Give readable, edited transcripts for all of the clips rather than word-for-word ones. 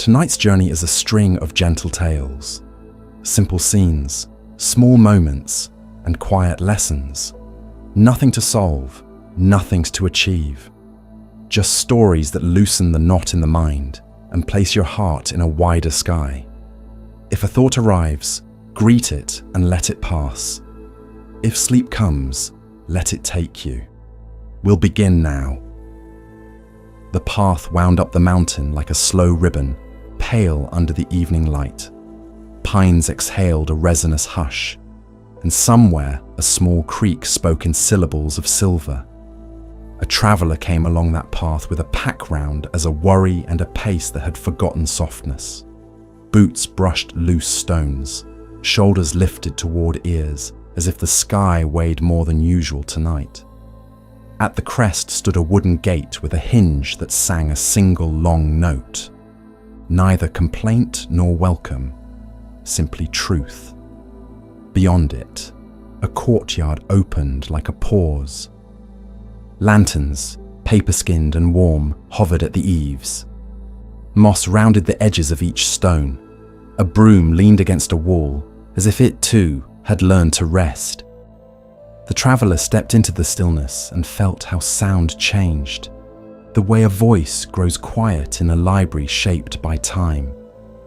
Tonight's journey is a string of gentle tales, simple scenes, small moments, and quiet lessons. Nothing to solve, nothing to achieve. Just stories that loosen the knot in the mind and place your heart in a wider sky. If a thought arrives, greet it and let it pass. If sleep comes, let it take you. We'll begin now. The path wound up the mountain like a slow ribbon, pale under the evening light. Pines exhaled a resinous hush, and somewhere a small creek spoke in syllables of silver. A traveller came along that path with a pack round as a worry and a pace that had forgotten softness. Boots brushed loose stones, shoulders lifted toward ears, as if the sky weighed more than usual tonight. At the crest stood a wooden gate with a hinge that sang a single long note. Neither complaint nor welcome, simply truth. Beyond it, a courtyard opened like a pause. Lanterns, paper-skinned and warm, hovered at the eaves. Moss rounded the edges of each stone. A broom leaned against a wall, as if it too had learned to rest. The traveller stepped into the stillness and felt how sound changed, the way a voice grows quiet in a library shaped by time.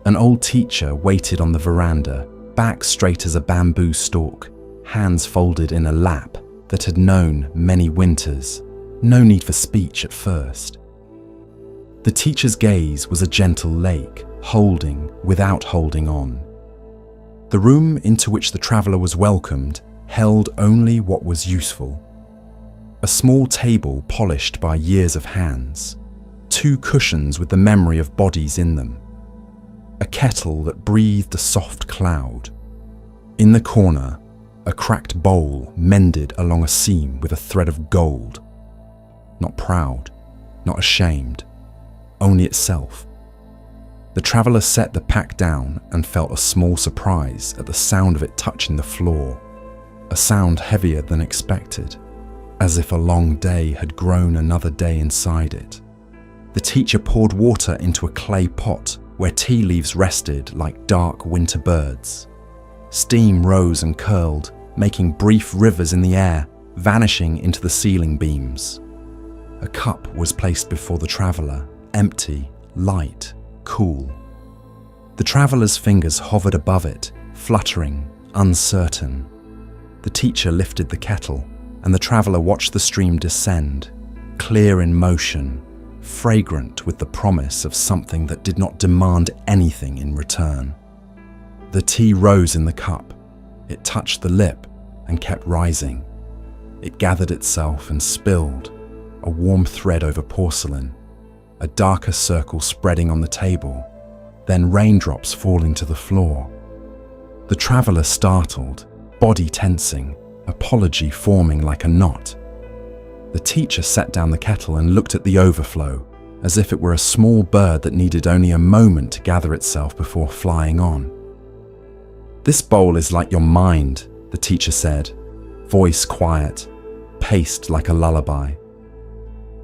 An old teacher waited on the veranda, back straight as a bamboo stalk, hands folded in a lap that had known many winters. No need for speech at first. The teacher's gaze was a gentle lake, holding without holding on. The room into which the traveller was welcomed held only what was useful. A small table polished by years of hands, 2 cushions with the memory of bodies in them, a kettle that breathed a soft cloud. In the corner, a cracked bowl mended along a seam with a thread of gold. Not proud, not ashamed, only itself. The traveller set the pack down and felt a small surprise at the sound of it touching the floor, a sound heavier than expected, as if a long day had grown another day inside it. The teacher poured water into a clay pot where tea leaves rested like dark winter birds. Steam rose and curled, making brief rivers in the air, vanishing into the ceiling beams. A cup was placed before the traveller, empty, light, cool. The traveller's fingers hovered above it, fluttering, uncertain. The teacher lifted the kettle, and the traveller watched the stream descend, clear in motion, fragrant with the promise of something that did not demand anything in return. The tea rose in the cup. It touched the lip and kept rising. It gathered itself and spilled, a warm thread over porcelain, a darker circle spreading on the table, then raindrops falling to the floor. The traveller startled, body tensing, apology forming like a knot. The teacher set down the kettle and looked at the overflow, as if it were a small bird that needed only a moment to gather itself before flying on. "This bowl is like your mind," the teacher said, voice quiet, paced like a lullaby.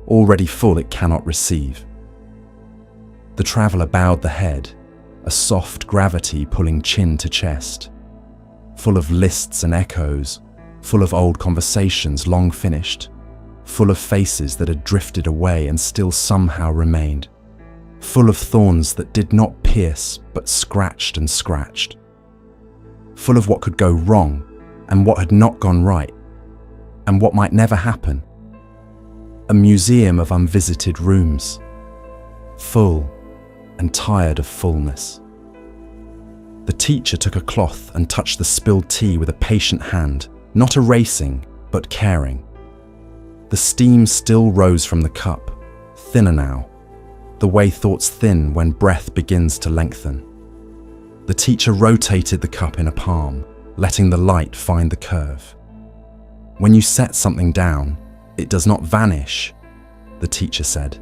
"Already full it cannot receive." The traveller bowed the head, a soft gravity pulling chin to chest. Full of lists and echoes, full of old conversations long finished, full of faces that had drifted away and still somehow remained, full of thorns that did not pierce but scratched and scratched, full of what could go wrong and what had not gone right, and what might never happen. A museum of unvisited rooms, full and tired of fullness. The teacher took a cloth and touched the spilled tea with a patient hand, not erasing, but caring. The steam still rose from the cup, thinner now, the way thoughts thin when breath begins to lengthen. The teacher rotated the cup in a palm, letting the light find the curve. "When you set something down, it does not vanish," the teacher said.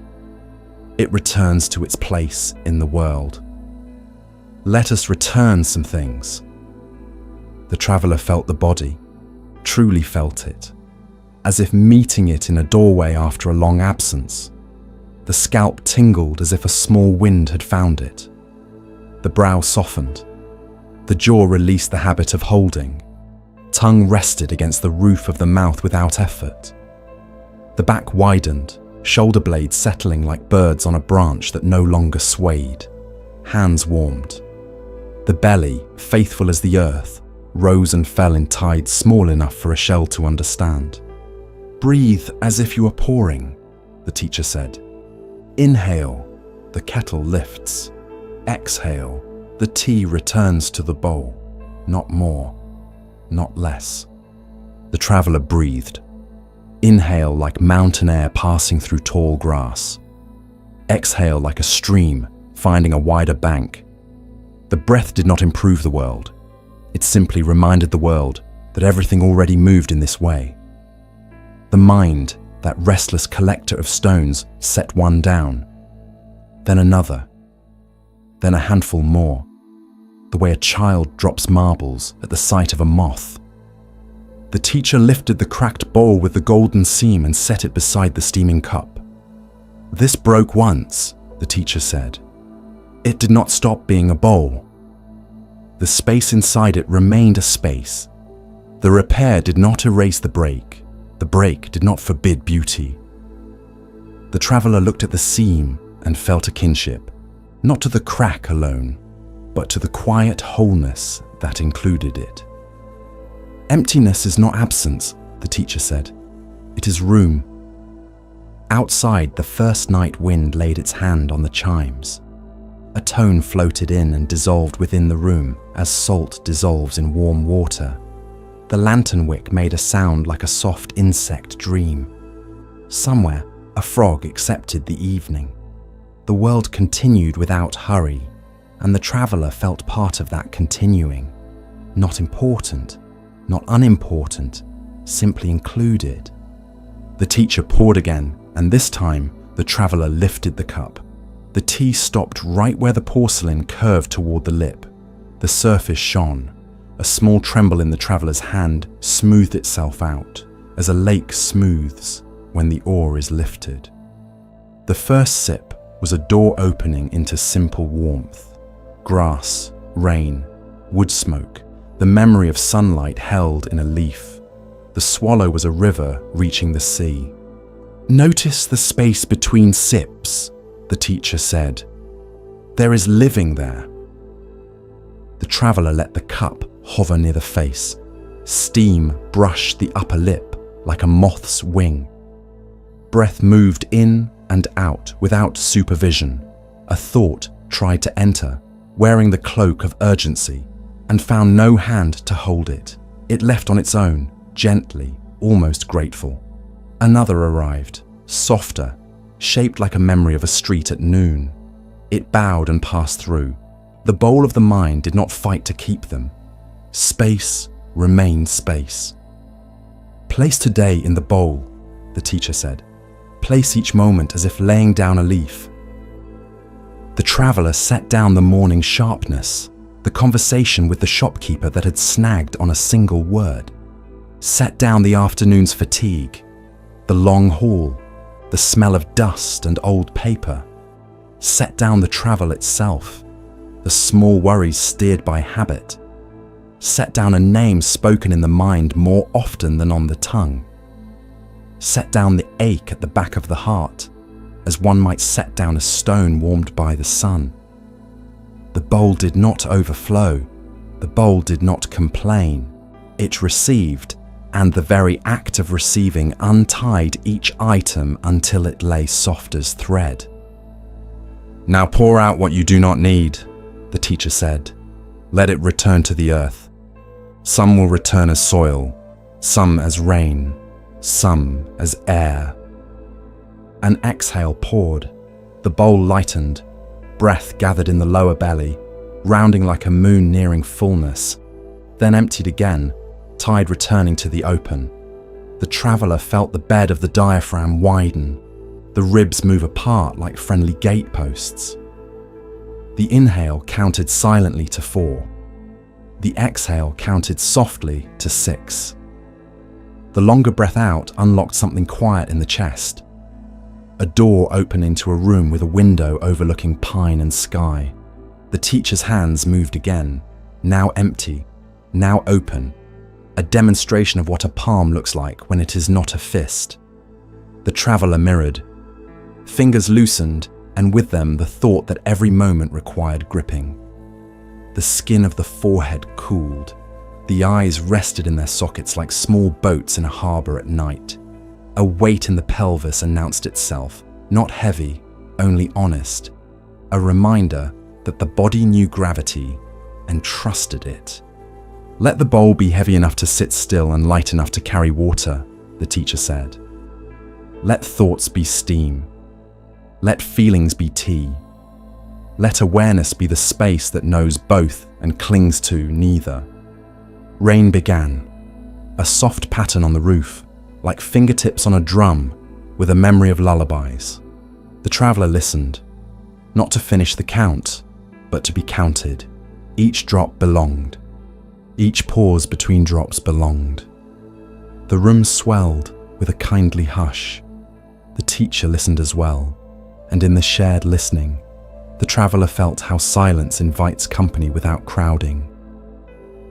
"It returns to its place in the world. Let us return some things." The traveller felt the body, truly felt it, as if meeting it in a doorway after a long absence. The scalp tingled as if a small wind had found it. The brow softened. The jaw released the habit of holding. Tongue rested against the roof of the mouth without effort. The back widened, shoulder blades settling like birds on a branch that no longer swayed. Hands warmed. The belly, faithful as the earth, rose and fell in tides small enough for a shell to understand. "Breathe as if you are pouring," the teacher said. "Inhale, the kettle lifts. Exhale, the tea returns to the bowl. Not more, not less." The traveler breathed. Inhale like mountain air passing through tall grass. Exhale like a stream finding a wider bank. The breath did not improve the world. It simply reminded the world that everything already moved in this way. The mind, that restless collector of stones, set one down, then another, then a handful more, the way a child drops marbles at the sight of a moth. The teacher lifted the cracked bowl with the golden seam and set it beside the steaming cup. "This broke once," the teacher said. "It did not stop being a bowl. The space inside it remained a space. The repair did not erase the break. The break did not forbid beauty." The traveler looked at the seam and felt a kinship, not to the crack alone, but to the quiet wholeness that included it. "Emptiness is not absence," the teacher said. "It is room." Outside, the first night wind laid its hand on the chimes. A tone floated in and dissolved within the room as salt dissolves in warm water. The lantern wick made a sound like a soft insect dream. Somewhere, a frog accepted the evening. The world continued without hurry, and the traveler felt part of that continuing. Not important, not unimportant, simply included. The teacher poured again, and this time the traveler lifted the cup. The tea stopped right where the porcelain curved toward the lip. The surface shone. A small tremble in the traveler's hand smoothed itself out, as a lake smooths when the oar is lifted. The first sip was a door opening into simple warmth. Grass, rain, wood smoke, the memory of sunlight held in a leaf. The swallow was a river reaching the sea. "Notice the space between sips," the teacher said. "There is living there." The traveler let the cup hover near the face. Steam brushed the upper lip like a moth's wing. Breath moved in and out without supervision. A thought tried to enter, wearing the cloak of urgency, and found no hand to hold it. It left on its own, gently, almost grateful. Another arrived, softer, shaped like a memory of a street at noon. It bowed and passed through. The bowl of the mind did not fight to keep them. Space remained space. "Place today in the bowl," the teacher said. "Place each moment as if laying down a leaf." The traveler set down the morning sharpness, the conversation with the shopkeeper that had snagged on a single word. Set down the afternoon's fatigue, the long haul, the smell of dust and old paper. Set down the travel itself, the small worries steered by habit. Set down a name spoken in the mind more often than on the tongue. Set down the ache at the back of the heart, as one might set down a stone warmed by the sun. The bowl did not overflow. The bowl did not complain. It received, and the very act of receiving untied each item until it lay soft as thread. "Now pour out what you do not need," the teacher said. "Let it return to the earth. Some will return as soil, some as rain, some as air." An exhale poured. The bowl lightened. Breath gathered in the lower belly, rounding like a moon nearing fullness, then emptied again, tide returning to the open. The traveler felt the bed of the diaphragm widen, the ribs move apart like friendly gateposts. The inhale counted silently to 4. The exhale counted softly to 6. The longer breath out unlocked something quiet in the chest. A door opened into a room with a window overlooking pine and sky. The teacher's hands moved again, now empty, now open, a demonstration of what a palm looks like when it is not a fist. The traveller mirrored. Fingers loosened, and with them the thought that every moment required gripping. The skin of the forehead cooled. The eyes rested in their sockets like small boats in a harbour at night. A weight in the pelvis announced itself, not heavy, only honest. A reminder that the body knew gravity and trusted it. Let the bowl be heavy enough to sit still and light enough to carry water, the teacher said. Let thoughts be steam. Let feelings be tea. Let awareness be the space that knows both and clings to neither. Rain began, a soft pattern on the roof, like fingertips on a drum, with a memory of lullabies. The traveller listened, not to finish the count, but to be counted. Each drop belonged. Each pause between drops belonged. The room swelled with a kindly hush. The teacher listened as well, and in the shared listening, the traveller felt how silence invites company without crowding.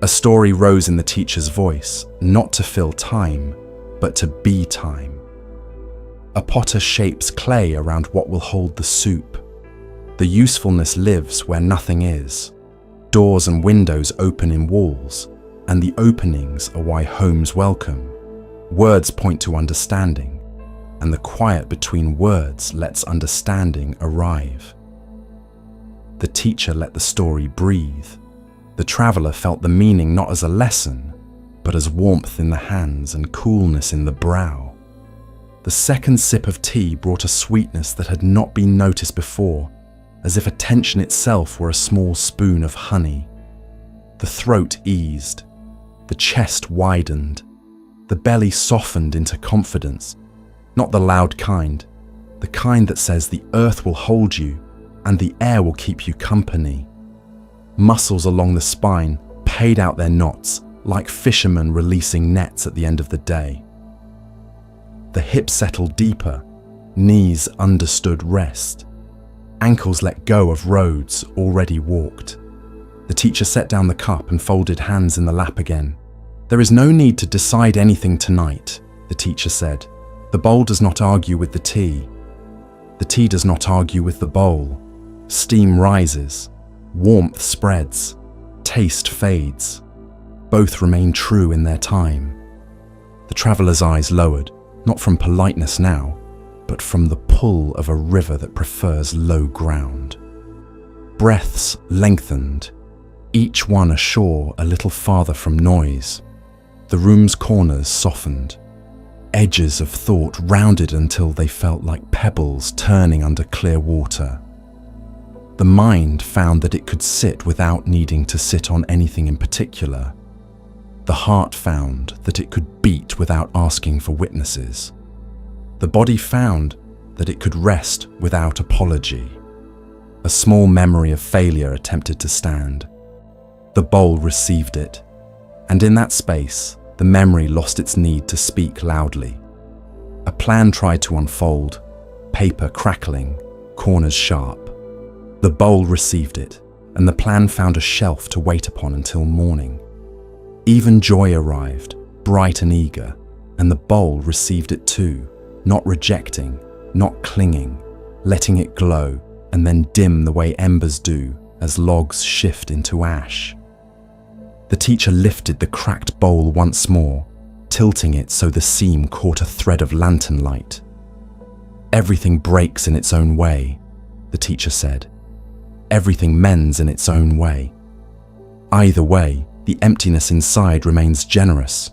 A story rose in the teacher's voice, not to fill time, but to be time. A potter shapes clay around what will hold the soup. The usefulness lives where nothing is. Doors and windows open in walls, and the openings are why homes welcome. Words point to understanding, and the quiet between words lets understanding arrive. The teacher let the story breathe. The traveller felt the meaning not as a lesson, but as warmth in the hands and coolness in the brow. The second sip of tea brought a sweetness that had not been noticed before, as if attention itself were a small spoon of honey. The throat eased, the chest widened, the belly softened into confidence, not the loud kind, the kind that says the earth will hold you and the air will keep you company. Muscles along the spine paid out their knots like fishermen releasing nets at the end of the day. The hips settled deeper, knees understood rest. Ankles let go of roads already walked. The teacher set down the cup and folded hands in the lap again. There is no need to decide anything tonight, the teacher said. The bowl does not argue with the tea. The tea does not argue with the bowl. Steam rises, warmth spreads, taste fades. Both remain true in their time. The traveller's eyes lowered, not from politeness now, but from the pull of a river that prefers low ground. Breaths lengthened, each one ashore a little farther from noise. The room's corners softened. Edges of thought rounded until they felt like pebbles turning under clear water. The mind found that it could sit without needing to sit on anything in particular. The heart found that it could beat without asking for witnesses. The body found that it could rest without apology. A small memory of failure attempted to stand. The bowl received it, and in that space, the memory lost its need to speak loudly. A plan tried to unfold, paper crackling, corners sharp. The bowl received it, and the plan found a shelf to wait upon until morning. Even joy arrived, bright and eager, and the bowl received it too, not rejecting, not clinging, letting it glow and then dim the way embers do as logs shift into ash. The teacher lifted the cracked bowl once more, tilting it so the seam caught a thread of lantern light. Everything breaks in its own way, the teacher said. Everything mends in its own way. Either way, the emptiness inside remains generous.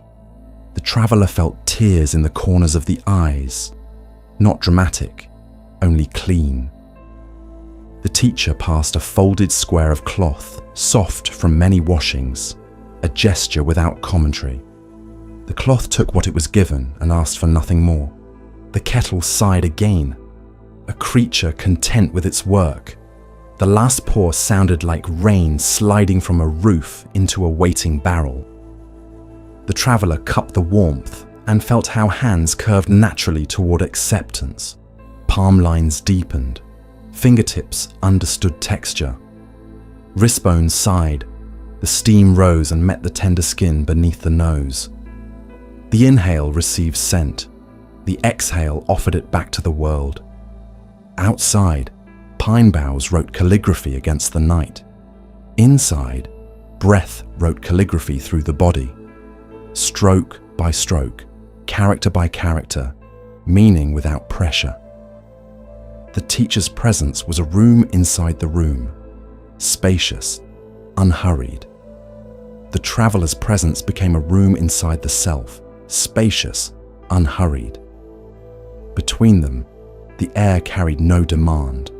The traveller felt tears in the corners of the eyes, not dramatic, only clean. The teacher passed a folded square of cloth, soft from many washings, a gesture without commentary. The cloth took what it was given and asked for nothing more. The kettle sighed again, a creature content with its work. The last pour sounded like rain sliding from a roof into a waiting barrel. The traveller cupped the warmth and felt how hands curved naturally toward acceptance. Palm lines deepened. Fingertips understood texture. Wrist bones sighed. The steam rose and met the tender skin beneath the nose. The inhale received scent. The exhale offered it back to the world. Outside, pine boughs wrote calligraphy against the night. Inside, breath wrote calligraphy through the body. Stroke by stroke, character by character, meaning without pressure. The teacher's presence was a room inside the room, spacious, unhurried. The traveler's presence became a room inside the self, spacious, unhurried. Between them, the air carried no demand.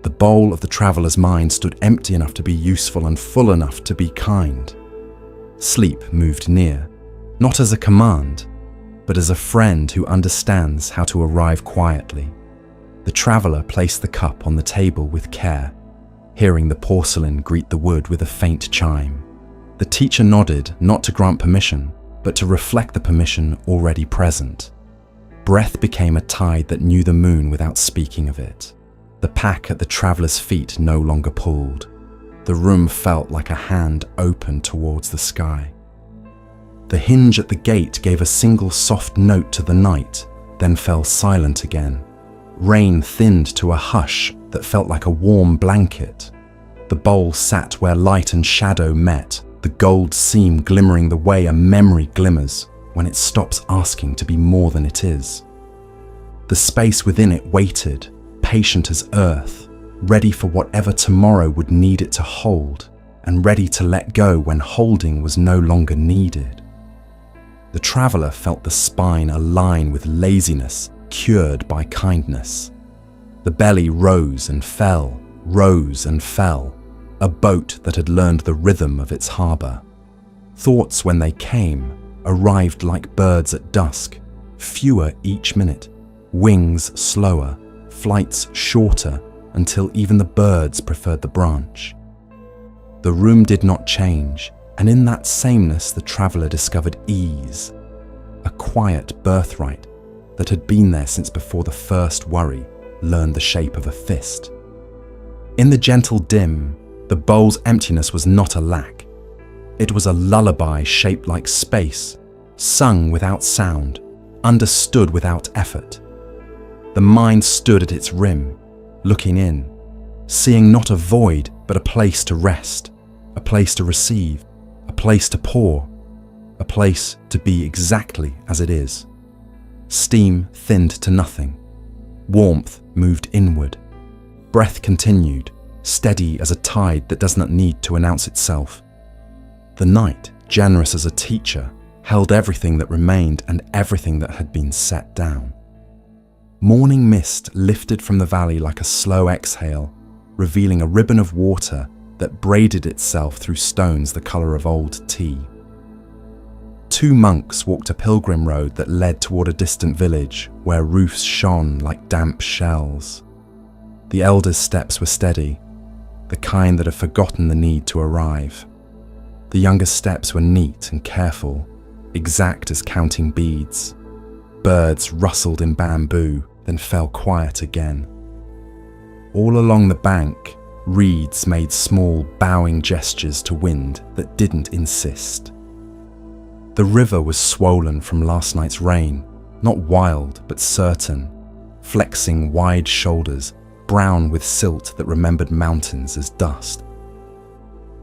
The bowl of the traveler's mind stood empty enough to be useful and full enough to be kind. Sleep moved near, not as a command, but as a friend who understands how to arrive quietly. The traveler placed the cup on the table with care, hearing the porcelain greet the wood with a faint chime. The teacher nodded, not to grant permission, but to reflect the permission already present. Breath became a tide that knew the moon without speaking of it. The pack at the traveler's feet no longer pulled. The room felt like a hand opened towards the sky. The hinge at the gate gave a single soft note to the night, then fell silent again. Rain thinned to a hush that felt like a warm blanket. The bowl sat where light and shadow met, the gold seam glimmering the way a memory glimmers when it stops asking to be more than it is. The space within it waited, patient as earth, ready for whatever tomorrow would need it to hold, and ready to let go when holding was no longer needed. The traveler felt the spine align with laziness, cured by kindness. The belly rose and fell, a boat that had learned the rhythm of its harbour. Thoughts, when they came, arrived like birds at dusk, fewer each minute, wings slower, flights shorter, until even the birds preferred the branch. The room did not change, and in that sameness the traveller discovered ease, a quiet birthright that had been there since before the first worry learned the shape of a fist. In the gentle dim, the bowl's emptiness was not a lack. It was a lullaby shaped like space, sung without sound, understood without effort. The mind stood at its rim, looking in, seeing not a void but a place to rest, a place to receive, a place to pour, a place to be exactly as it is. Steam thinned to nothing. Warmth moved inward. Breath continued, steady as a tide that does not need to announce itself. The night, generous as a teacher, held everything that remained and everything that had been set down. Morning mist lifted from the valley like a slow exhale, revealing a ribbon of water that braided itself through stones the colour of old tea. Two monks walked a pilgrim road that led toward a distant village where roofs shone like damp shells. The elders' steps were steady, the kind that have forgotten the need to arrive. The younger steps were neat and careful, exact as counting beads. Birds rustled in bamboo, then fell quiet again. All along the bank, reeds made small bowing gestures to wind that didn't insist. The river was swollen from last night's rain, not wild but certain, flexing wide shoulders, brown with silt that remembered mountains as dust.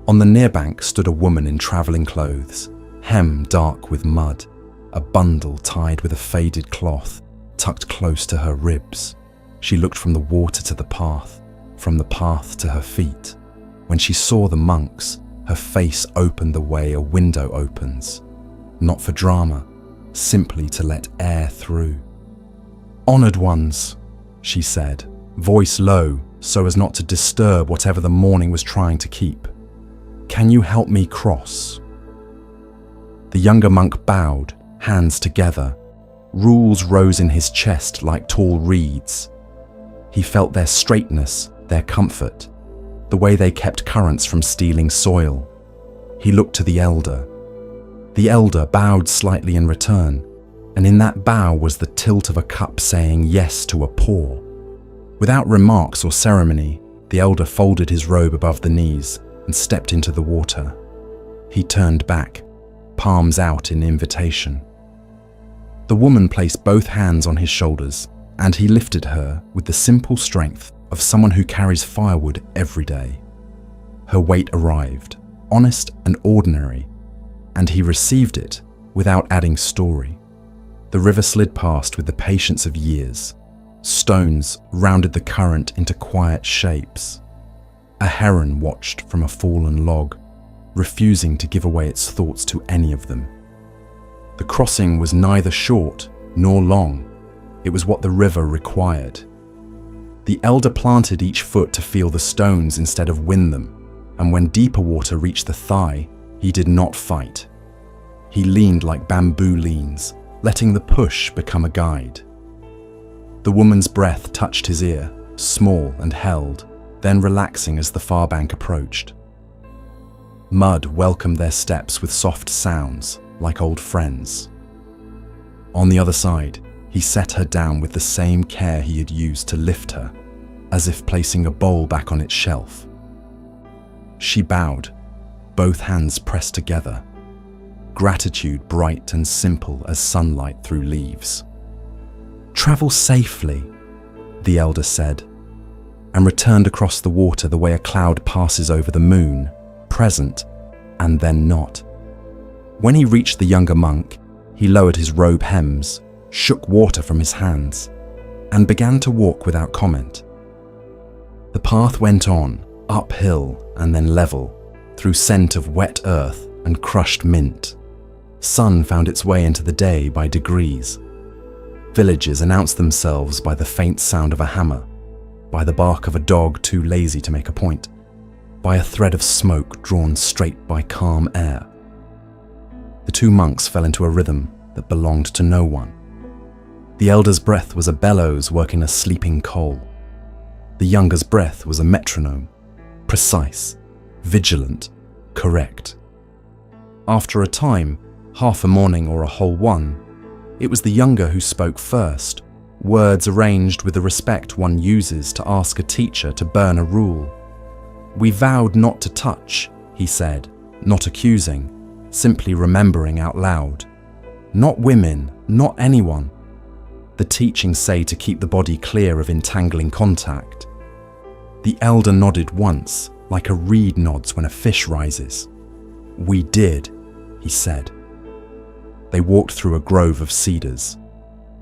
On the near bank stood a woman in travelling clothes, hem dark with mud, a bundle tied with a faded cloth, tucked close to her ribs. She looked from the water to the path, from the path to her feet. When she saw the monks, her face opened the way a window opens. Not for drama, simply to let air through. "Honoured ones," she said, voice low so as not to disturb whatever the morning was trying to keep. "Can you help me cross?" The younger monk bowed, hands together. Rules rose in his chest like tall reeds. He felt their straightness, their comfort, the way they kept currents from stealing soil. He looked to the elder. The elder bowed slightly in return, and in that bow was the tilt of a cup saying yes to a pour. Without remarks or ceremony, The elder folded his robe above the knees and stepped into the water. He turned back, palms out in invitation. The woman placed both hands on his shoulders, and he lifted her with the simple strength of someone who carries firewood every day. Her weight arrived, honest and ordinary, and he received it without adding story. The river slid past with the patience of years. Stones rounded the current into quiet shapes. A heron watched from a fallen log, refusing to give away its thoughts to any of them. The crossing was neither short nor long. It was what the river required. The elder planted each foot to feel the stones instead of win them, and when deeper water reached the thigh, he did not fight. He leaned like bamboo leans, letting the push become a guide. The woman's breath touched his ear, small and held, then relaxing as the far bank approached. Mud welcomed their steps with soft sounds, like old friends. On the other side, he set her down with the same care he had used to lift her, as if placing a bowl back on its shelf. She bowed, both hands pressed together, gratitude bright and simple as sunlight through leaves. "Travel safely," the elder said, and returned across the water the way a cloud passes over the moon, present and then not. When he reached the younger monk, he lowered his robe hems, shook water from his hands, and began to walk without comment. The path went on, uphill and then level, through scent of wet earth and crushed mint. Sun found its way into the day by degrees. Villages announced themselves by the faint sound of a hammer, by the bark of a dog too lazy to make a point, by a thread of smoke drawn straight by calm air. The two monks fell into a rhythm that belonged to no one. The elder's breath was a bellows working a sleeping coal. The younger's breath was a metronome, precise, vigilant, correct. After a time, half a morning or a whole one, it was the younger who spoke first, words arranged with the respect one uses to ask a teacher to burn a rule. "We vowed not to touch," he said, not accusing, simply remembering out loud. "Not women, not anyone. The teachings say to keep the body clear of entangling contact." The elder nodded once, like a reed nods when a fish rises. "We did," he said. They walked through a grove of cedars.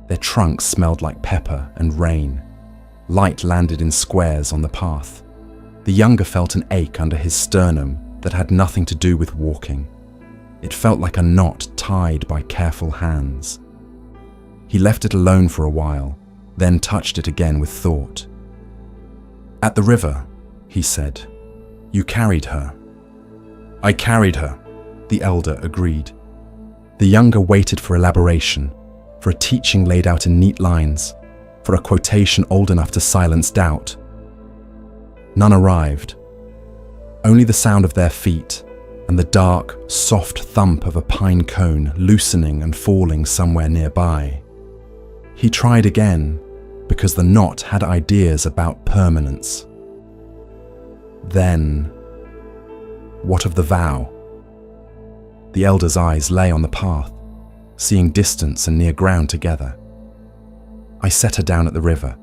Their trunks smelled like pepper and rain. Light landed in squares on the path. The younger felt an ache under his sternum that had nothing to do with walking. It felt like a knot tied by careful hands. He left it alone for a while, then touched it again with thought. "At the river," he said, "you carried her." "I carried her," the elder agreed. The younger waited for elaboration, for a teaching laid out in neat lines, for a quotation old enough to silence doubt. None arrived. Only the sound of their feet and the dark, soft thump of a pine cone loosening and falling somewhere nearby. He tried again, because the knot had ideas about permanence. Then, what of the vow? The elder's eyes lay on the path, seeing distance and near ground together. "I set her down at the river,"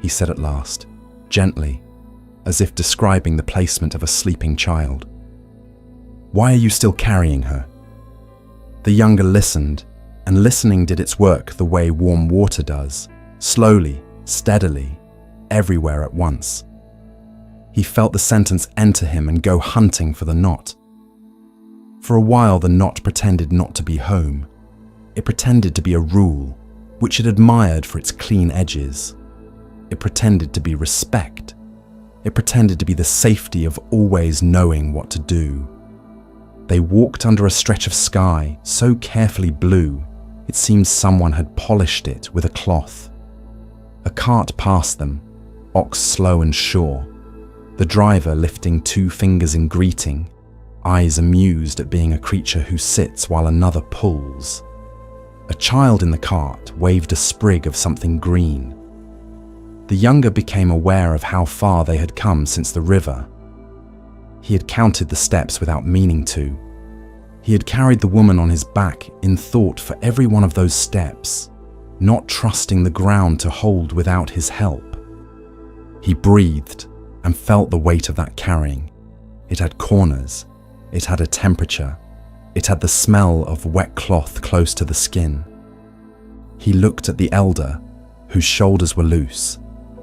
he said at last, gently, as if describing the placement of a sleeping child. "Why are you still carrying her?" The younger listened, and listening did its work the way warm water does, slowly, steadily, everywhere at once. He felt the sentence enter him and go hunting for the knot. For a while the knot pretended not to be home. It pretended to be a rule, which it admired for its clean edges. It pretended to be respect. It pretended to be the safety of always knowing what to do. They walked under a stretch of sky so carefully blue, it seemed someone had polished it with a cloth. A cart passed them, ox slow and sure, the driver lifting 2 fingers in greeting, eyes amused at being a creature who sits while another pulls. A child in the cart waved a sprig of something green. The younger became aware of how far they had come since the river. He had counted the steps without meaning to. He had carried the woman on his back in thought for every one of those steps, not trusting the ground to hold without his help. He breathed and felt the weight of that carrying. It had corners, it had a temperature, it had the smell of wet cloth close to the skin. He looked at the elder, whose shoulders were loose,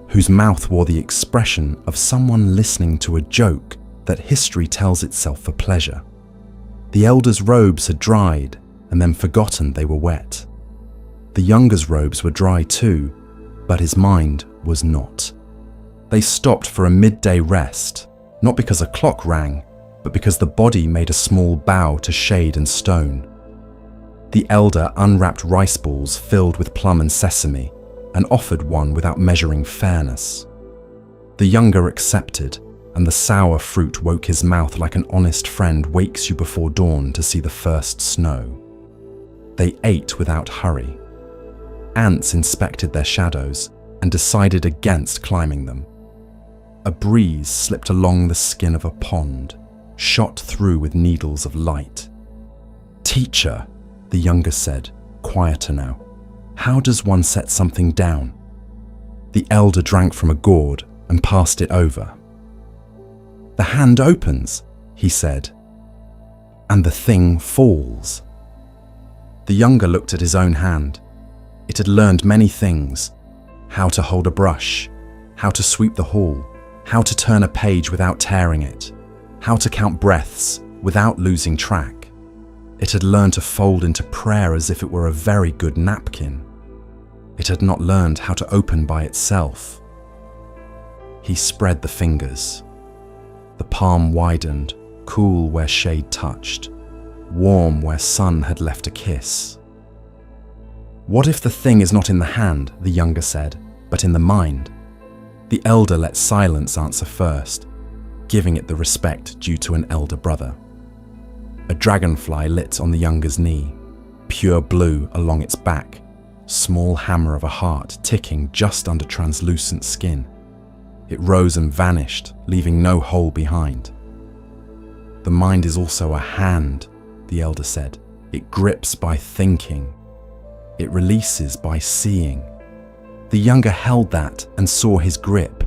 whose mouth wore the expression of someone listening to a joke that history tells itself for pleasure. The elder's robes had dried and then forgotten they were wet. The younger's robes were dry too, but his mind was not. They stopped for a midday rest, not because a clock rang, but because the body made a small bow to shade and stone. The elder unwrapped rice balls filled with plum and sesame and offered one without measuring fairness. The younger accepted, and the sour fruit woke his mouth like an honest friend wakes you before dawn to see the first snow. They ate without hurry. Ants inspected their shadows and decided against climbing them. A breeze slipped along the skin of a pond, shot through with needles of light. "Teacher," the younger said, quieter now, "how does one set something down?" The elder drank from a gourd and passed it over. "The hand opens," he said, "and the thing falls." The younger looked at his own hand. It had learned many things: how to hold a brush, how to sweep the hall, how to turn a page without tearing it, how to count breaths without losing track. It had learned to fold into prayer as if it were a very good napkin. It had not learned how to open by itself. He spread the fingers. The palm widened, cool where shade touched, warm where sun had left a kiss. "What if the thing is not in the hand," the younger said, "but in the mind?" The elder let silence answer first, giving it the respect due to an elder brother. A dragonfly lit on the younger's knee, pure blue along its back, small hammer of a heart ticking just under translucent skin. It rose and vanished, leaving no hole behind. "The mind is also a hand," the elder said. "It grips by thinking. It releases by seeing." The younger held that and saw his grip.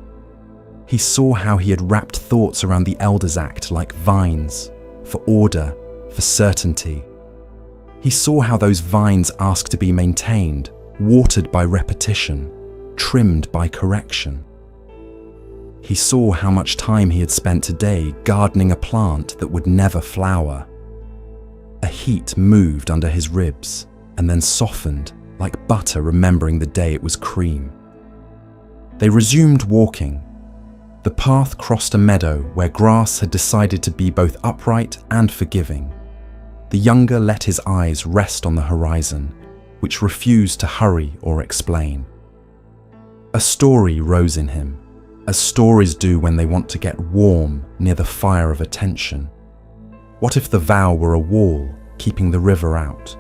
He saw how he had wrapped thoughts around the elder's act like vines, for order, for certainty. He saw how those vines asked to be maintained, watered by repetition, trimmed by correction. He saw how much time he had spent today gardening a plant that would never flower. A heat moved under his ribs and then softened like butter remembering the day it was cream. They resumed walking. The path crossed a meadow where grass had decided to be both upright and forgiving. The younger let his eyes rest on the horizon, which refused to hurry or explain. A story rose in him, as stories do when they want to get warm near the fire of attention. What if the vow were a wall keeping the river out?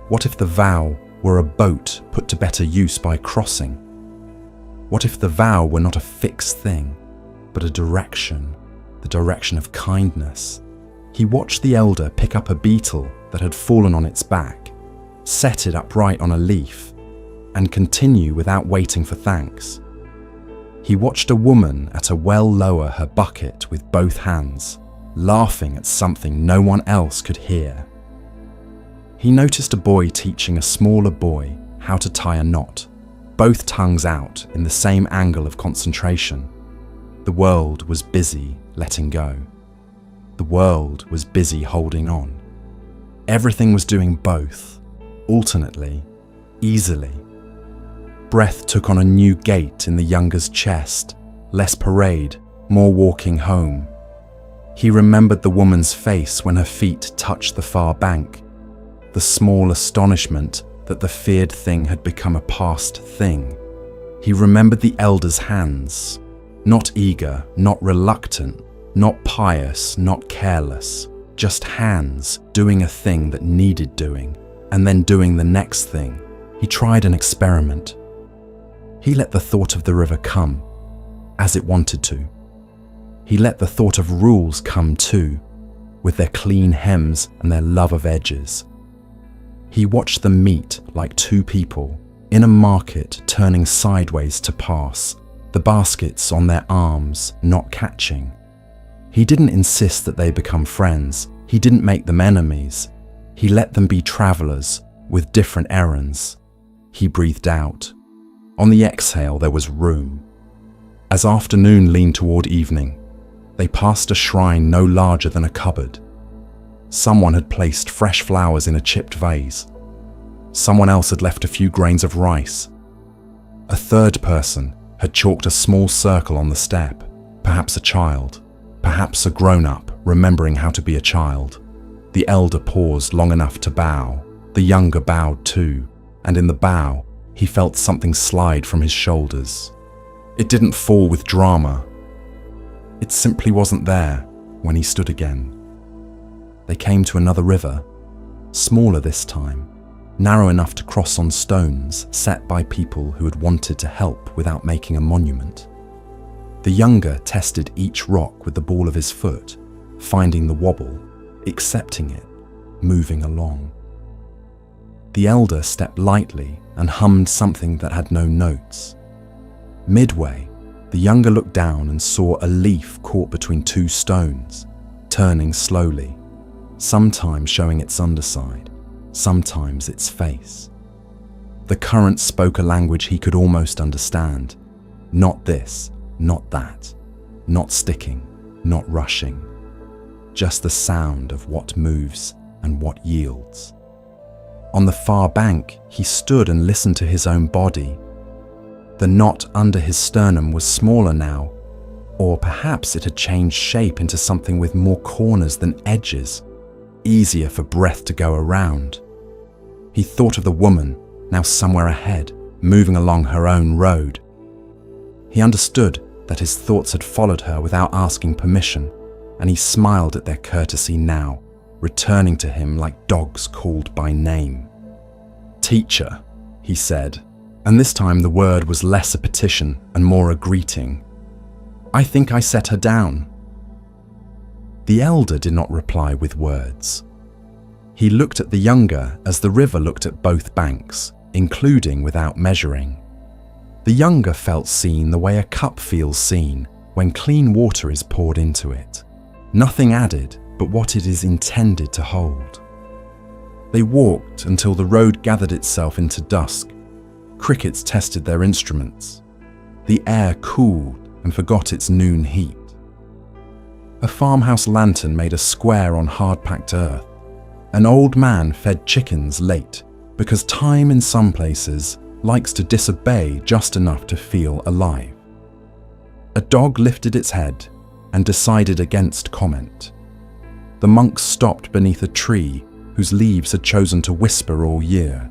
What if the vow were a boat put to better use by crossing? What if the vow were not a fixed thing, but a direction, the direction of kindness? He watched the elder pick up a beetle that had fallen on its back, set it upright on a leaf, and continue without waiting for thanks. He watched a woman at a well lower her bucket with both hands, laughing at something no one else could hear. He noticed a boy teaching a smaller boy how to tie a knot, both tongues out in the same angle of concentration. The world was busy letting go. The world was busy holding on. Everything was doing both, alternately, easily. Breath took on a new gait in the younger's chest, less parade, more walking home. He remembered the woman's face when her feet touched the far bank, the small astonishment that the feared thing had become a past thing. He remembered the elder's hands, not eager, not reluctant, not pious, not careless, just hands doing a thing that needed doing, and then doing the next thing. He tried an experiment. He let the thought of the river come, as it wanted to. He let the thought of rules come too, with their clean hems and their love of edges. He watched them meet like two people in a market turning sideways to pass, the baskets on their arms not catching. He didn't insist that they become friends. He didn't make them enemies. He let them be travelers with different errands. He breathed out. On the exhale, there was room. As afternoon leaned toward evening, they passed a shrine no larger than a cupboard. Someone had placed fresh flowers in a chipped vase. Someone else had left a few grains of rice. A third person had chalked a small circle on the step, perhaps a child, perhaps a grown-up remembering how to be a child. The elder paused long enough to bow. The younger bowed too, and in the bow, he felt something slide from his shoulders. It didn't fall with drama. It simply wasn't there when he stood again. They came to another river, smaller this time, narrow enough to cross on stones set by people who had wanted to help without making a monument. The younger tested each rock with the ball of his foot, finding the wobble, accepting it, moving along. The elder stepped lightly and hummed something that had no notes. Midway, the younger looked down and saw a leaf caught between two stones, turning slowly, sometimes showing its underside, sometimes its face. The current spoke a language he could almost understand. Not this, not that, not sticking, not rushing. Just the sound of what moves and what yields. On the far bank, he stood and listened to his own body. The knot under his sternum was smaller now, or perhaps it had changed shape into something with more corners than edges, easier for breath to go around. He thought of the woman, now somewhere ahead, moving along her own road. He understood that his thoughts had followed her without asking permission, and he smiled at their courtesy now, returning to him like dogs called by name. "Teacher," he said, and this time the word was less a petition and more a greeting. "I think I set her down." The elder did not reply with words. He looked at the younger as the river looked at both banks, including without measuring. The younger felt seen the way a cup feels seen when clean water is poured into it. Nothing added but what it is intended to hold. They walked until the road gathered itself into dusk. Crickets tested their instruments. The air cooled and forgot its noon heat. A farmhouse lantern made a square on hard-packed earth. An old man fed chickens late because time in some places likes to disobey just enough to feel alive. A dog lifted its head and decided against comment. The monks stopped beneath a tree whose leaves had chosen to whisper all year.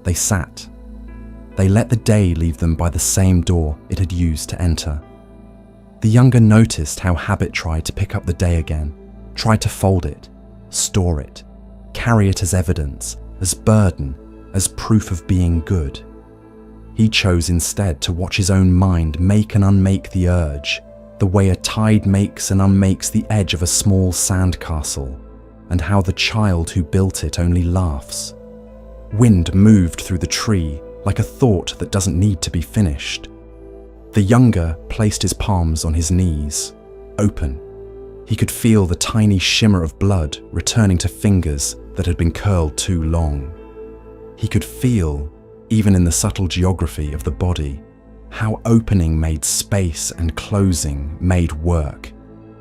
They sat. They let the day leave them by the same door it had used to enter. The younger noticed how habit tried to pick up the day again, tried to fold it, store it, carry it as evidence, as burden, as proof of being good. He chose instead to watch his own mind make and unmake the urge, the way a tide makes and unmakes the edge of a small sandcastle, and how the child who built it only laughs. Wind moved through the tree like a thought that doesn't need to be finished. The younger placed his palms on his knees, open. He could feel the tiny shimmer of blood returning to fingers that had been curled too long. He could feel, even in the subtle geography of the body, how opening made space and closing made work,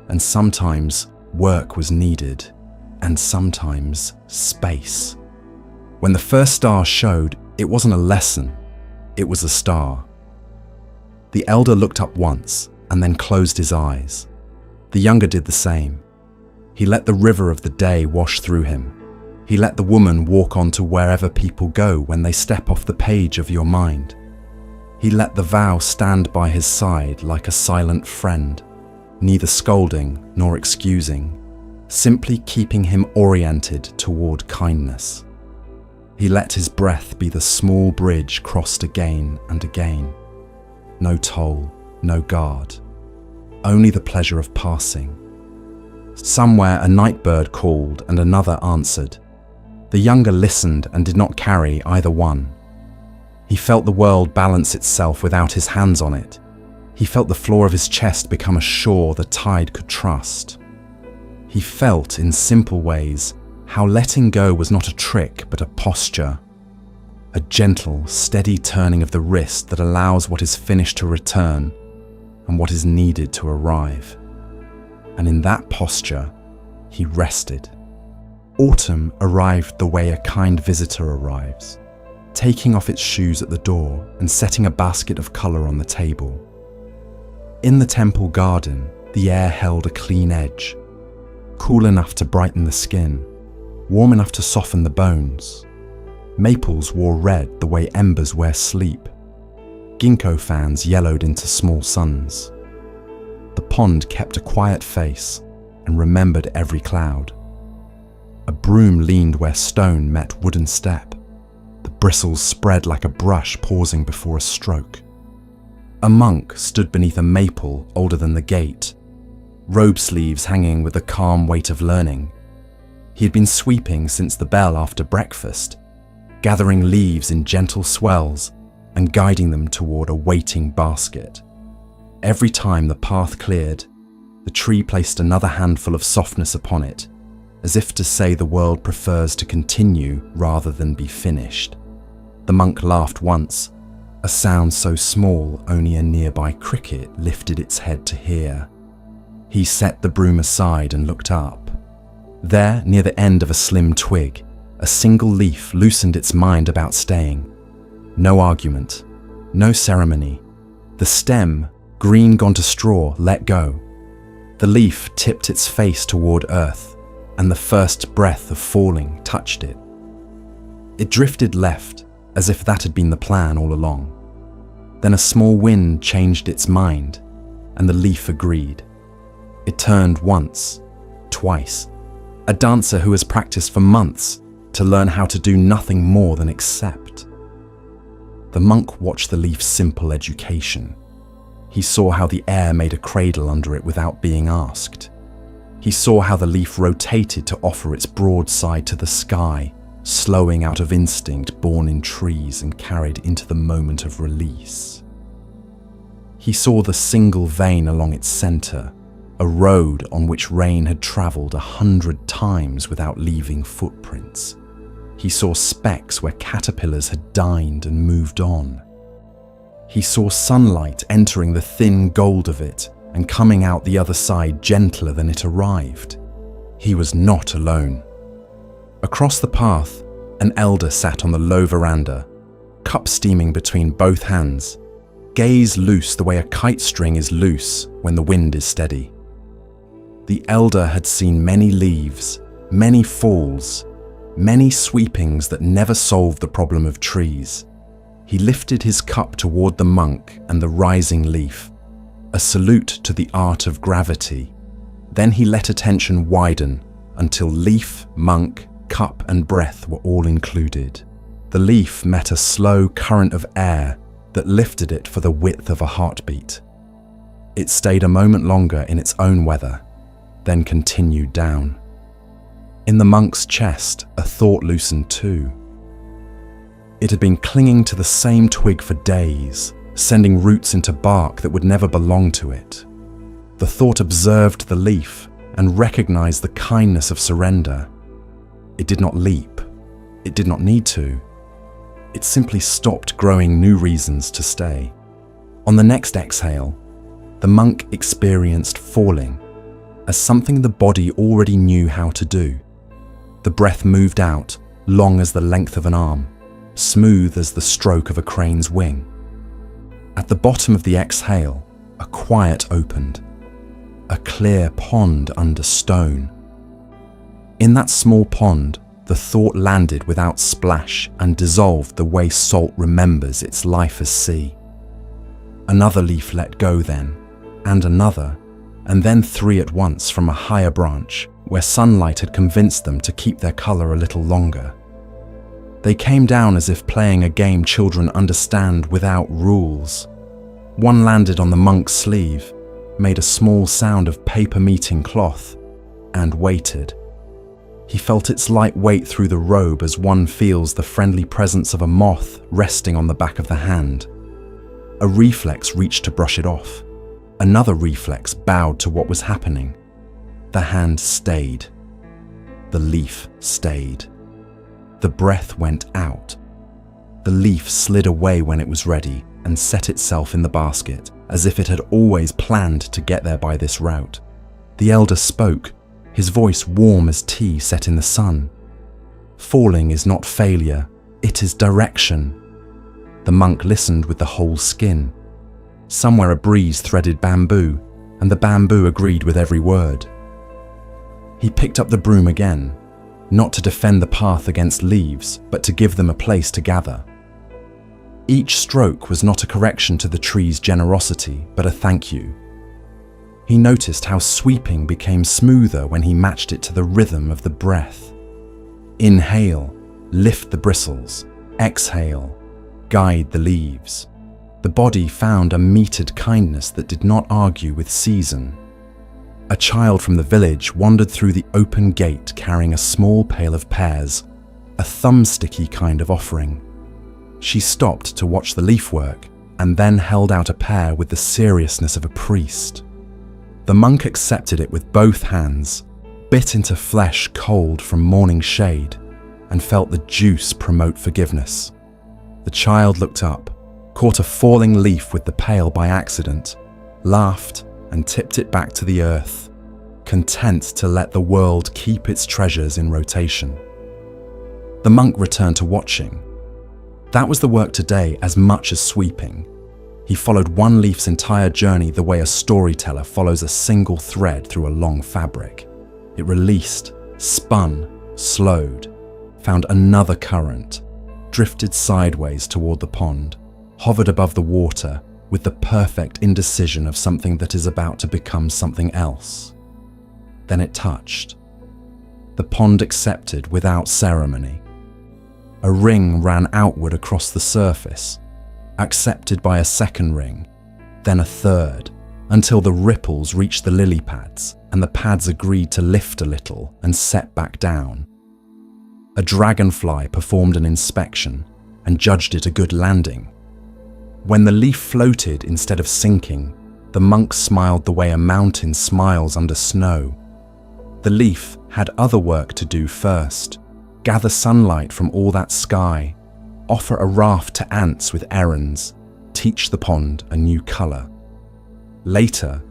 and sometimes work was needed, and sometimes space. When the first star showed, it wasn't a lesson, it was a star. The elder looked up once and then closed his eyes. The younger did the same. He let the river of the day wash through him. He let the woman walk on to wherever people go when they step off the page of your mind. He let the vow stand by his side like a silent friend, neither scolding nor excusing, simply keeping him oriented toward kindness. He let his breath be the small bridge crossed again and again. No toll, no guard, only the pleasure of passing. Somewhere a night bird called and another answered. The younger listened and did not carry either one. He felt the world balance itself without his hands on it. He felt the floor of his chest become a shore the tide could trust. He felt, in simple ways, how letting go was not a trick but a posture. A gentle, steady turning of the wrist that allows what is finished to return and what is needed to arrive. And in that posture, he rested. Autumn arrived the way a kind visitor arrives, taking off its shoes at the door and setting a basket of colour on the table. In the temple garden, the air held a clean edge, cool enough to brighten the skin, warm enough to soften the bones. Maples wore red the way embers wear sleep. Ginkgo fans yellowed into small suns. The pond kept a quiet face and remembered every cloud. A broom leaned where stone met wooden step. The bristles spread like a brush pausing before a stroke. A monk stood beneath a maple older than the gate, robe sleeves hanging with the calm weight of learning. He had been sweeping since the bell after breakfast, gathering leaves in gentle swells and guiding them toward a waiting basket. Every time the path cleared, the tree placed another handful of softness upon it, as if to say the world prefers to continue rather than be finished. The monk laughed once, a sound so small only a nearby cricket lifted its head to hear. He set the broom aside and looked up. There, near the end of a slim twig, a single leaf loosened its mind about staying. No argument, no ceremony. The stem, green gone to straw, let go. The leaf tipped its face toward earth, and the first breath of falling touched it. It drifted left, as if that had been the plan all along. Then a small wind changed its mind, and the leaf agreed. It turned once, twice. A dancer who has practiced for months to learn how to do nothing more than accept. The monk watched the leaf's simple education. He saw how the air made a cradle under it without being asked. He saw how the leaf rotated to offer its broad side to the sky, slowing out of instinct born in trees and carried into the moment of release. He saw the single vein along its center, a road on which rain had traveled 100 times without leaving footprints. He saw specks where caterpillars had dined and moved on. He saw sunlight entering the thin gold of it and coming out the other side gentler than it arrived. He was not alone. Across the path, an elder sat on the low veranda, cup steaming between both hands, gaze loose the way a kite string is loose when the wind is steady. The elder had seen many leaves, many falls, many sweepings that never solved the problem of trees. He lifted his cup toward the monk and the rising leaf, a salute to the art of gravity. Then he let attention widen until leaf, monk, cup and breath were all included. The leaf met a slow current of air that lifted it for the width of a heartbeat. It stayed a moment longer in its own weather, then continued down. In the monk's chest, a thought loosened too. It had been clinging to the same twig for days, sending roots into bark that would never belong to it. The thought observed the leaf and recognized the kindness of surrender. It did not leap. It did not need to. It simply stopped growing new reasons to stay. On the next exhale, the monk experienced falling as something the body already knew how to do. The breath moved out, long as the length of an arm, smooth as the stroke of a crane's wing. At the bottom of the exhale, a quiet opened, a clear pond under stone. In that small pond, the thought landed without splash and dissolved the way salt remembers its life as sea. Another leaf let go then, and another, and then 3 at once from a higher branch where sunlight had convinced them to keep their color a little longer. They came down as if playing a game children understand without rules. One landed on the monk's sleeve, made a small sound of paper meeting cloth, and waited. He felt its light weight through the robe as one feels the friendly presence of a moth resting on the back of the hand. A reflex reached to brush it off. Another reflex bowed to what was happening. The hand stayed. The leaf stayed. The breath went out. The leaf slid away when it was ready and set itself in the basket, as if it had always planned to get there by this route. The elder spoke, his voice warm as tea set in the sun. Falling is not failure, it is direction. The monk listened with the whole skin. Somewhere a breeze threaded bamboo, and the bamboo agreed with every word. He picked up the broom again, not to defend the path against leaves, but to give them a place to gather. Each stroke was not a correction to the tree's generosity, but a thank you. He noticed how sweeping became smoother when he matched it to the rhythm of the breath. Inhale, lift the bristles. Exhale, guide the leaves. The body found a metered kindness that did not argue with season. A child from the village wandered through the open gate carrying a small pail of pears, a thumbsticky kind of offering. She stopped to watch the leaf work and then held out a pear with the seriousness of a priest. The monk accepted it with both hands, bit into flesh cold from morning shade, and felt the juice promote forgiveness. The child looked up, caught a falling leaf with the pail by accident, laughed and tipped it back to the earth, content to let the world keep its treasures in rotation. The monk returned to watching. That was the work today as much as sweeping. He followed one leaf's entire journey the way a storyteller follows a single thread through a long fabric. It released, spun, slowed, found another current, drifted sideways toward the pond, hovered above the water with the perfect indecision of something that is about to become something else. Then it touched. The pond accepted without ceremony. A ring ran outward across the surface, accepted by a second ring, then a third, until the ripples reached the lily pads and the pads agreed to lift a little and set back down. A dragonfly performed an inspection and judged it a good landing. When the leaf floated instead of sinking, the monk smiled the way a mountain smiles under snow. The leaf had other work to do first. Gather sunlight from all that sky, offer a raft to ants with errands, teach the pond a new color. Later,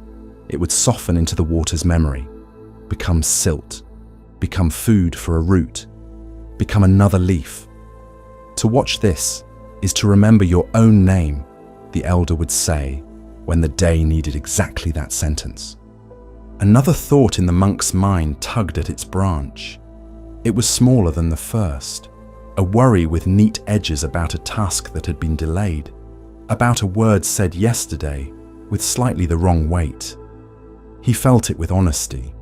it would soften into the water's memory, become silt, become food for a root, become another leaf. To watch this is to remember your own name, the elder would say when the day needed exactly that sentence. Another thought in the monk's mind tugged at its branch. It was smaller than the first, a worry with neat edges about a task that had been delayed, about a word said yesterday with slightly the wrong weight. He felt it with honesty.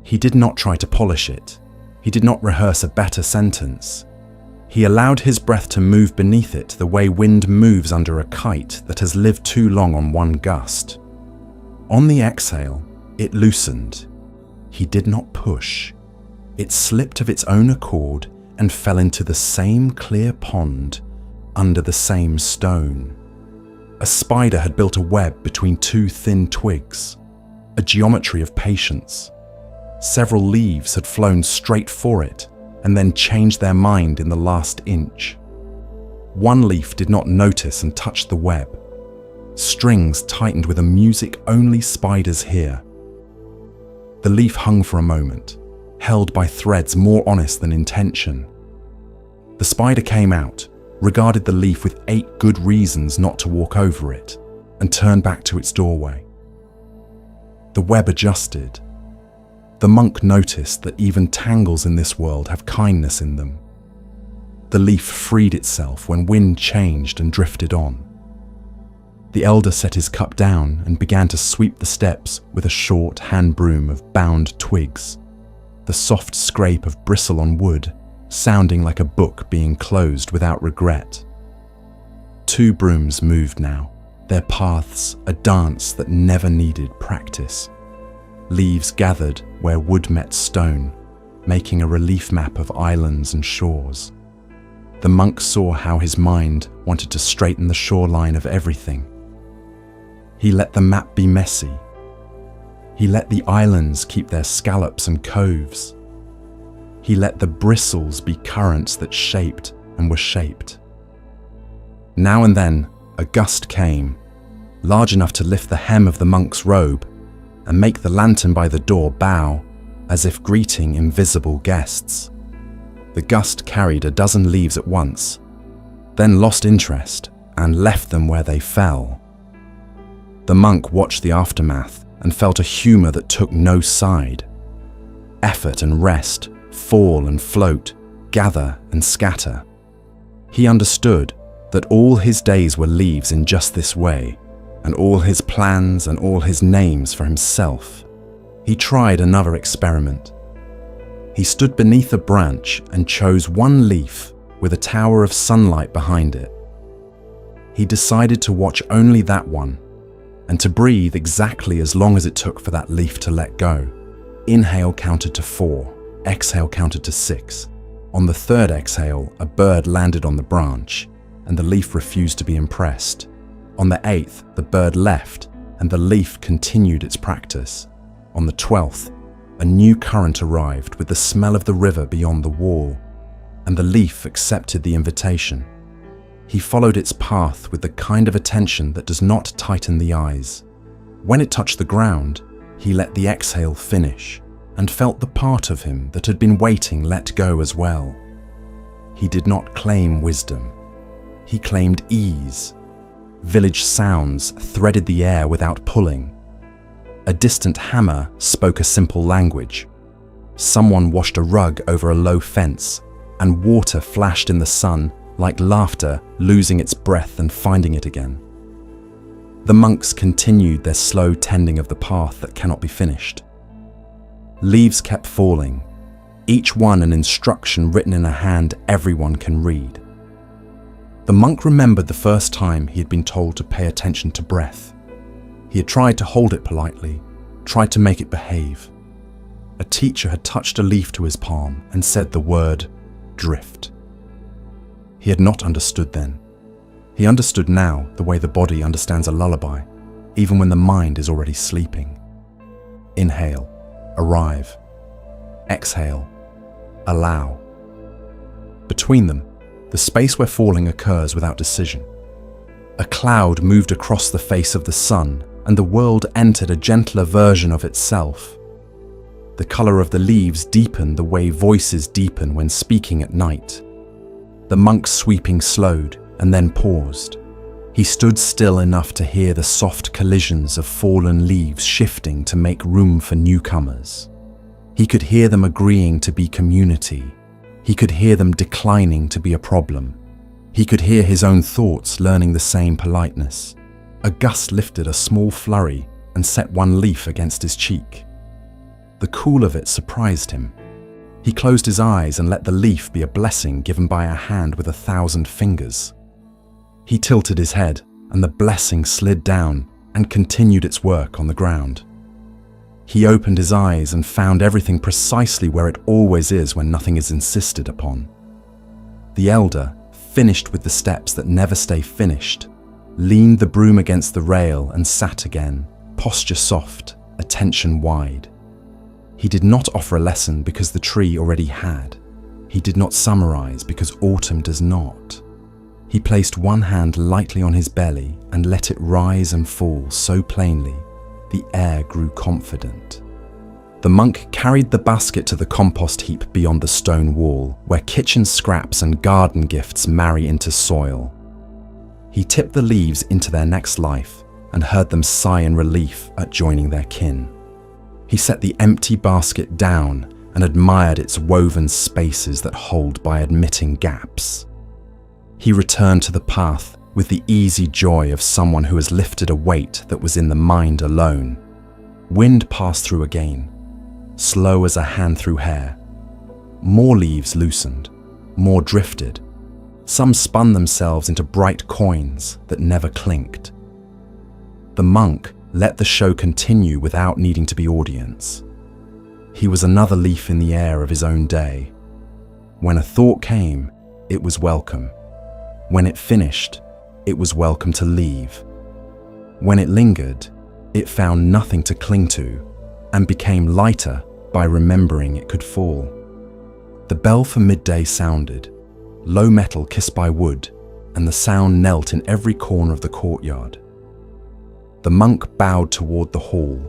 He did not try to polish it. He did not rehearse a better sentence. He allowed his breath to move beneath it the way wind moves under a kite that has lived too long on one gust. On the exhale, it loosened. He did not push. It slipped of its own accord and fell into the same clear pond under the same stone. A spider had built a web between two thin twigs, a geometry of patience. Several leaves had flown straight for it and then changed their mind in the last inch. One leaf did not notice and touched the web. Strings tightened with a music only spiders hear. The leaf hung for a moment, held by threads more honest than intention. The spider came out, regarded the leaf with 8 good reasons not to walk over it, and turned back to its doorway. The web adjusted. The monk noticed that even tangles in this world have kindness in them. The leaf freed itself when wind changed and drifted on. The elder set his cup down and began to sweep the steps with a short hand broom of bound twigs. The soft scrape of bristle on wood sounding like a book being closed without regret. 2 brooms moved now, their paths a dance that never needed practice. Leaves gathered where wood met stone, making a relief map of islands and shores. The monk saw how his mind wanted to straighten the shoreline of everything. He let the map be messy. He let the islands keep their scallops and coves. He let the bristles be currents that shaped and were shaped. Now and then, a gust came, large enough to lift the hem of the monk's robe and make the lantern by the door bow, as if greeting invisible guests. The gust carried a dozen leaves at once, then lost interest and left them where they fell. The monk watched the aftermath and felt a humor that took no side. Effort and rest, fall and float, gather and scatter. He understood that all his days were leaves in just this way, and all his plans and all his names for himself. He tried another experiment. He stood beneath a branch and chose one leaf with a tower of sunlight behind it. He decided to watch only that one, and to breathe exactly as long as it took for that leaf to let go. Inhale counted to 4, exhale counted to 6. On the 3rd exhale, a bird landed on the branch, and the leaf refused to be impressed. On the 8th, the bird left, and the leaf continued its practice. On the 12th, a new current arrived with the smell of the river beyond the wall, and the leaf accepted the invitation. He followed its path with the kind of attention that does not tighten the eyes. When it touched the ground, he let the exhale finish and felt the part of him that had been waiting let go as well. He did not claim wisdom. He claimed ease. Village sounds threaded the air without pulling. A distant hammer spoke a simple language. Someone washed a rug over a low fence, and water flashed in the sun like laughter losing its breath and finding it again. The monks continued their slow tending of the path that cannot be finished. Leaves kept falling, each one an instruction written in a hand everyone can read. The monk remembered the first time he had been told to pay attention to breath. He had tried to hold it politely, tried to make it behave. A teacher had touched a leaf to his palm and said the word, drift. He had not understood then. He understood now the way the body understands a lullaby, even when the mind is already sleeping. Inhale, arrive. Exhale, allow. Between them, the space where falling occurs without decision. A cloud moved across the face of the sun, and the world entered a gentler version of itself. The color of the leaves deepened the way voices deepen when speaking at night. The monk's sweeping slowed and then paused. He stood still enough to hear the soft collisions of fallen leaves shifting to make room for newcomers. He could hear them agreeing to be community. He could hear them declining to be a problem. He could hear his own thoughts learning the same politeness. A gust lifted a small flurry and set one leaf against his cheek. The cool of it surprised him. He closed his eyes and let the leaf be a blessing given by a hand with 1,000 fingers. He tilted his head, and the blessing slid down and continued its work on the ground. He opened his eyes and found everything precisely where it always is when nothing is insisted upon. The elder, finished with the steps that never stay finished, leaned the broom against the rail and sat again, posture soft, attention wide. He did not offer a lesson because the tree already had. He did not summarize because autumn does not. He placed one hand lightly on his belly and let it rise and fall so plainly, the air grew confident. The monk carried the basket to the compost heap beyond the stone wall, where kitchen scraps and garden gifts marry into soil. He tipped the leaves into their next life and heard them sigh in relief at joining their kin. He set the empty basket down and admired its woven spaces that hold by admitting gaps. He returned to the path with the easy joy of someone who has lifted a weight that was in the mind alone. Wind passed through again, slow as a hand through hair. More leaves loosened, more drifted. Some spun themselves into bright coins that never clinked. The monk let the show continue without needing to be audience. He was another leaf in the air of his own day. When a thought came, it was welcome. When it finished, it was welcome to leave. When it lingered, it found nothing to cling to and became lighter by remembering it could fall. The bell for midday sounded, low metal kissed by wood, and the sound knelt in every corner of the courtyard. The monk bowed toward the hall,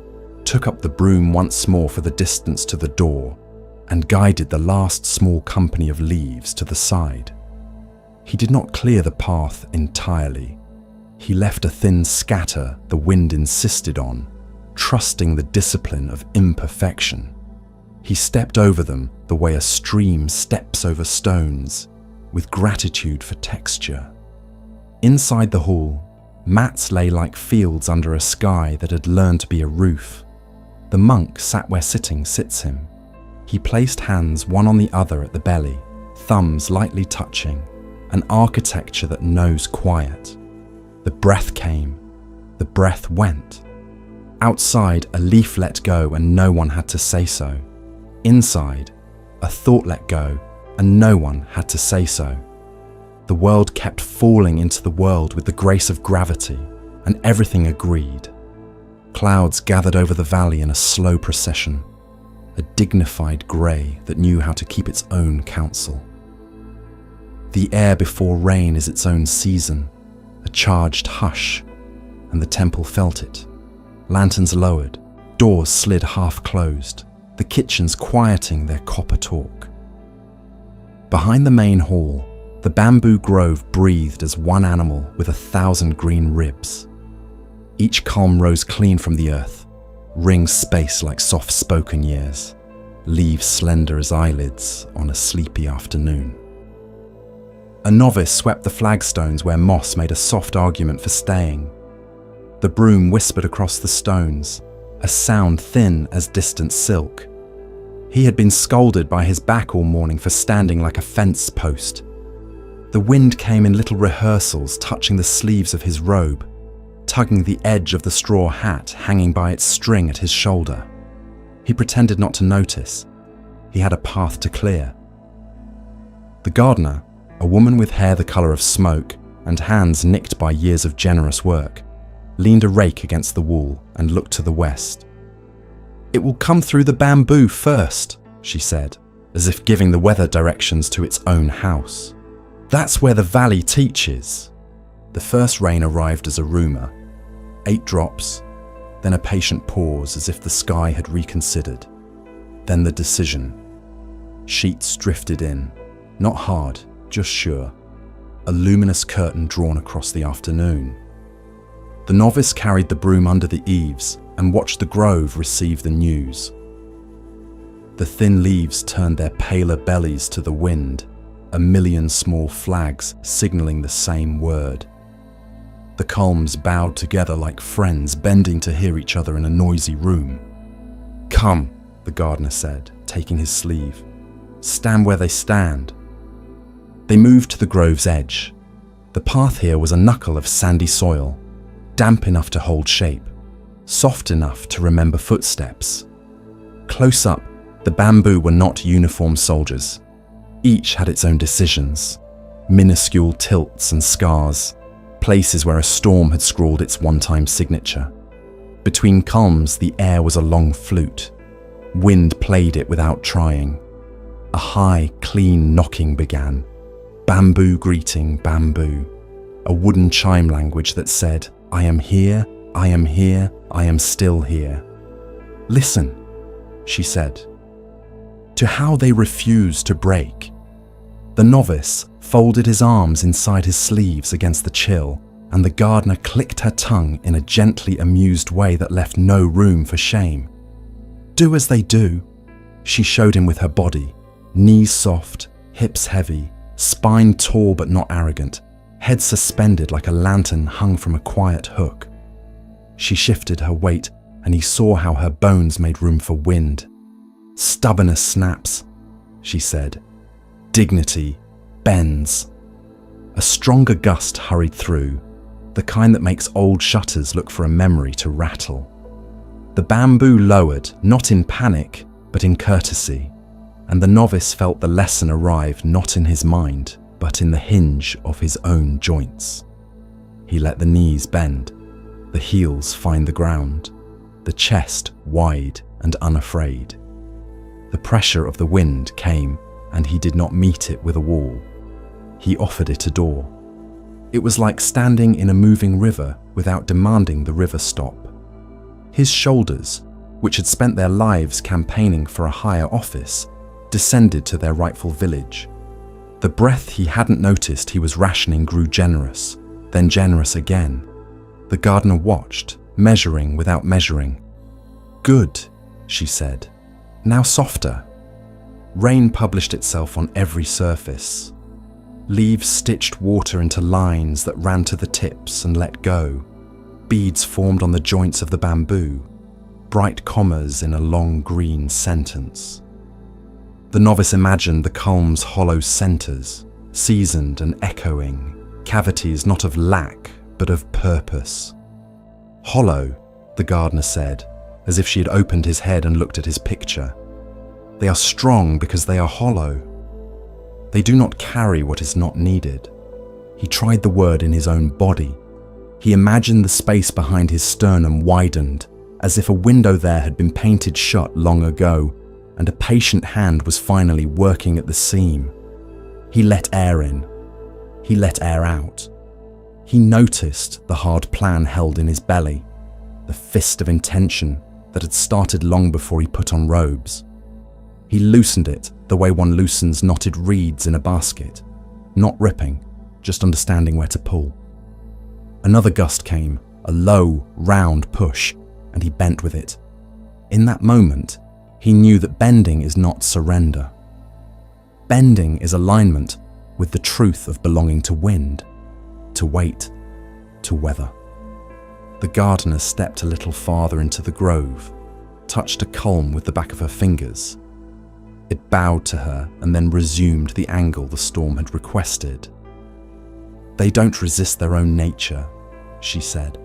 took up the broom once more for the distance to the door, and guided the last small company of leaves to the side. He did not clear the path entirely. He left a thin scatter the wind insisted on, trusting the discipline of imperfection. He stepped over them the way a stream steps over stones, with gratitude for texture. Inside the hall, mats lay like fields under a sky that had learned to be a roof. The monk sat where sitting sits him. He placed hands one on the other at the belly, thumbs lightly touching, an architecture that knows quiet. The breath came, the breath went. Outside, a leaf let go and no one had to say so. Inside, a thought let go and no one had to say so. The world kept falling into the world with the grace of gravity, and everything agreed. Clouds gathered over the valley in a slow procession, a dignified grey that knew how to keep its own counsel. The air before rain is its own season, a charged hush, and the temple felt it. Lanterns lowered, doors slid half closed, the kitchens quieting their copper talk. Behind the main hall, the bamboo grove breathed as one animal with 1,000 green ribs. Each culm rose clean from the earth, ringed space like soft-spoken years, leaves slender as eyelids on a sleepy afternoon. A novice swept the flagstones where moss made a soft argument for staying. The broom whispered across the stones, a sound thin as distant silk. He had been scolded by his back all morning for standing like a fence post. The wind came in little rehearsals, touching the sleeves of his robe, tugging the edge of the straw hat hanging by its string at his shoulder. He pretended not to notice. He had a path to clear. The gardener, a woman with hair the colour of smoke and hands nicked by years of generous work, leaned a rake against the wall and looked to the west. "It will come through the bamboo first," she said, as if giving the weather directions to its own house. "That's where the valley teaches." The first rain arrived as a rumour. 8 drops, then a patient pause as if the sky had reconsidered. Then the decision. Sheets drifted in, not hard, just sure. A luminous curtain drawn across the afternoon. The novice carried the broom under the eaves and watched the grove receive the news. The thin leaves turned their paler bellies to the wind, a million small flags signalling the same word. The culms bowed together like friends bending to hear each other in a noisy room. "Come," the gardener said, taking his sleeve. "Stand where they stand." They moved to the grove's edge. The path here was a knuckle of sandy soil, damp enough to hold shape, soft enough to remember footsteps. Close up, the bamboo were not uniformed soldiers. Each had its own decisions, minuscule tilts and scars, places where a storm had scrawled its one-time signature. Between culms, the air was a long flute. Wind played it without trying. A high, clean knocking began. Bamboo greeting bamboo. A wooden chime language that said, "I am here, I am here, I am still here." "Listen," she said, "to how they refuse to break." The novice folded his arms inside his sleeves against the chill, and the gardener clicked her tongue in a gently amused way that left no room for shame. "Do as they do," she showed him with her body, knees soft, hips heavy, spine tall but not arrogant, head suspended like a lantern hung from a quiet hook. She shifted her weight, and he saw how her bones made room for wind. "Stubborn as snaps," she said. "Dignity, bends. A stronger gust hurried through, the kind that makes old shutters look for a memory to rattle. The bamboo lowered, not in panic, but in courtesy, and the novice felt the lesson arrive not in his mind, but in the hinge of his own joints. He let the knees bend, the heels find the ground, the chest wide and unafraid. The pressure of the wind came, and he did not meet it with a wall. He offered it a door. It was like standing in a moving river without demanding the river stop. His shoulders, which had spent their lives campaigning for a higher office, descended to their rightful village. The breath he hadn't noticed he was rationing grew generous, then generous again. The gardener watched, measuring without measuring. "Good," she said. "Now softer." Rain published itself on every surface. Leaves stitched water into lines that ran to the tips and let go. Beads formed on the joints of the bamboo, bright commas in a long green sentence. The novice imagined the culm's hollow centers, seasoned and echoing, cavities not of lack, but of purpose. "Hollow," the gardener said, as if she had opened his head and looked at his picture. "They are strong because they are hollow. They do not carry what is not needed." He tried the word in his own body. He imagined the space behind his sternum widened, as if a window there had been painted shut long ago, and a patient hand was finally working at the seam. He let air in. He let air out. He noticed the hard plan held in his belly, the fist of intention that had started long before he put on robes. He loosened it the way one loosens knotted reeds in a basket, not ripping, just understanding where to pull. Another gust came, a low, round push, and he bent with it. In that moment, he knew that bending is not surrender. Bending is alignment with the truth of belonging to wind, to weight, to weather. The gardener stepped a little farther into the grove, touched a culm with the back of her fingers. It bowed to her and then resumed the angle the storm had requested. "They don't resist their own nature," she said,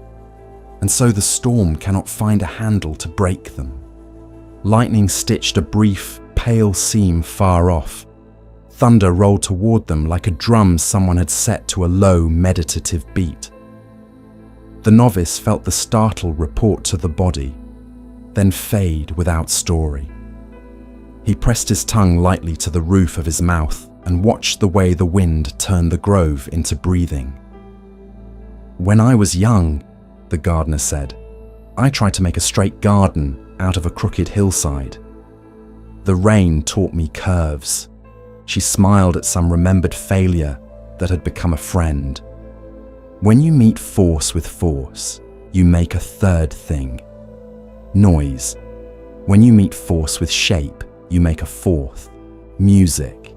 "and so the storm cannot find a handle to break them." Lightning stitched a brief, pale seam far off. Thunder rolled toward them like a drum someone had set to a low, meditative beat. The novice felt the startle report to the body, then fade without story. He pressed his tongue lightly to the roof of his mouth and watched the way the wind turned the grove into breathing. "When I was young," the gardener said, "I tried to make a straight garden out of a crooked hillside. The rain taught me curves." She smiled at some remembered failure that had become a friend. "When you meet force with force, you make a third thing. Noise. When you meet force with shape, you make a fourth. Music."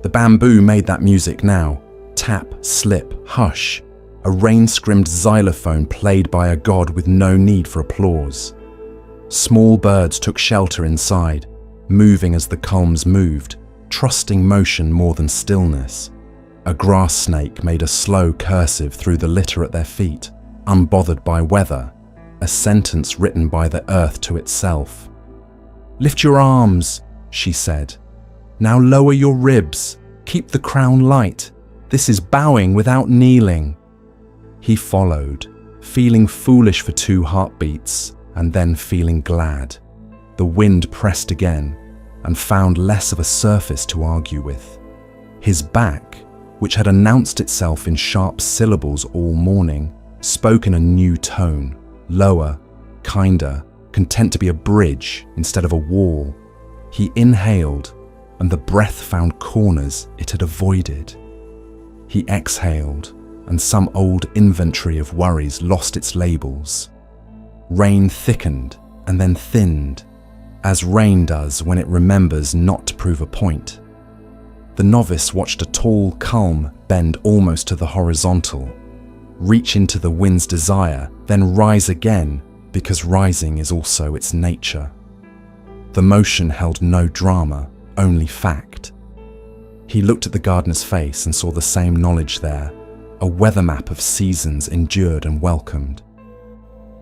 The bamboo made that music now. Tap, slip, hush. A rain-scrimmed xylophone played by a god with no need for applause. Small birds took shelter inside, moving as the culms moved, trusting motion more than stillness. A grass snake made a slow cursive through the litter at their feet, unbothered by weather, a sentence written by the earth to itself. "Lift your arms," she said. "Now lower your ribs. Keep the crown light. This is bowing without kneeling." He followed, feeling foolish for 2 heartbeats, and then feeling glad. The wind pressed again, and found less of a surface to argue with. His back, which had announced itself in sharp syllables all morning, spoke in a new tone, lower, kinder, content to be a bridge instead of a wall. He inhaled, and the breath found corners it had avoided. He exhaled, and some old inventory of worries lost its labels. Rain thickened and then thinned, as rain does when it remembers not to prove a point. The novice watched a tall culm bend almost to the horizontal, reach into the wind's desire, then rise again, because rising is also its nature. The motion held no drama, only fact. He looked at the gardener's face and saw the same knowledge there, a weather map of seasons endured and welcomed.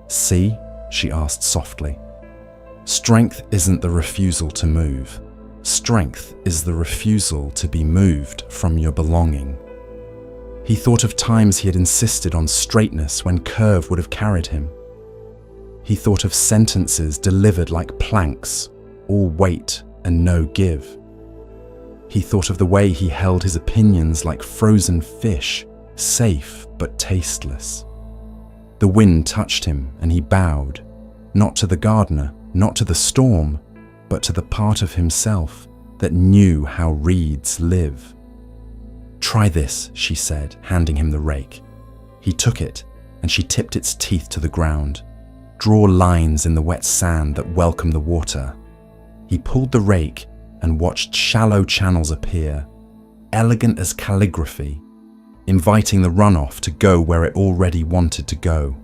"See?" she asked softly. "Strength isn't the refusal to move. Strength is the refusal to be moved from your belonging." He thought of times he had insisted on straightness when curve would have carried him. He thought of sentences delivered like planks, all weight and no give. He thought of the way he held his opinions like frozen fish, safe but tasteless. The wind touched him and he bowed, not to the gardener, not to the storm, but to the part of himself that knew how reeds live. "Try this," she said, handing him the rake. He took it, and she tipped its teeth to the ground. "Draw lines in the wet sand that welcome the water." He pulled the rake and watched shallow channels appear, elegant as calligraphy, inviting the runoff to go where it already wanted to go.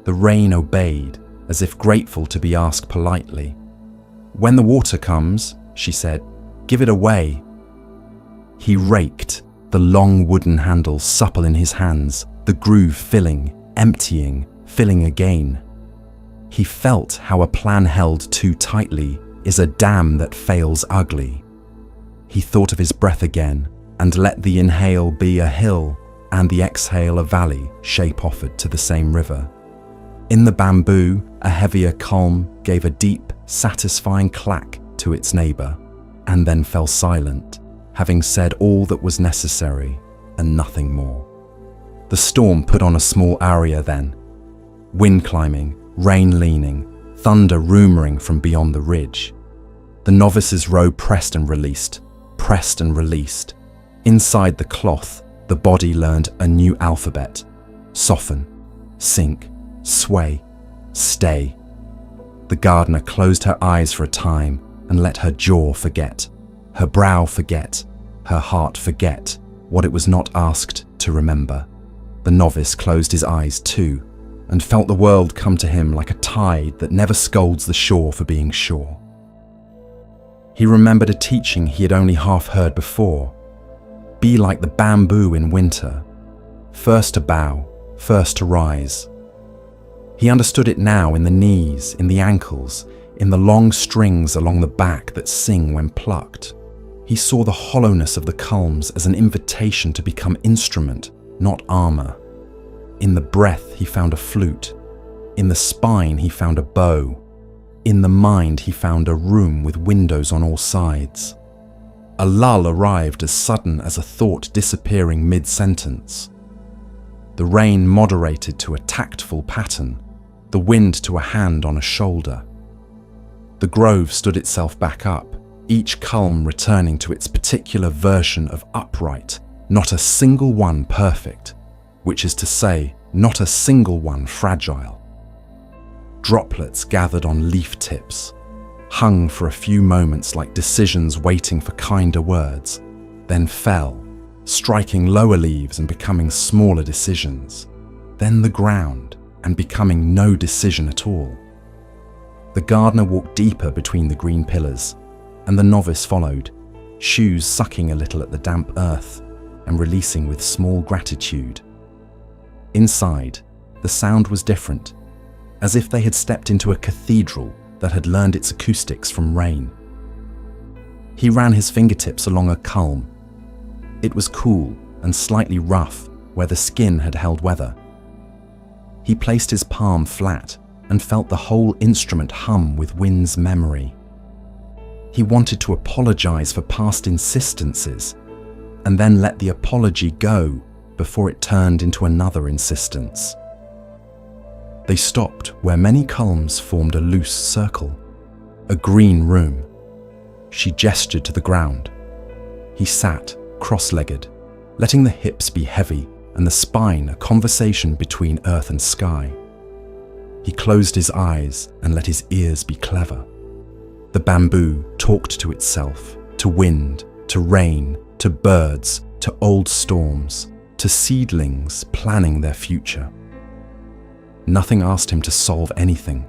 The rain obeyed, as if grateful to be asked politely. "When the water comes," she said, "give it away." He raked, the long wooden handle supple in his hands, the groove filling, emptying, filling again. He felt how a plan held too tightly is a dam that fails ugly. He thought of his breath again, and let the inhale be a hill and the exhale a valley shape offered to the same river. In the bamboo, a heavier culm gave a deep, satisfying clack to its neighbour, and then fell silent, having said all that was necessary and nothing more. The storm put on a small aria then, wind climbing, rain leaning, thunder rumouring from beyond the ridge. The novice's row pressed and released, pressed and released. Inside the cloth, the body learned a new alphabet: soften, sink, sway, stay. The gardener closed her eyes for a time and let her jaw forget, her brow forget, her heart forget what it was not asked to remember. The novice closed his eyes too and felt the world come to him like a tide that never scolds the shore for being shore. He remembered a teaching he had only half heard before. Be like the bamboo in winter, first to bow, first to rise. He understood it now in the knees, in the ankles, in the long strings along the back that sing when plucked. He saw the hollowness of the culms as an invitation to become instrument, not armour. In the breath he found a flute. In the spine he found a bow. In the mind he found a room with windows on all sides. A lull arrived as sudden as a thought disappearing mid-sentence. The rain moderated to a tactful pattern, the wind to a hand on a shoulder. The grove stood itself back up, each culm returning to its particular version of upright, not a single one perfect, which is to say, not a single one fragile. Droplets gathered on leaf tips, hung for a few moments like decisions waiting for kinder words, then fell, striking lower leaves and becoming smaller decisions, then the ground and becoming no decision at all. The gardener walked deeper between the green pillars, and the novice followed, shoes sucking a little at the damp earth and releasing with small gratitude. Inside, the sound was different, as if they had stepped into a cathedral that had learned its acoustics from rain. He ran his fingertips along a culm. It was cool and slightly rough where the skin had held weather. He placed his palm flat and felt the whole instrument hum with wind's memory. He wanted to apologize for past insistences and then let the apology go before it turned into another insistence. They stopped where many culms formed a loose circle, a green room. She gestured to the ground. He sat, cross-legged, letting the hips be heavy and the spine a conversation between earth and sky. He closed his eyes and let his ears be clever. The bamboo talked to itself, to wind, to rain, to birds, to old storms, to seedlings planning their future. Nothing asked him to solve anything.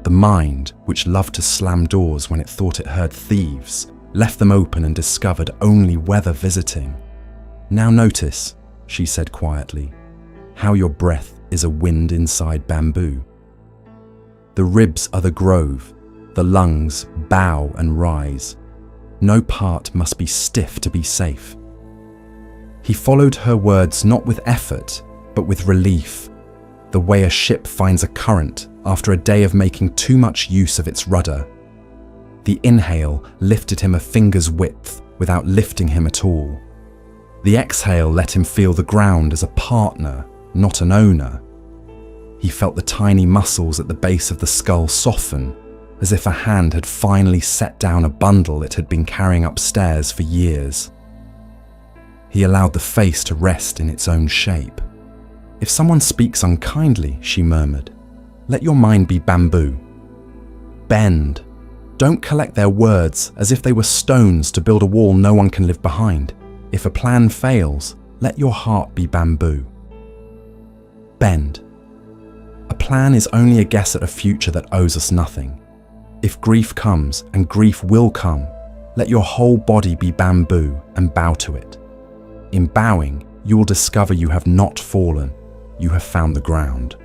The mind, which loved to slam doors when it thought it heard thieves, left them open and discovered only weather visiting. "Now notice," she said quietly, "how your breath is a wind inside bamboo. The ribs are the grove, the lungs bow and rise. No part must be stiff to be safe." He followed her words not with effort, but with relief, the way a ship finds a current after a day of making too much use of its rudder. The inhale lifted him a finger's width without lifting him at all. The exhale let him feel the ground as a partner, not an owner. He felt the tiny muscles at the base of the skull soften, as if a hand had finally set down a bundle it had been carrying upstairs for years. He allowed the face to rest in its own shape. "If someone speaks unkindly," she murmured, "let your mind be bamboo. Bend. Don't collect their words as if they were stones to build a wall no one can live behind. If a plan fails, let your heart be bamboo. Bend. A plan is only a guess at a future that owes us nothing. If grief comes, and grief will come, let your whole body be bamboo and bow to it. In bowing, you will discover you have not fallen, you have found the ground."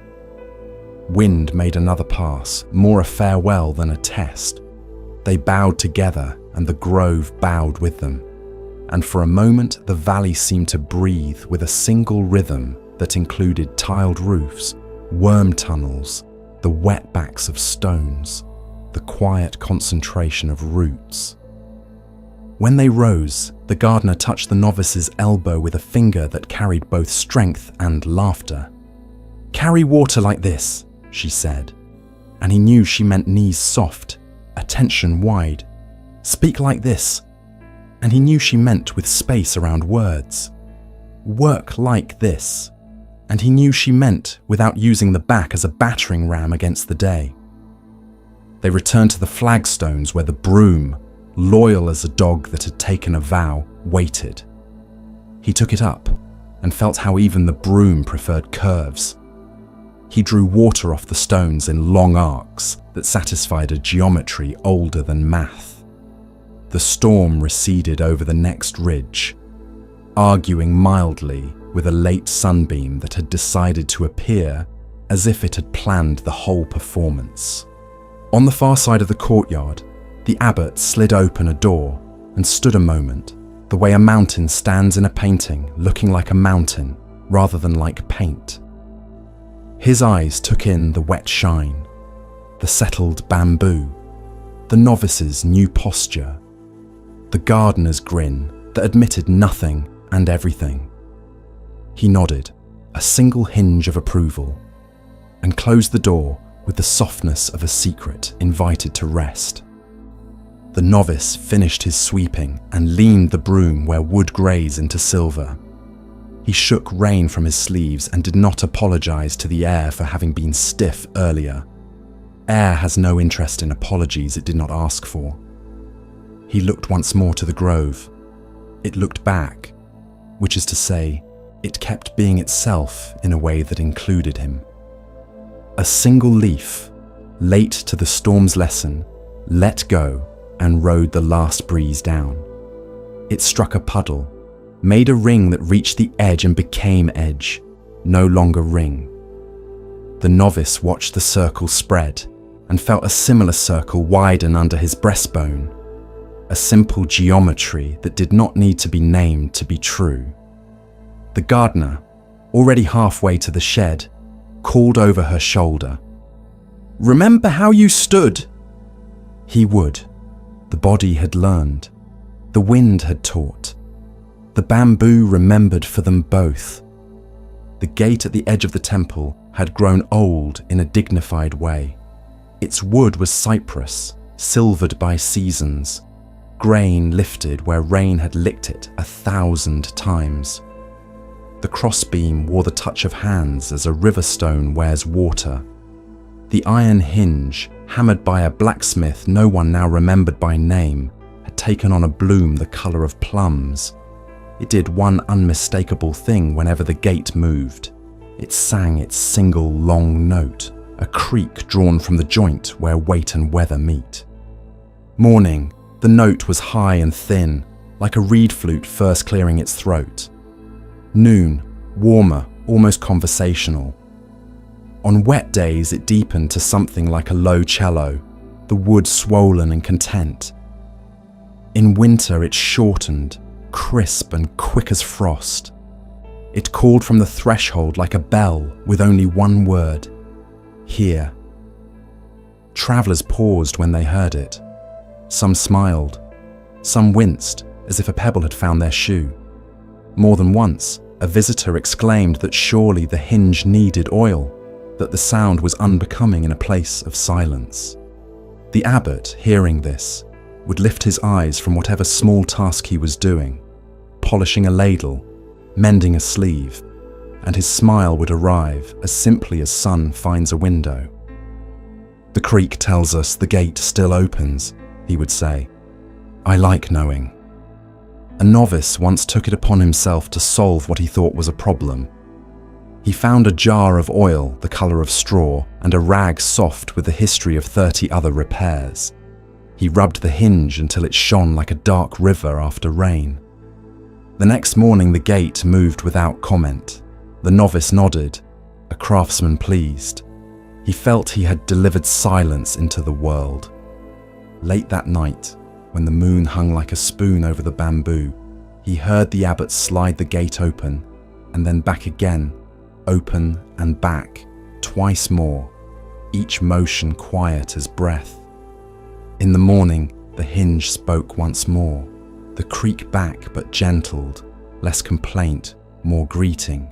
Wind made another pass, more a farewell than a test. They bowed together, and the grove bowed with them. And for a moment, the valley seemed to breathe with a single rhythm that included tiled roofs, worm tunnels, the wetbacks of stones, the quiet concentration of roots. When they rose, the gardener touched the novice's elbow with a finger that carried both strength and laughter. "Carry water like this," she said, and he knew she meant knees soft, attention wide. "Speak like this," and he knew she meant with space around words. "Work like this," and he knew she meant without using the back as a battering ram against the day. They returned to the flagstones where the broom, loyal as a dog that had taken a vow, waited. He took it up and felt how even the broom preferred curves. He drew water off the stones in long arcs that satisfied a geometry older than math. The storm receded over the next ridge, arguing mildly with a late sunbeam that had decided to appear as if it had planned the whole performance. On the far side of the courtyard, the abbot slid open a door and stood a moment, the way a mountain stands in a painting, looking like a mountain rather than like paint. His eyes took in the wet shine, the settled bamboo, the novice's new posture, the gardener's grin that admitted nothing and everything. He nodded, a single hinge of approval, and closed the door with the softness of a secret invited to rest. The novice finished his sweeping and leaned the broom where wood grays into silver. He shook rain from his sleeves and did not apologize to the air for having been stiff earlier. Air has no interest in apologies it did not ask for. He looked once more to the grove. It looked back, which is to say, it kept being itself in a way that included him. A single leaf, late to the storm's lesson, let go and rode the last breeze down. It struck a puddle, made a ring that reached the edge and became edge, no longer ring. The novice watched the circle spread and felt a similar circle widen under his breastbone, a simple geometry that did not need to be named to be true. The gardener, already halfway to the shed, called over her shoulder, "Remember how you stood?" He would. The body had learned. The wind had taught. The bamboo remembered for them both. The gate at the edge of the temple had grown old in a dignified way. Its wood was cypress, silvered by seasons, grain lifted where rain had licked it 1,000 times. The crossbeam wore the touch of hands as a river stone wears water. The iron hinge, hammered by a blacksmith no one now remembered by name, had taken on a bloom the colour of plums. It did one unmistakable thing whenever the gate moved. It sang its single long note, a creak drawn from the joint where weight and weather meet. Morning, The note was high and thin, like a reed flute first clearing its throat. Noon, warmer, almost conversational. On wet days, it deepened to something like a low cello, the wood swollen and content. In winter, it shortened, crisp and quick as frost. It called from the threshold like a bell with only one word: here. Travellers paused when they heard it. Some smiled. Some winced, as if a pebble had found their shoe. More than once, a visitor exclaimed that surely the hinge needed oil, that the sound was unbecoming in a place of silence. The abbot, hearing this, would lift his eyes from whatever small task he was doing, polishing a ladle, mending a sleeve, and his smile would arrive as simply as sun finds a window. "The creek tells us the gate still opens," he would say. "I like knowing." A novice once took it upon himself to solve what he thought was a problem. He found a jar of oil the colour of straw and a rag soft with the history of 30 other repairs. He rubbed the hinge until it shone like a dark river after rain. The next morning the gate moved without comment. The novice nodded, a craftsman pleased. He felt he had delivered silence into the world. Late that night, when the moon hung like a spoon over the bamboo, he heard the abbot slide the gate open, and then back again, open and back, twice more, each motion quiet as breath. In the morning, the hinge spoke once more, the creak back but gentled, less complaint, more greeting.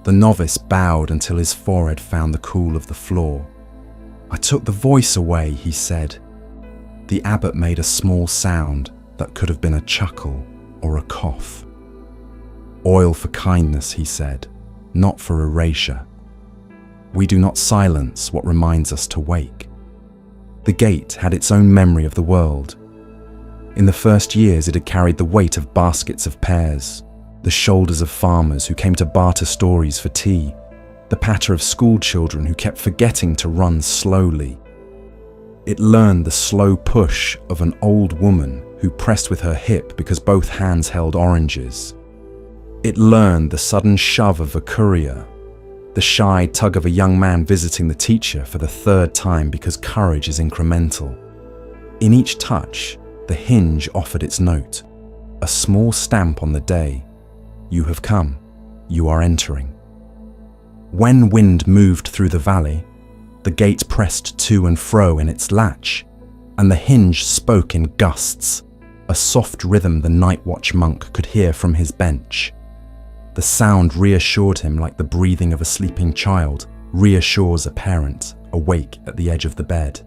The novice bowed until his forehead found the cool of the floor. "I took the voice away," he said. The abbot made a small sound that could have been a chuckle or a cough. "Oil for kindness," he said, "not for erasure. We do not silence what reminds us to wake." The gate had its own memory of the world. In the first years, it had carried the weight of baskets of pears, the shoulders of farmers who came to barter stories for tea, the patter of school children who kept forgetting to run slowly. It learned the slow push of an old woman who pressed with her hip because both hands held oranges. It learned the sudden shove of a courier, the shy tug of a young man visiting the teacher for the third time because courage is incremental. In each touch, the hinge offered its note, a small stamp on the day. You have come, you are entering. When wind moved through the valley, the gate pressed to and fro in its latch, and the hinge spoke in gusts, a soft rhythm the night watch monk could hear from his bench. The sound reassured him like the breathing of a sleeping child reassures a parent awake at the edge of the bed.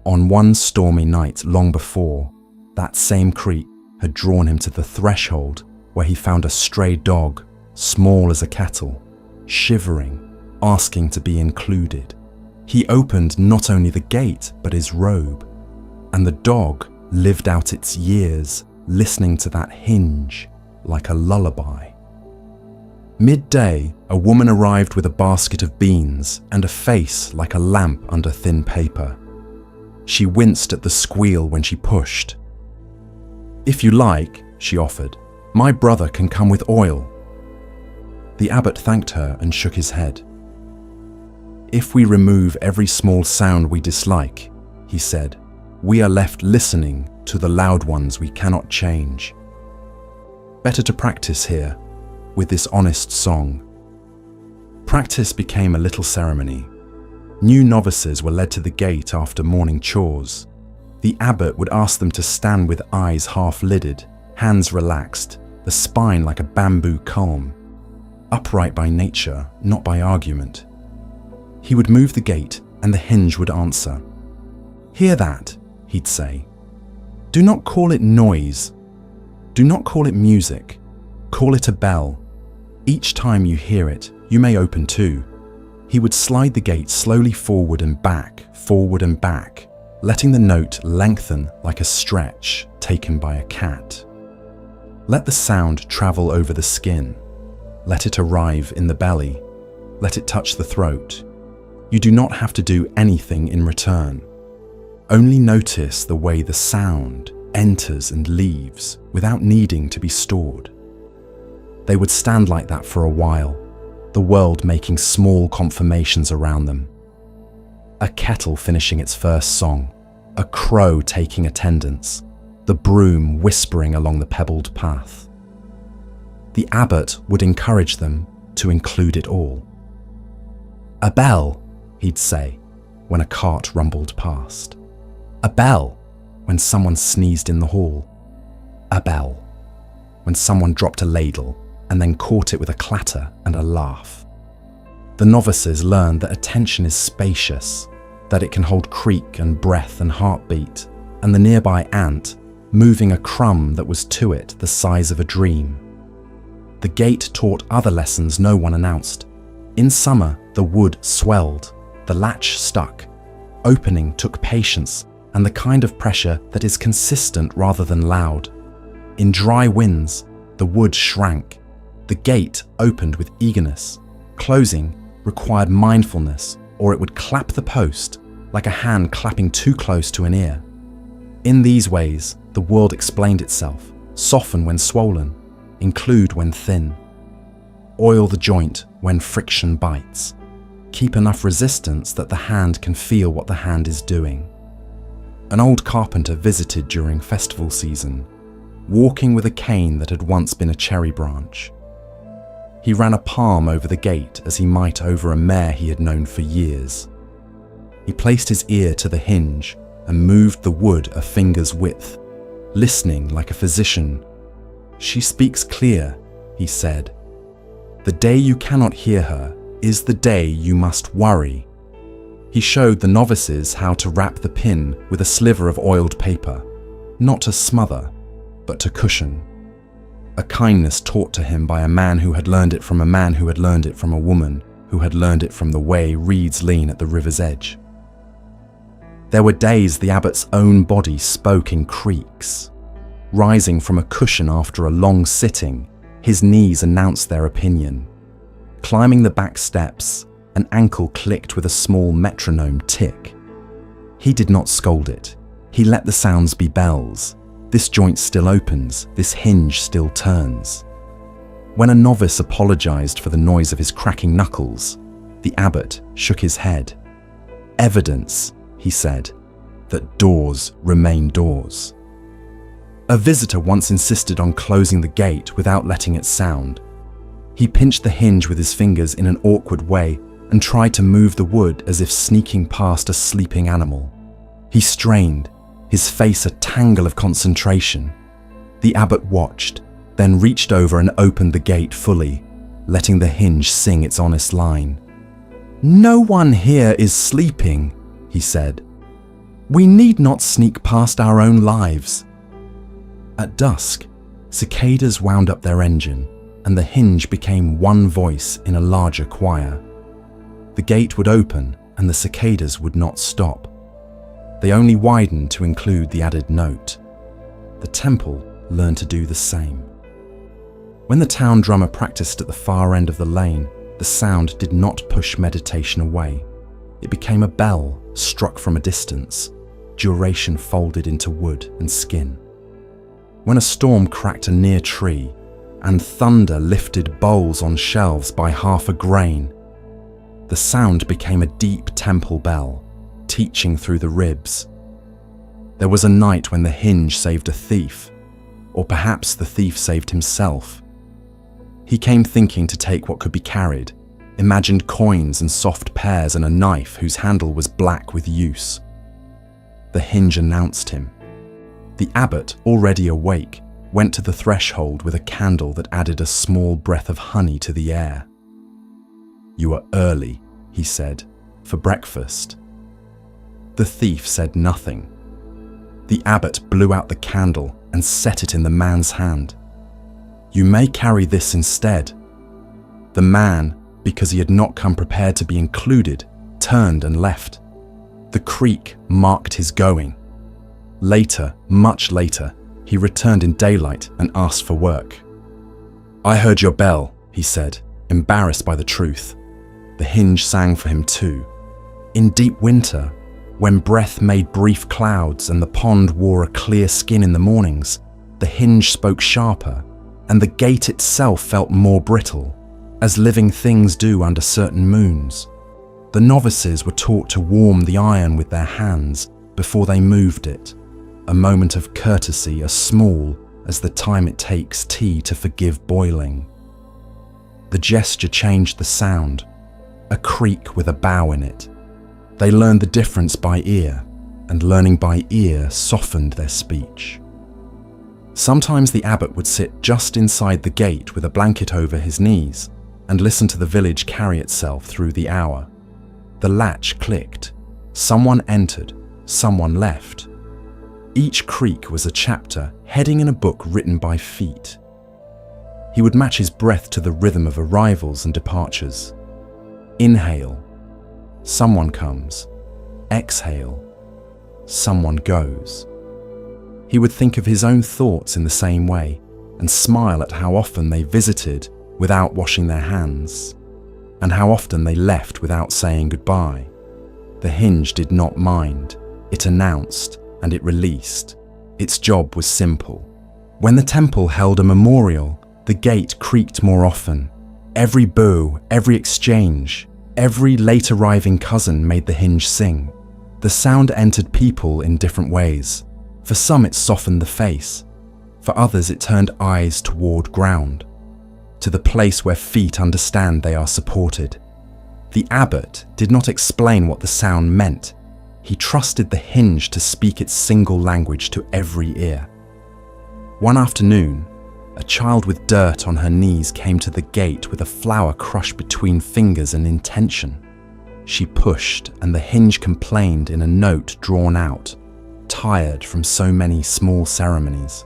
On one stormy night long before, that same creek had drawn him to the threshold where he found a stray dog, small as a kettle, shivering, asking to be included. He opened not only the gate but his robe, and the dog lived out its years listening to that hinge like a lullaby. Midday, a woman arrived with a basket of beans and a face like a lamp under thin paper. She winced at the squeal when she pushed. "If you like," she offered, "my brother can come with oil." The abbot thanked her and shook his head. "If we remove every small sound we dislike," he said, "we are left listening to the loud ones we cannot change. Better to practice here, with this honest song." Practice became a little ceremony. New novices were led to the gate after morning chores. The abbot would ask them to stand with eyes half-lidded, hands relaxed, the spine like a bamboo culm, upright by nature, not by argument. He would move the gate and the hinge would answer. "Hear that," he'd say. "Do not call it noise. Do not call it music. Call it a bell. Each time you hear it, you may open too." He would slide the gate slowly forward and back, letting the note lengthen like a stretch taken by a cat. Let the sound travel over the skin. Let it arrive in the belly. Let it touch the throat. You do not have to do anything in return. Only notice the way the sound enters and leaves without needing to be stored. They would stand like that for a while, the world making small confirmations around them. A kettle finishing its first song, a crow taking attendance, the broom whispering along the pebbled path. The abbot would encourage them to include it all. "A bell," he'd say when a cart rumbled past. "A bell," when someone sneezed in the hall. "A bell," when someone dropped a ladle and then caught it with a clatter and a laugh. The novices learned that attention is spacious, that it can hold creak and breath and heartbeat, and the nearby ant moving a crumb that was to it the size of a dream. The gate taught other lessons no one announced. In summer, the wood swelled, the latch stuck. Opening took patience and the kind of pressure that is consistent rather than loud. In dry winds, the wood shrank. The gate opened with eagerness. Closing required mindfulness, or it would clap the post like a hand clapping too close to an ear. In these ways, the world explained itself: soften when swollen, include when thin, oil the joint when friction bites, keep enough resistance that the hand can feel what the hand is doing. An old carpenter visited during festival season, walking with a cane that had once been a cherry branch. He ran a palm over the gate as he might over a mare he had known for years. He placed his ear to the hinge and moved the wood a finger's width, listening like a physician. "She speaks clear," he said. "The day you cannot hear her is the day you must worry." He showed the novices how to wrap the pin with a sliver of oiled paper, not to smother, but to cushion. A kindness taught to him by a man who had learned it from a man who had learned it from a woman who had learned it from the way reeds lean at the river's edge. There were days the abbot's own body spoke in creaks. Rising from a cushion after a long sitting, his knees announced their opinion. Climbing the back steps, an ankle clicked with a small metronome tick. He did not scold it. He let the sounds be bells. This joint still opens, this hinge still turns. When a novice apologized for the noise of his cracking knuckles, the abbot shook his head. "Evidence," he said, "that doors remain doors." A visitor once insisted on closing the gate without letting it sound. He pinched the hinge with his fingers in an awkward way and tried to move the wood as if sneaking past a sleeping animal. He strained, his face a tangle of concentration. The abbot watched, then reached over and opened the gate fully, letting the hinge sing its honest line. "No one here is sleeping," he said. "We need not sneak past our own lives." At dusk, cicadas wound up their engine, and the hinge became one voice in a larger choir. The gate would open, and the cicadas would not stop. They only widened to include the added note. The temple learned to do the same. When the town drummer practiced at the far end of the lane, the sound did not push meditation away. It became a bell struck from a distance, duration folded into wood and skin. When a storm cracked a near tree, and thunder lifted bowls on shelves by half a grain, the sound became a deep temple bell, teaching through the ribs. There was a night when the hinge saved a thief, or perhaps the thief saved himself. He came thinking to take what could be carried, imagined coins and soft pears and a knife whose handle was black with use. The hinge announced him. The abbot, already awake, went to the threshold with a candle that added a small breath of honey to the air. "You are early," he said, "for breakfast." The thief said nothing. The abbot blew out the candle and set it in the man's hand. "You may carry this instead." The man, because he had not come prepared to be included, turned and left. The creak marked his going. Later, much later, he returned in daylight and asked for work. "I heard your bell," he said, embarrassed by the truth. The hinge sang for him too. In deep winter, When breath made brief clouds and the pond wore a clear skin in the mornings, the hinge spoke sharper, and the gate itself felt more brittle, as living things do under certain moons. The novices were taught to warm the iron with their hands before they moved it, a moment of courtesy as small as the time it takes tea to forgive boiling. The gesture changed the sound, a creak with a bow in it. They learned the difference by ear, and learning by ear softened their speech. Sometimes the abbot would sit just inside the gate with a blanket over his knees and listen to the village carry itself through the hour. The latch clicked. Someone entered, someone left. Each creak was a chapter heading in a book written by feet. He would match his breath to the rhythm of arrivals and departures. Inhale, someone comes. Exhale, someone goes. He would think of his own thoughts in the same way and smile at how often they visited without washing their hands, and how often they left without saying goodbye. The hinge did not mind. It announced and it released. Its job was simple. When the temple held a memorial, the gate creaked more often. Every boo, every exchange, every late arriving cousin made the hinge sing. The sound entered people in different ways. For some it softened the face. For others it turned eyes toward ground, to the place where feet understand they are supported. The abbot did not explain what the sound meant. He trusted the hinge to speak its single language to every ear. One afternoon, a child with dirt on her knees came to the gate with a flower crushed between fingers and intention. She pushed, and the hinge complained in a note drawn out, tired from so many small ceremonies.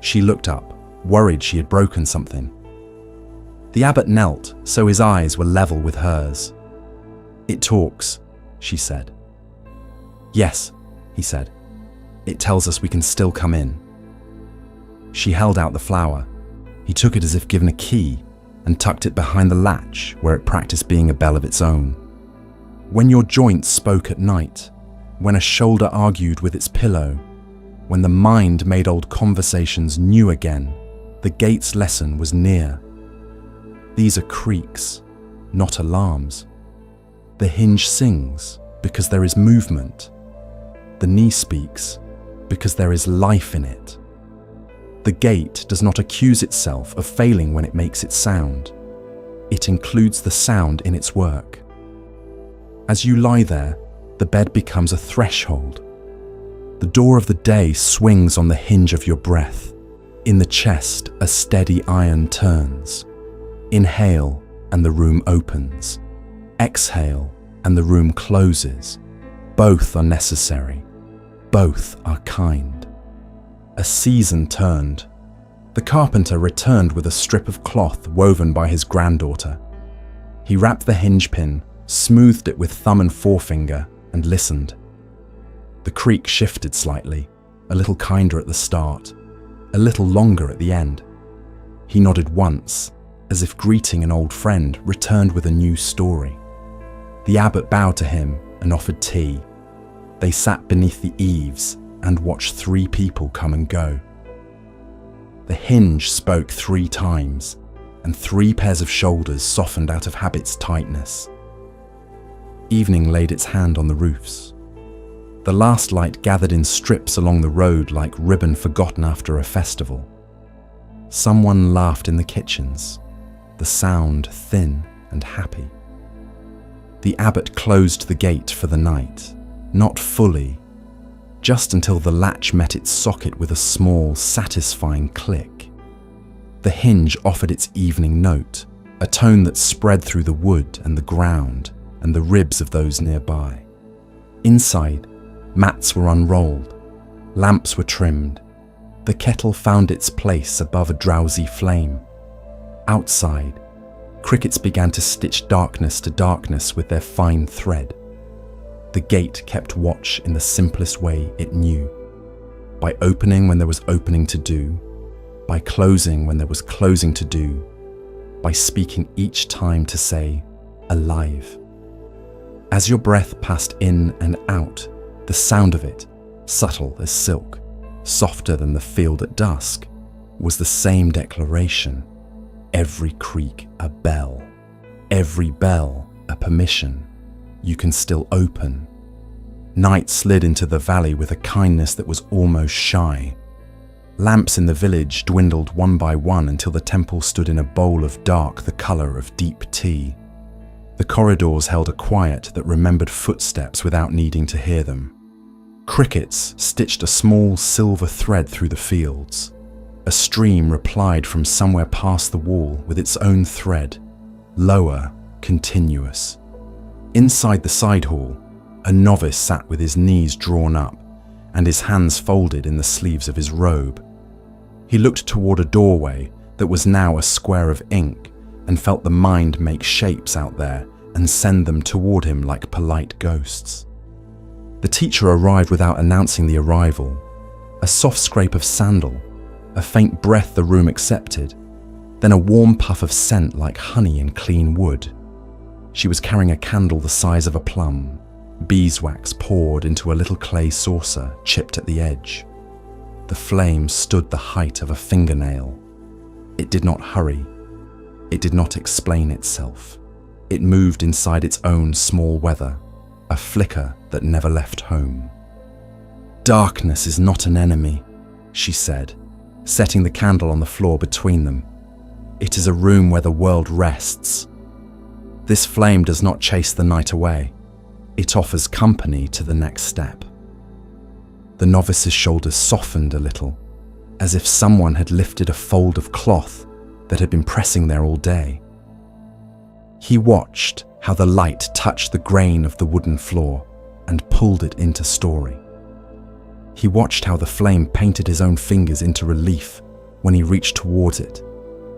She looked up, worried she had broken something. The abbot knelt, so his eyes were level with hers. "It talks," she said. "Yes," he said. "It tells us we can still come in." She held out the flower. He took it as if given a key and tucked it behind the latch where it practiced being a bell of its own. When your joints spoke at night, when a shoulder argued with its pillow, when the mind made old conversations new again, the gate's lesson was near. These are creaks, not alarms. The hinge sings because there is movement. The knee speaks because there is life in it. The gate does not accuse itself of failing when it makes its sound. It includes the sound in its work. As you lie there, the bed becomes a threshold. The door of the day swings on the hinge of your breath. In the chest, a steady iron turns. Inhale, and the room opens. Exhale, and the room closes. Both are necessary. Both are kind. A season turned. The carpenter returned with a strip of cloth woven by his granddaughter. He wrapped the hinge pin, smoothed it with thumb and forefinger, and listened. The creak shifted slightly, a little kinder at the start, a little longer at the end. He nodded once, as if greeting an old friend, returned with a new story. The abbot bowed to him and offered tea. They sat beneath the eaves and watched 3 people come and go. The hinge spoke 3 times, and 3 pairs of shoulders softened out of habit's tightness. Evening laid its hand on the roofs. The last light gathered in strips along the road like ribbon forgotten after a festival. Someone laughed in the kitchens, the sound thin and happy. The abbot closed the gate for the night, not fully, just until the latch met its socket with a small, satisfying click. The hinge offered its evening note, a tone that spread through the wood and the ground and the ribs of those nearby. Inside, mats were unrolled, lamps were trimmed. The kettle found its place above a drowsy flame. Outside, crickets began to stitch darkness to darkness with their fine thread. The gate kept watch in the simplest way it knew, by opening when there was opening to do, by closing when there was closing to do, by speaking each time to say, alive. As your breath passed in and out, the sound of it, subtle as silk, softer than the field at dusk, was the same declaration. Every creak a bell, every bell a permission. You can still open. Night slid into the valley with a kindness that was almost shy. Lamps in the village dwindled one by one until the temple stood in a bowl of dark the colour of deep tea. The corridors held a quiet that remembered footsteps without needing to hear them. Crickets stitched a small silver thread through the fields. A stream replied from somewhere past the wall with its own thread, lower, continuous. Inside the side hall, a novice sat with his knees drawn up and his hands folded in the sleeves of his robe. He looked toward a doorway that was now a square of ink and felt the mind make shapes out there and send them toward him like polite ghosts. The teacher arrived without announcing the arrival. A soft scrape of sandal, a faint breath the room accepted, then a warm puff of scent like honey in clean wood. She was carrying a candle the size of a plum, beeswax poured into a little clay saucer chipped at the edge. The flame stood the height of a fingernail. It did not hurry. It did not explain itself. It moved inside its own small weather, a flicker that never left home. "Darkness is not an enemy," she said, setting the candle on the floor between them. "It is a room where the world rests. This flame does not chase the night away. It offers company to the next step." The novice's shoulders softened a little, as if someone had lifted a fold of cloth that had been pressing there all day. He watched how the light touched the grain of the wooden floor and pulled it into story. He watched how the flame painted his own fingers into relief when he reached towards it,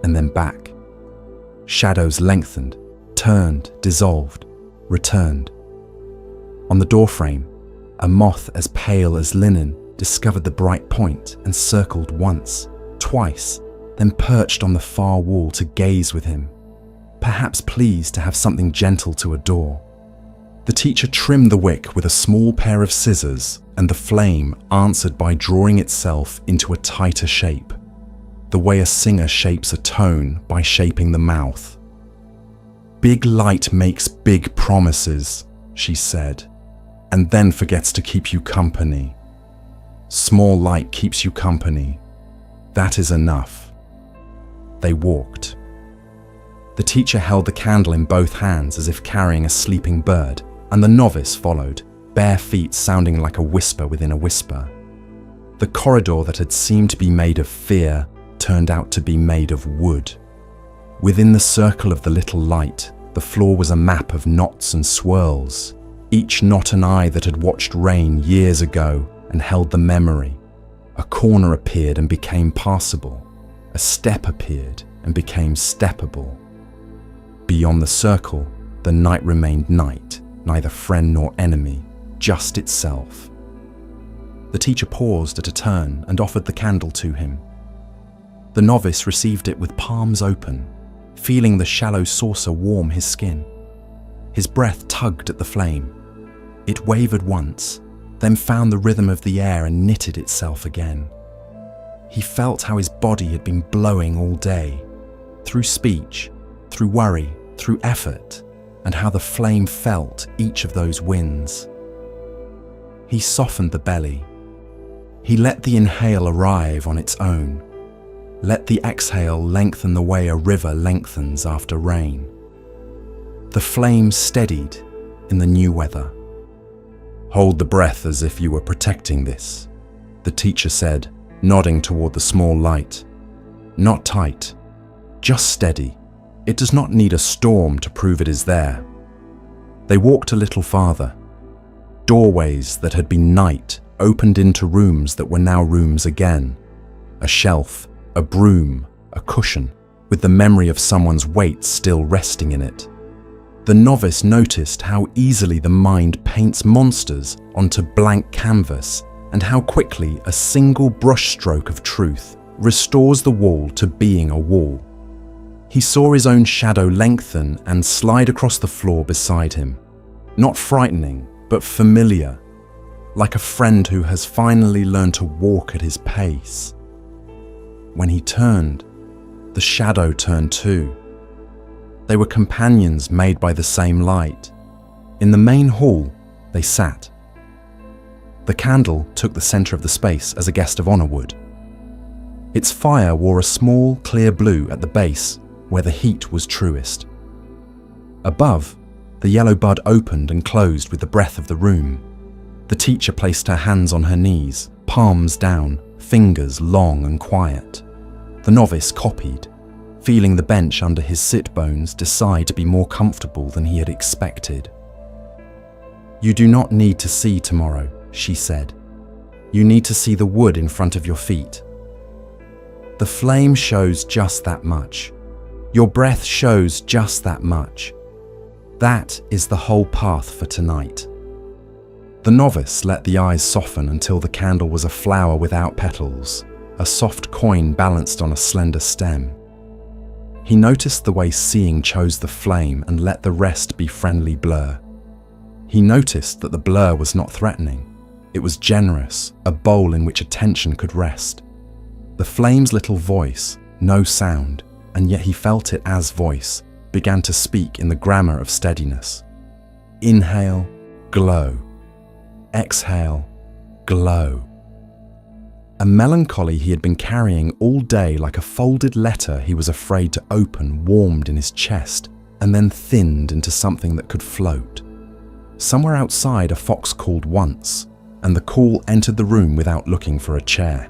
and then back. Shadows lengthened, turned, dissolved, returned. On the doorframe, a moth as pale as linen discovered the bright point and circled once, twice, then perched on the far wall to gaze with him, perhaps pleased to have something gentle to adore. The teacher trimmed the wick with a small pair of scissors, and the flame answered by drawing itself into a tighter shape, the way a singer shapes a tone by shaping the mouth. "Big light makes big promises," she said, "and then forgets to keep you company. Small light keeps you company. That is enough." They walked. The teacher held the candle in both hands as if carrying a sleeping bird, and the novice followed, bare feet sounding like a whisper within a whisper. The corridor that had seemed to be made of fear turned out to be made of wood. Within the circle of the little light, the floor was a map of knots and swirls, each knot an eye that had watched rain years ago and held the memory. A corner appeared and became passable. A step appeared and became steppable. Beyond the circle, the night remained night, neither friend nor enemy, just itself. The teacher paused at a turn and offered the candle to him. The novice received it with palms open, feeling the shallow saucer warm his skin. His breath tugged at the flame. It wavered once, then found the rhythm of the air and knitted itself again. He felt how his body had been blowing all day, through speech, through worry, through effort, and how the flame felt each of those winds. He softened the belly. He let the inhale arrive on its own. Let the exhale lengthen the way a river lengthens after rain. The flame steadied in the new weather. "Hold the breath as if you were protecting this," the teacher said, nodding toward the small light. "Not tight, just steady. It does not need a storm to prove it is there." They walked a little farther. Doorways that had been night opened into rooms that were now rooms again. A shelf, a broom, a cushion, with the memory of someone's weight still resting in it. The novice noticed how easily the mind paints monsters onto blank canvas, and how quickly a single brushstroke of truth restores the wall to being a wall. He saw his own shadow lengthen and slide across the floor beside him. Not frightening, but familiar, like a friend who has finally learned to walk at his pace. When he turned, the shadow turned too. They were companions made by the same light. In the main hall, they sat. The candle took the center of the space as a guest of honor would. Its fire wore a small, clear blue at the base where the heat was truest. Above, the yellow bud opened and closed with the breath of the room. The teacher placed her hands on her knees, palms down, fingers long and quiet. The novice copied, feeling the bench under his sit bones decide to be more comfortable than he had expected. "You do not need to see tomorrow," she said. "You need to see the wood in front of your feet. The flame shows just that much. Your breath shows just that much. That is the whole path for tonight." The novice let the eyes soften until the candle was a flower without petals, a soft coin balanced on a slender stem. He noticed the way seeing chose the flame and let the rest be friendly blur. He noticed that the blur was not threatening. It was generous, a bowl in which attention could rest. The flame's little voice, no sound, and yet he felt it as voice, began to speak in the grammar of steadiness. Inhale, glow. Exhale, glow. A melancholy he had been carrying all day like a folded letter he was afraid to open warmed in his chest and then thinned into something that could float. Somewhere outside a fox called once, and the call entered the room without looking for a chair.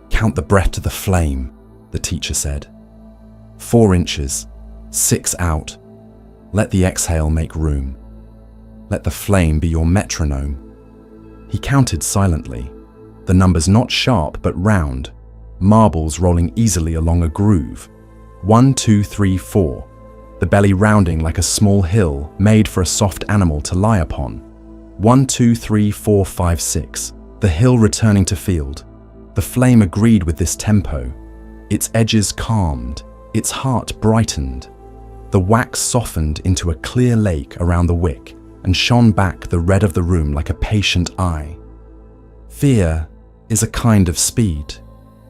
"Count the breath to the flame," the teacher said. 4 inches, 6 out. Let the exhale make room. Let the flame be your metronome. He counted silently, the numbers not sharp but round, marbles rolling easily along a groove. 1, 2, 3, 4, the belly rounding like a small hill made for a soft animal to lie upon. 1, 2, 3, 4, 5, 6, the hill returning to field. The flame agreed with this tempo. Its edges calmed, its heart brightened. The wax softened into a clear lake around the wick and shone back the red of the room like a patient eye. "Fear is a kind of speed,"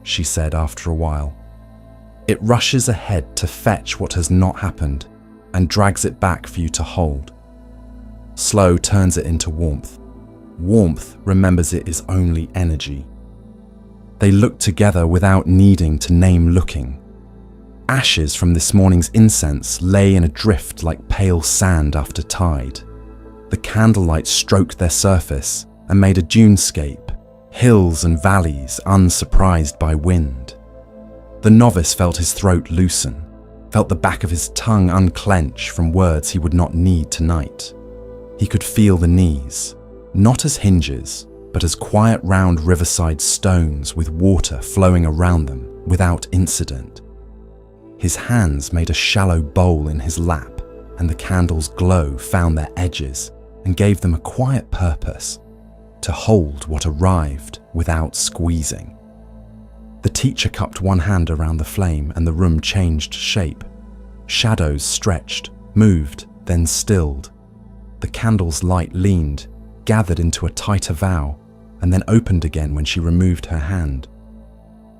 she said after a while. "It rushes ahead to fetch what has not happened and drags it back for you to hold. Slow turns it into warmth. Warmth remembers it is only energy." They looked together without needing to name looking. Ashes from this morning's incense lay in a drift like pale sand after tide. The candlelight stroked their surface and made a dunescape, hills and valleys unsurprised by wind. The novice felt his throat loosen, felt the back of his tongue unclench from words he would not need tonight. He could feel the knees, not as hinges, but as quiet round riverside stones with water flowing around them without incident. His hands made a shallow bowl in his lap, and the candle's glow found their edges and gave them a quiet purpose, to hold what arrived without squeezing. The teacher cupped one hand around the flame and the room changed shape. Shadows stretched, moved, then stilled. The candle's light leaned, gathered into a tighter vow, and then opened again when she removed her hand.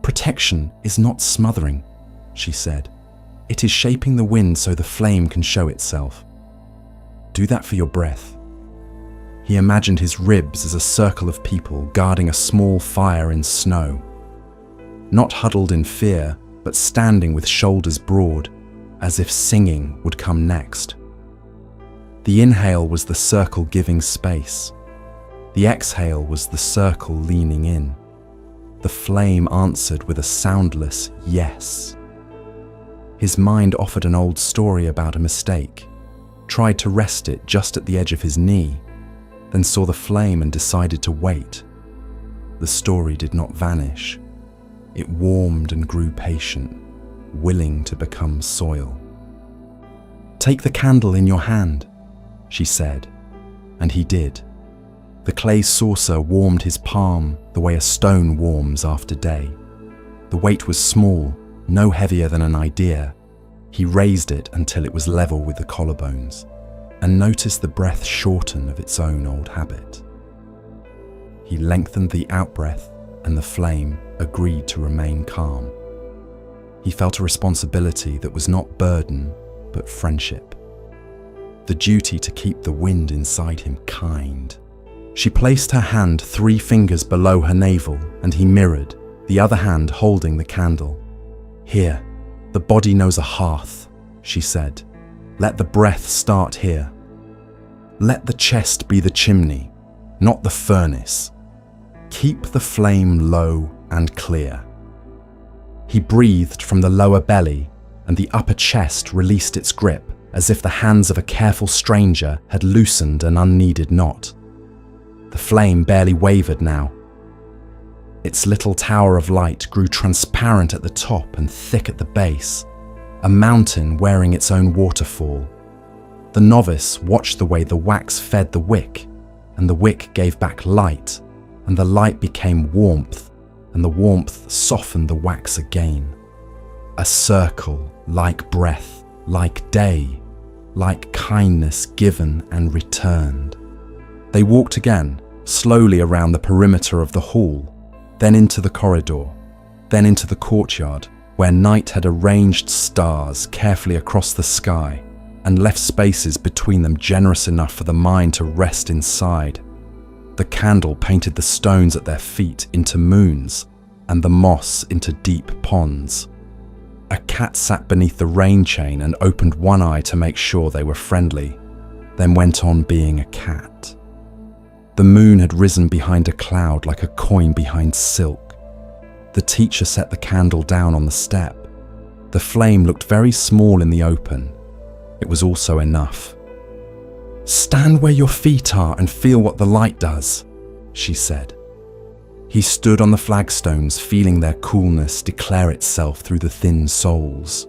"Protection is not smothering," she said. "It is shaping the wind so the flame can show itself. Do that for your breath." He imagined his ribs as a circle of people guarding a small fire in snow. Not huddled in fear, but standing with shoulders broad, as if singing would come next. The inhale was the circle giving space. The exhale was the circle leaning in. The flame answered with a soundless yes. His mind offered an old story about a mistake, tried to rest it just at the edge of his knee, then saw the flame and decided to wait. The story did not vanish. It warmed and grew patient, willing to become soil. "Take the candle in your hand," she said, and he did. The clay saucer warmed his palm the way a stone warms after day. The weight was small, no heavier than an idea. He raised it until it was level with the collarbones. and noticed the breath shorten of its own old habit. He lengthened the out-breath, and the flame agreed to remain calm. He felt a responsibility that was not burden, but friendship. The duty to keep the wind inside him kind. She placed her hand 3 fingers below her navel, and he mirrored, the other hand holding the candle. "Here, the body knows a hearth," she said. "Let the breath start here. Let the chest be the chimney, not the furnace. Keep the flame low and clear." He breathed from the lower belly, and the upper chest released its grip, as if the hands of a careful stranger had loosened an unneeded knot. The flame barely wavered now. Its little tower of light grew transparent at the top and thick at the base, a mountain wearing its own waterfall. The novice watched the way the wax fed the wick, and the wick gave back light, and the light became warmth, and the warmth softened the wax again. A circle, like breath, like day, like kindness given and returned. They walked again, slowly around the perimeter of the hall, then into the corridor, then into the courtyard, where night had arranged stars carefully across the sky and left spaces between them generous enough for the mind to rest inside. The candle painted the stones at their feet into moons and the moss into deep ponds. A cat sat beneath the rain chain and opened one eye to make sure they were friendly, then went on being a cat. The moon had risen behind a cloud like a coin behind silk. The teacher set the candle down on the step. The flame looked very small in the open. It was also enough. "Stand where your feet are and feel what the light does," she said. He stood on the flagstones, feeling their coolness declare itself through the thin soles.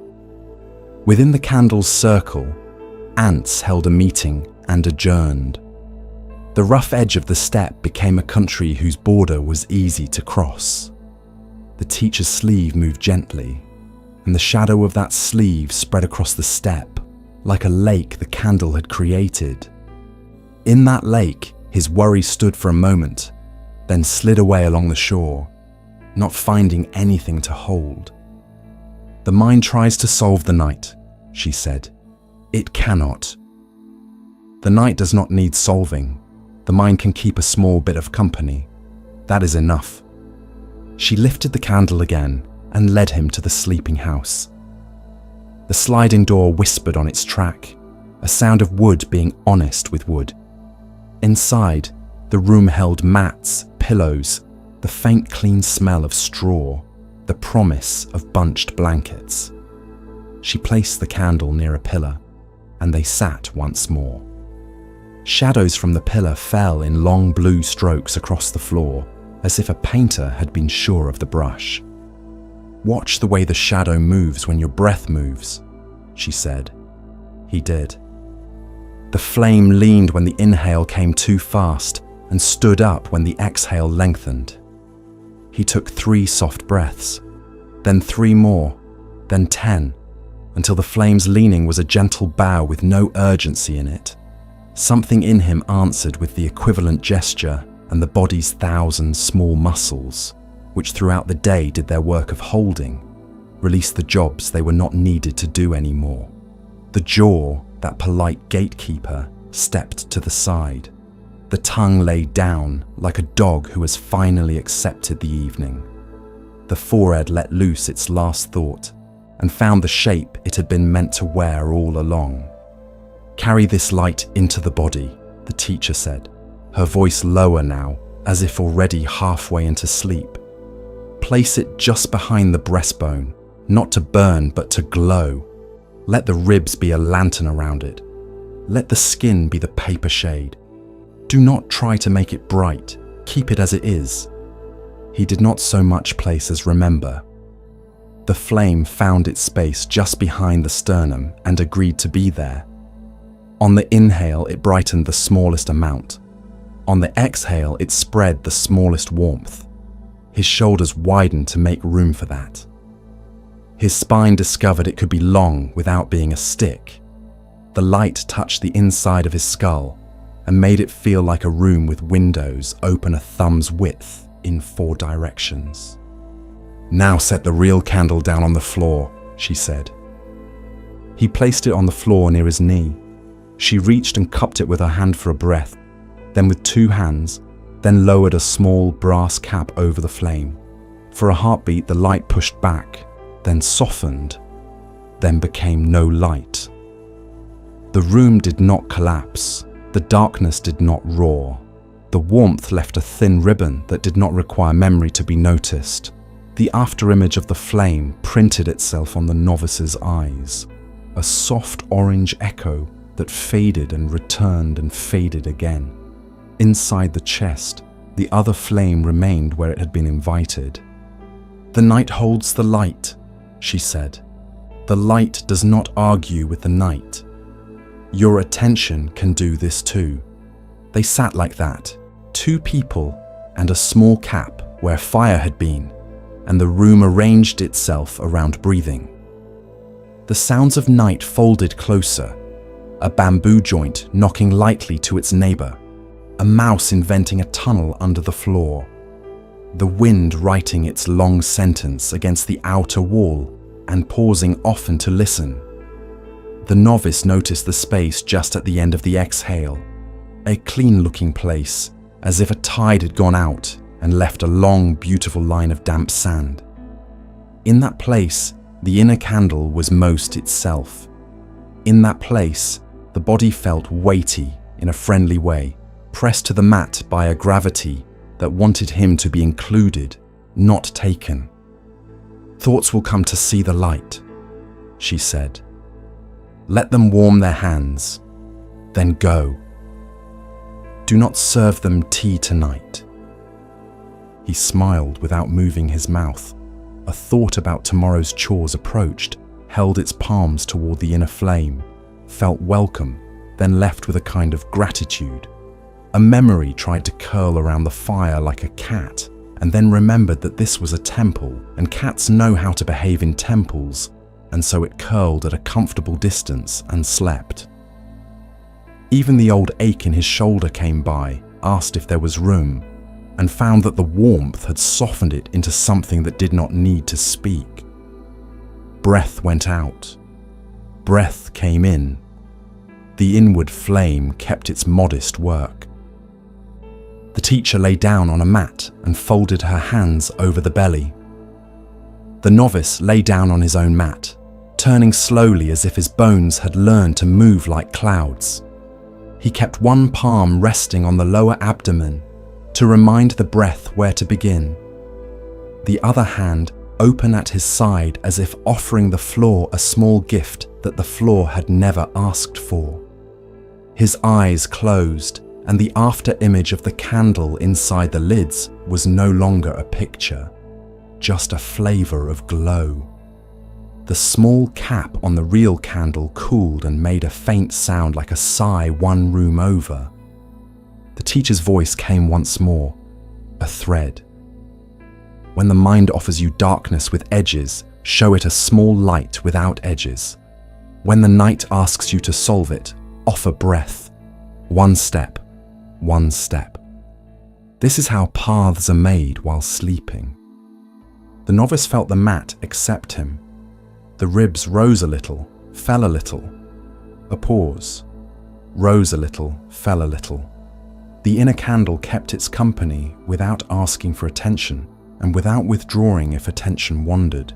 Within the candle's circle, ants held a meeting and adjourned. The rough edge of the steppe became a country whose border was easy to cross. The teacher's sleeve moved gently, and the shadow of that sleeve spread across the steppe, like a lake the candle had created. In that lake, his worry stood for a moment, then slid away along the shore, not finding anything to hold. "The mind tries to solve the night," she said. "It cannot. The night does not need solving. The mind can keep a small bit of company. That is enough." She lifted the candle again and led him to the sleeping house. The sliding door whispered on its track, a sound of wood being honest with wood. Inside, the room held mats, pillows, the faint clean smell of straw, the promise of bunched blankets. She placed the candle near a pillar, and they sat once more. Shadows from the pillar fell in long blue strokes across the floor, as if a painter had been sure of the brush. "Watch the way the shadow moves when your breath moves," she said. He did. The flame leaned when the inhale came too fast and stood up when the exhale lengthened. He took 3 soft breaths, then 3 more, then 10, until the flame's leaning was a gentle bow with no urgency in it. Something in him answered with the equivalent gesture, and the body's 1,000 small muscles, which throughout the day did their work of holding, released the jobs they were not needed to do anymore. The jaw, that polite gatekeeper, stepped to the side. The tongue lay down like a dog who has finally accepted the evening. The forehead let loose its last thought and found the shape it had been meant to wear all along. "Carry this light into the body," the teacher said, her voice lower now, as if already halfway into sleep. "Place it just behind the breastbone, not to burn but to glow. Let the ribs be a lantern around it. Let the skin be the paper shade. Do not try to make it bright, keep it as it is." He did not so much place as remember. The flame found its space just behind the sternum and agreed to be there. On the inhale, it brightened the smallest amount. On the exhale, it spread the smallest warmth. His shoulders widened to make room for that. His spine discovered it could be long without being a stick. The light touched the inside of his skull and made it feel like a room with windows open a thumb's width in 4 directions. "Now set the real candle down on the floor," she said. He placed it on the floor near his knee. She reached and cupped it with her hand for a breath, then with 2 hands, then lowered a small brass cap over the flame. For a heartbeat, the light pushed back, then softened, then became no light. The room did not collapse. The darkness did not roar. The warmth left a thin ribbon that did not require memory to be noticed. The afterimage of the flame printed itself on the novice's eyes, a soft orange echo that faded and returned and faded again. Inside the chest, the other flame remained where it had been invited. "The night holds the light," she said. "The light does not argue with the night. Your attention can do this too." They sat like that, 2 people and a small cap where fire had been, and the room arranged itself around breathing. The sounds of night folded closer, a bamboo joint knocking lightly to its neighbor, a mouse inventing a tunnel under the floor, the wind writing its long sentence against the outer wall and pausing often to listen. The novice noticed the space just at the end of the exhale, a clean-looking place, as if a tide had gone out and left a long, beautiful line of damp sand. In that place, the inner candle was most itself. In that place, the body felt weighty in a friendly way, pressed to the mat by a gravity that wanted him to be included, not taken. "Thoughts will come to see the light," she said. "Let them warm their hands, then go. Do not serve them tea tonight." He smiled without moving his mouth. A thought about tomorrow's chores approached, held its palms toward the inner flame, felt welcome, then left with a kind of gratitude. A memory tried to curl around the fire like a cat, and then remembered that this was a temple, and cats know how to behave in temples, and so it curled at a comfortable distance and slept. Even the old ache in his shoulder came by, asked if there was room, and found that the warmth had softened it into something that did not need to speak. Breath went out. Breath came in. The inward flame kept its modest work. The teacher lay down on a mat and folded her hands over the belly. The novice lay down on his own mat, turning slowly as if his bones had learned to move like clouds. He kept one palm resting on the lower abdomen to remind the breath where to begin. The other hand open at his side as if offering the floor a small gift that the floor had never asked for. His eyes closed, and the after image of the candle inside the lids was no longer a picture, just a flavor of glow. The small cap on the real candle cooled and made a faint sound like a sigh one room over. The teacher's voice came once more, a thread. When the mind offers you darkness with edges, show it a small light without edges. When the night asks you to solve it, offer breath. One step, one step. This is how paths are made while sleeping. The novice felt the mat accept him. The ribs rose a little, fell a little. A pause. Rose a little, fell a little. The inner candle kept its company without asking for attention and without withdrawing if attention wandered.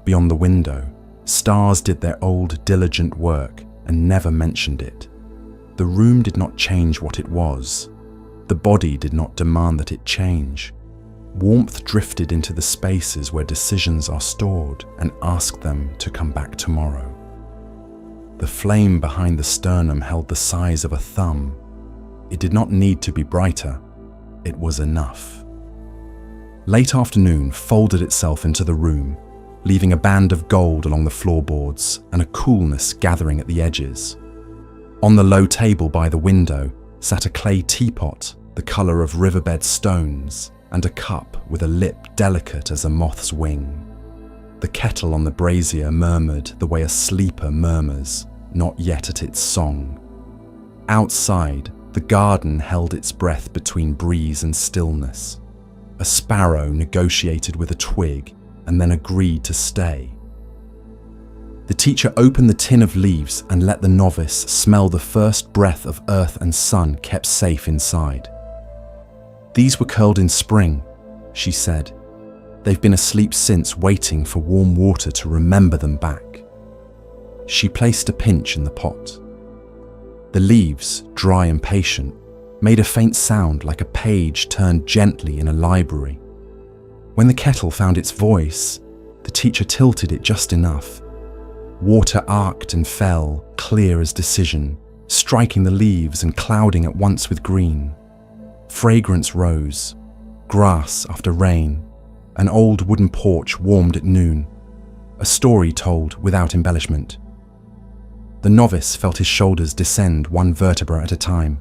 Beyond the window, stars did their old diligent work and never mentioned it. The room did not change what it was. The body did not demand that it change. Warmth drifted into the spaces where decisions are stored and asked them to come back tomorrow. The flame behind the sternum held the size of a thumb. It did not need to be brighter. It was enough. Late afternoon folded itself into the room, leaving a band of gold along the floorboards and a coolness gathering at the edges. On the low table by the window sat a clay teapot the color of riverbed stones and a cup with a lip delicate as a moth's wing. The kettle on the brazier murmured the way a sleeper murmurs, not yet at its song. Outside, the garden held its breath between breeze and stillness. A sparrow negotiated with a twig and then agreed to stay. The teacher opened the tin of leaves and let the novice smell the first breath of earth and sun kept safe inside. "These were curled in spring," she said. "They've been asleep since, waiting for warm water to remember them back." She placed a pinch in the pot. The leaves, dry and patient, made a faint sound like a page turned gently in a library. When the kettle found its voice, the teacher tilted it just enough. Water arced and fell, clear as decision, striking the leaves and clouding at once with green. Fragrance rose, grass after rain, an old wooden porch warmed at noon, a story told without embellishment. The novice felt his shoulders descend one vertebra at a time.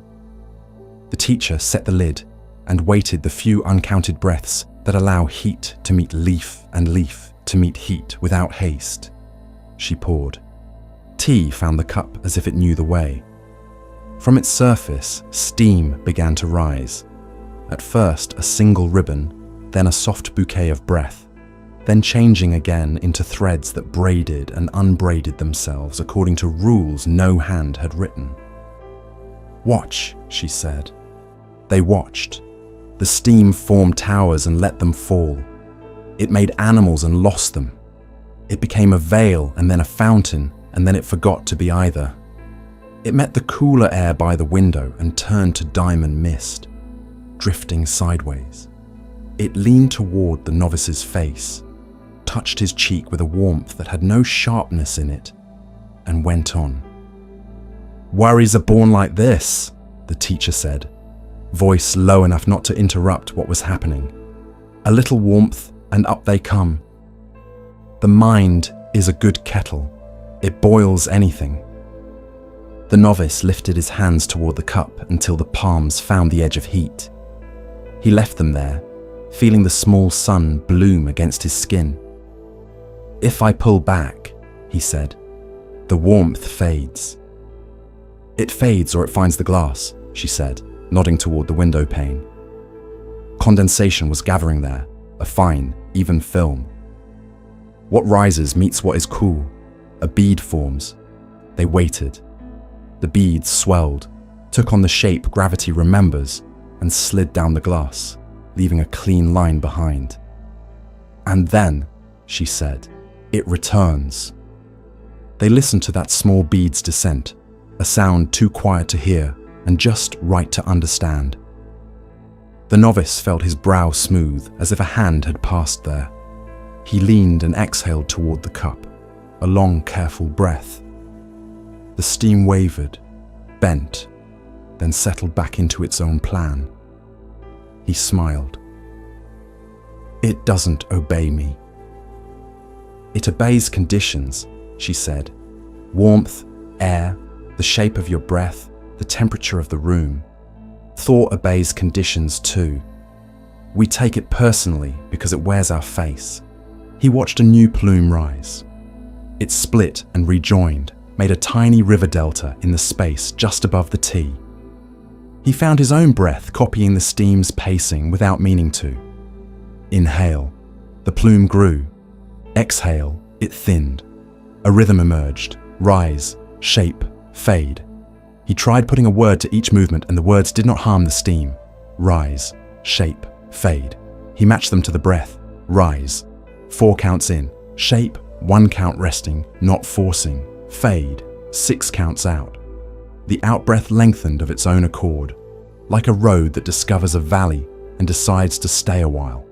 The teacher set the lid and waited the few uncounted breaths that allow heat to meet leaf and leaf to meet heat without haste. She poured. Tea found the cup as if it knew the way. From its surface, steam began to rise. At first, a single ribbon, then a soft bouquet of breath, then changing again into threads that braided and unbraided themselves according to rules no hand had written. "Watch," she said. They watched. The steam formed towers and let them fall. It made animals and lost them. It became a veil and then a fountain, and then it forgot to be either. It met the cooler air by the window and turned to diamond mist, drifting sideways. It leaned toward the novice's face, touched his cheek with a warmth that had no sharpness in it, and went on. "Worries are born like this," the teacher said, voice low enough not to interrupt what was happening. "A little warmth, and up they come. The mind is a good kettle. It boils anything." The novice lifted his hands toward the cup until the palms found the edge of heat. He left them there, feeling the small sun bloom against his skin. "If I pull back," he said, "the warmth fades." "It fades or it finds the glass," she said, nodding toward the window pane. Condensation was gathering there, a fine, even film. What rises meets what is cool. A bead forms. They waited. The beads swelled, took on the shape gravity remembers, and slid down the glass, leaving a clean line behind. "And then," she said, "it returns." They listened to that small bead's descent, a sound too quiet to hear and just right to understand. The novice felt his brow smooth as if a hand had passed there. He leaned and exhaled toward the cup, a long, careful breath. The steam wavered, bent, then settled back into its own plan. He smiled. "It doesn't obey me." "It obeys conditions," she said. "Warmth, air, the shape of your breath, the temperature of the room. Thought obeys conditions too. We take it personally because it wears our face." He watched a new plume rise. It split and rejoined, made a tiny river delta in the space just above the T. He found his own breath copying the steam's pacing without meaning to. Inhale, the plume grew. Exhale, it thinned. A rhythm emerged, rise, shape, fade. He tried putting a word to each movement and the words did not harm the steam. Rise, shape, fade. He matched them to the breath. Rise, 4 counts in. Shape, 1 count resting, not forcing. Fade, 6 counts out. The out-breath lengthened of its own accord, like a road that discovers a valley and decides to stay a while.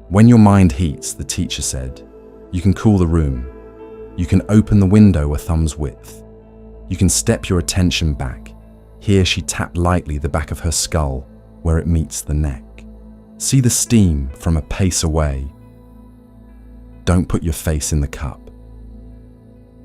"When your mind heats," the teacher said, "you can cool the room. You can open the window a thumb's width. You can step your attention back." Here she tapped lightly the back of her skull, where it meets the neck. "See the steam from a pace away. Don't put your face in the cup."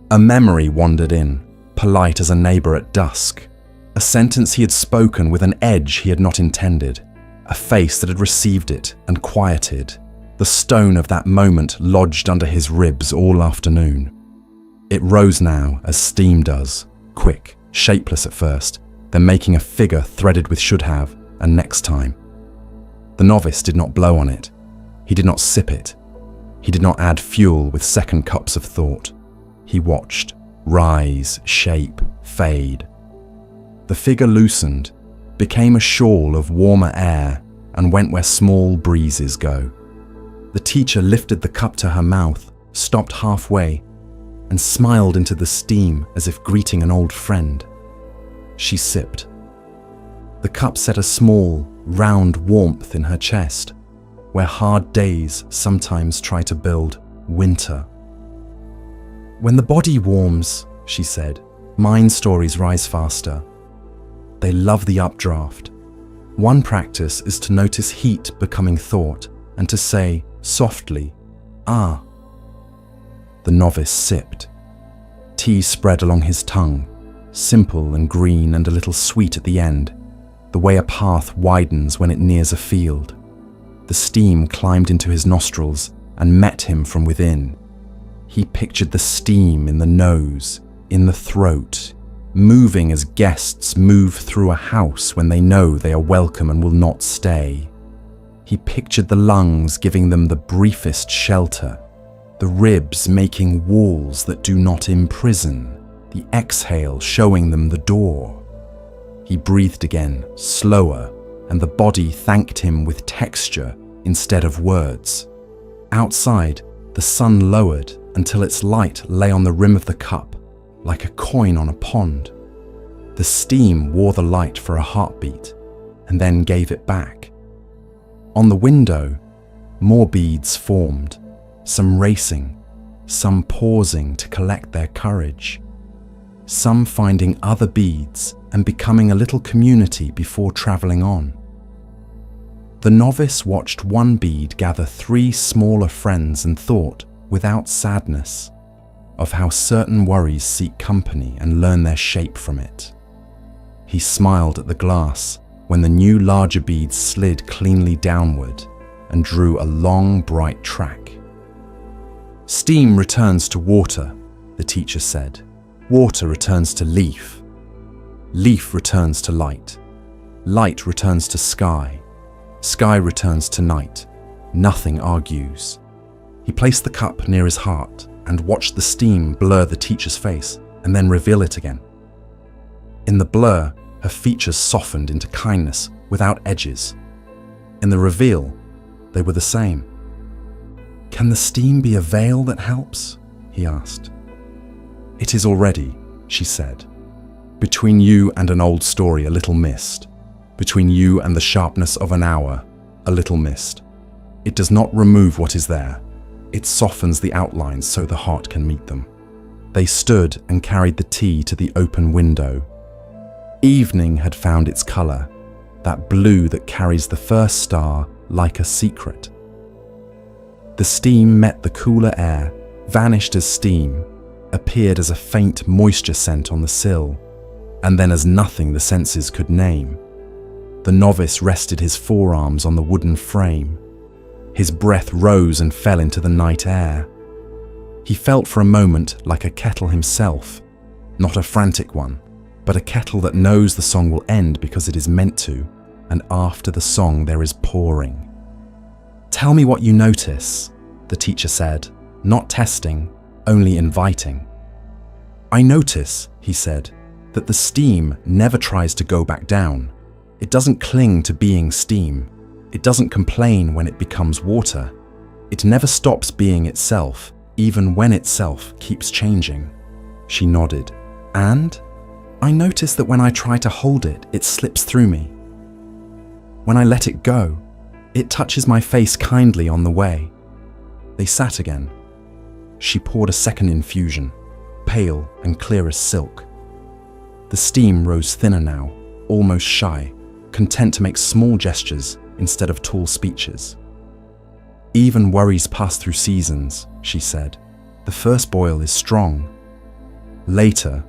A memory wandered in, polite as a neighbor at dusk. A sentence he had spoken with an edge he had not intended. A face that had received it and quieted. The stone of that moment lodged under his ribs all afternoon. It rose now as steam does, quick, shapeless at first, then making a figure threaded with should have and next time. The novice did not blow on it. He did not sip it. He did not add fuel with second cups of thought. He watched, rise, shape, fade. The figure loosened, became a shawl of warmer air, and went where small breezes go. The teacher lifted the cup to her mouth, stopped halfway, and smiled into the steam as if greeting an old friend. She sipped. The cup set a small, round warmth in her chest, where hard days sometimes try to build winter. When the body warms, she said, mind stories rise faster. They love the updraft. One practice is to notice heat becoming thought and to say, softly, ah. The novice sipped. Tea spread along his tongue, simple and green and a little sweet at the end, the way a path widens when it nears a field. The steam climbed into his nostrils and met him from within. He pictured the steam in the nose, in the throat, moving as guests move through a house when they know they are welcome and will not stay. He pictured the lungs giving them the briefest shelter, the ribs making walls that do not imprison, the exhale showing them the door. He breathed again, slower, and the body thanked him with texture instead of words. Outside, the sun lowered until its light lay on the rim of the cup, like a coin on a pond. The steam wore the light for a heartbeat, and then gave it back. On the window, more beads formed, some racing, some pausing to collect their courage, some finding other beads and becoming a little community before traveling on. The novice watched one bead gather 3 smaller friends and thought, without sadness, of how certain worries seek company and learn their shape from it. He smiled at the glass when the new larger beads slid cleanly downward and drew a long, bright track. Steam returns to water, the teacher said. Water returns to leaf. Leaf returns to light. Light returns to sky. Sky returns to night. Nothing argues. He placed the cup near his heart and watched the steam blur the teacher's face and then reveal it again. In the blur, her features softened into kindness without edges. In the reveal, they were the same. "Can the steam be a veil that helps?" he asked. "It is already," she said. "Between you and an old story, a little mist. Between you and the sharpness of an hour, a little mist. It does not remove what is there. It softens the outlines so the heart can meet them." They stood and carried the tea to the open window. Evening had found its color, that blue that carries the first star like a secret. The steam met the cooler air, vanished as steam, appeared as a faint moisture scent on the sill, and then as nothing the senses could name. The novice rested his forearms on the wooden frame. His breath rose and fell into the night air. He felt for a moment like a kettle himself, not a frantic one, but a kettle that knows the song will end because it is meant to, and after the song there is pouring. "Tell me what you notice," the teacher said, not testing, only inviting. "I notice," he said, "that the steam never tries to go back down. It doesn't cling to being steam. It doesn't complain when it becomes water. It never stops being itself, even when itself keeps changing." She nodded. "And I notice that when I try to hold it, it slips through me. When I let it go, it touches my face kindly on the way." They sat again. She poured a second infusion, pale and clear as silk. The steam rose thinner now, almost shy, content to make small gestures instead of tall speeches. "Even worries pass through seasons," she said. "The first boil is strong. Later,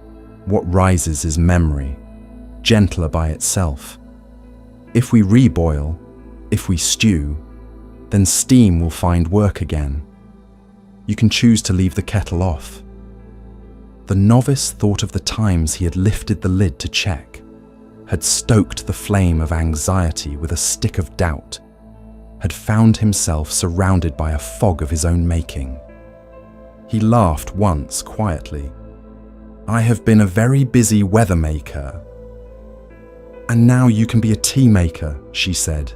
what rises is memory, gentler by itself. If we reboil, if we stew, then steam will find work again. You can choose to leave the kettle off." The novice thought of the times he had lifted the lid to check, had stoked the flame of anxiety with a stick of doubt, had found himself surrounded by a fog of his own making. He laughed once quietly. "I have been a very busy weather maker." "And now you can be a tea maker," she said.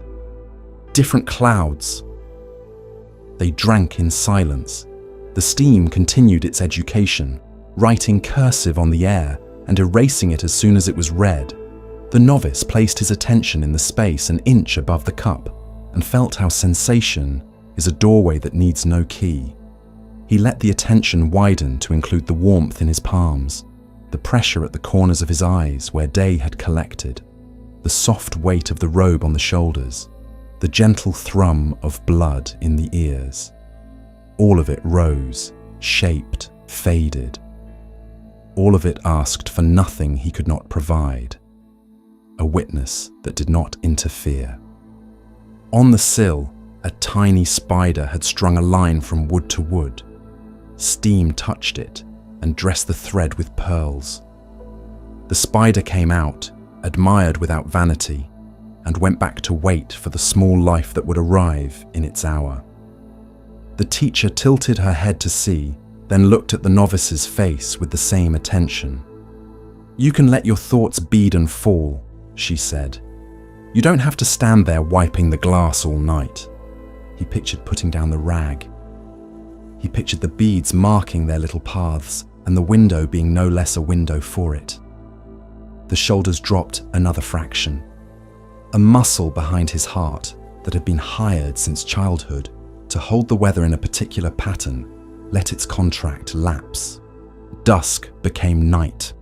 "Different clouds." They drank in silence. The steam continued its education, writing cursive on the air and erasing it as soon as it was read. The novice placed his attention in the space an inch above the cup and felt how sensation is a doorway that needs no key. He let the attention widen to include the warmth in his palms, the pressure at the corners of his eyes where day had collected, the soft weight of the robe on the shoulders, the gentle thrum of blood in the ears. All of it rose, shaped, faded. All of it asked for nothing he could not provide, a witness that did not interfere. On the sill, a tiny spider had strung a line from wood to wood. Steam touched it and dressed the thread with pearls. The spider came out, admired without vanity, and went back to wait for the small life that would arrive in its hour. The teacher tilted her head to see, then looked at the novice's face with the same attention. "You can let your thoughts bead and fall," she said. "You don't have to stand there wiping the glass all night." He pictured putting down the rag. He pictured the beads marking their little paths and the window being no less a window for it. The shoulders dropped another fraction. A muscle behind his heart that had been hired since childhood to hold the weather in a particular pattern let its contract lapse. Dusk became night.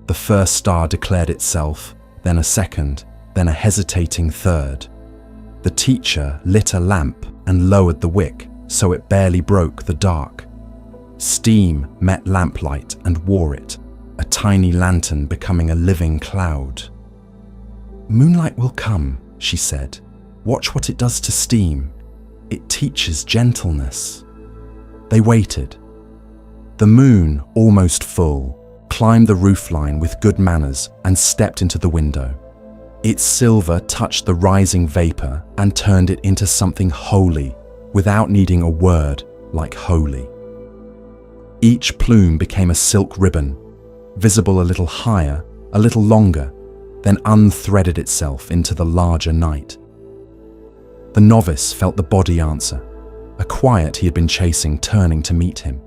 The first star declared itself, then a second, then a hesitating third. The teacher lit a lamp and lowered the wick so it barely broke the dark. Steam met lamplight and wore it, a tiny lantern becoming a living cloud. "Moonlight will come," she said. "Watch what it does to steam. It teaches gentleness." They waited. The moon, almost full, climbed the roofline with good manners and stepped into the window. Its silver touched the rising vapor and turned it into something holy, without needing a word like holy. Each plume became a silk ribbon, visible a little higher, a little longer, then unthreaded itself into the larger night. The novice felt the body answer, a quiet he had been chasing turning to meet him,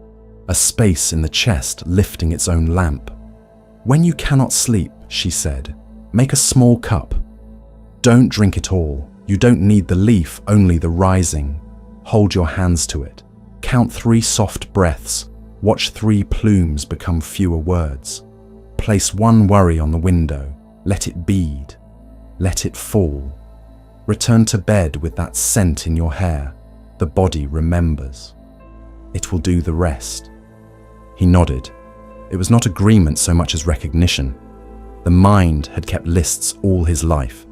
a space in the chest lifting its own lamp. "When you cannot sleep," she said, "make a small cup. Don't drink it all. You don't need the leaf, only the rising. Hold your hands to it. Count 3 soft breaths. Watch 3 plumes become fewer words. Place 1 worry on the window. Let it bead. Let it fall. Return to bed with that scent in your hair. The body remembers. It will do the rest." He nodded. It was not agreement so much as recognition. The mind had kept lists all his life.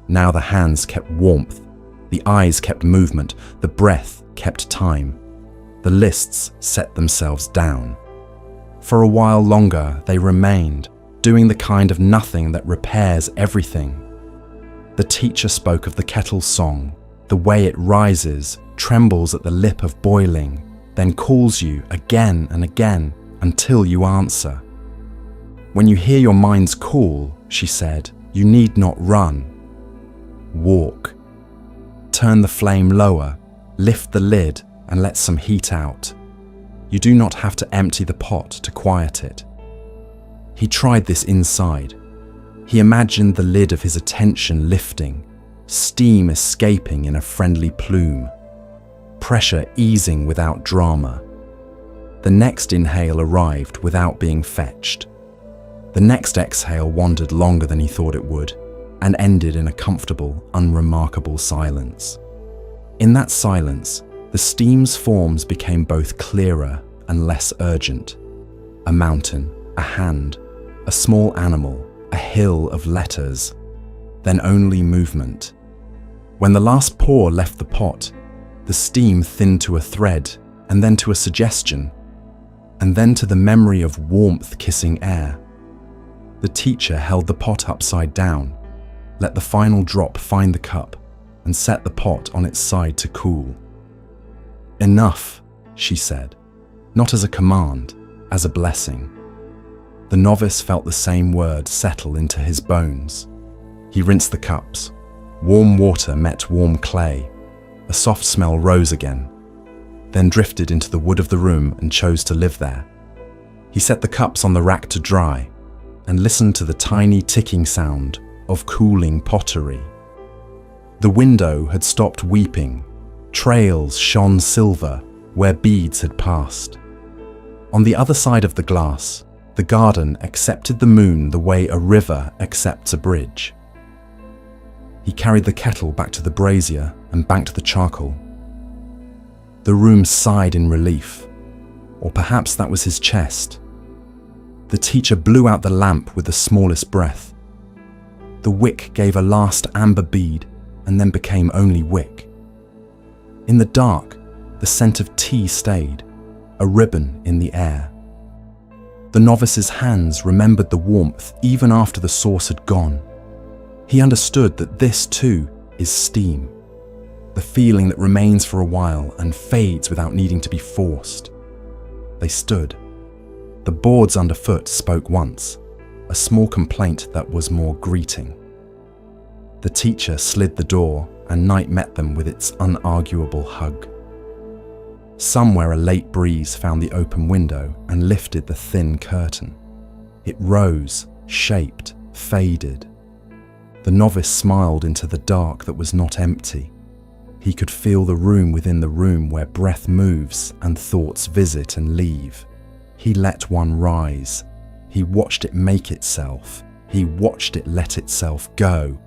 Now the hands kept warmth. The eyes kept movement, the breath kept time. The lists set themselves down. For a while longer they remained, doing the kind of nothing that repairs everything. The teacher spoke of the kettle's song, the way it rises, trembles at the lip of boiling, then calls you again and again until you answer. "When you hear your mind's call," she said, "you need not run. Walk. Turn the flame lower, lift the lid and let some heat out. You do not have to empty the pot to quiet it." He tried this inside. He imagined the lid of his attention lifting, steam escaping in a friendly plume, pressure easing without drama. The next inhale arrived without being fetched. The next exhale wandered longer than he thought it would, and ended in a comfortable, unremarkable silence. In that silence, the steam's forms became both clearer and less urgent. A mountain, a hand, a small animal, a hill of letters, then only movement. When the last pour left the pot, the steam thinned to a thread and then to a suggestion. and then to the memory of warmth kissing air. The teacher held the pot upside down, let the final drop find the cup, and set the pot on its side to cool. "Enough," she said, not as a command, as a blessing. The novice felt the same word settle into his bones. He rinsed the cups. Warm water met warm clay. A soft smell rose again, then drifted into the wood of the room and chose to live there. He set the cups on the rack to dry and listened to the tiny ticking sound of cooling pottery. The window had stopped weeping. Trails shone silver where beads had passed. On the other side of the glass, the garden accepted the moon the way a river accepts a bridge. He carried the kettle back to the brazier and banked the charcoal. The room sighed in relief, or perhaps that was his chest. The teacher blew out the lamp with the smallest breath. The wick gave a last amber bead and then became only wick. In the dark, the scent of tea stayed, a ribbon in the air. The novice's hands remembered the warmth even after the source had gone. He understood that this too is steam, the feeling that remains for a while and fades without needing to be forced. They stood. The boards underfoot spoke once, a small complaint that was more greeting. The teacher slid the door and night met them with its unarguable hug. Somewhere a late breeze found the open window and lifted the thin curtain. It rose, shaped, faded. The novice smiled into the dark that was not empty. He could feel the room within the room where breath moves and thoughts visit and leave. He let one rise. He watched it make itself. He watched it let itself go.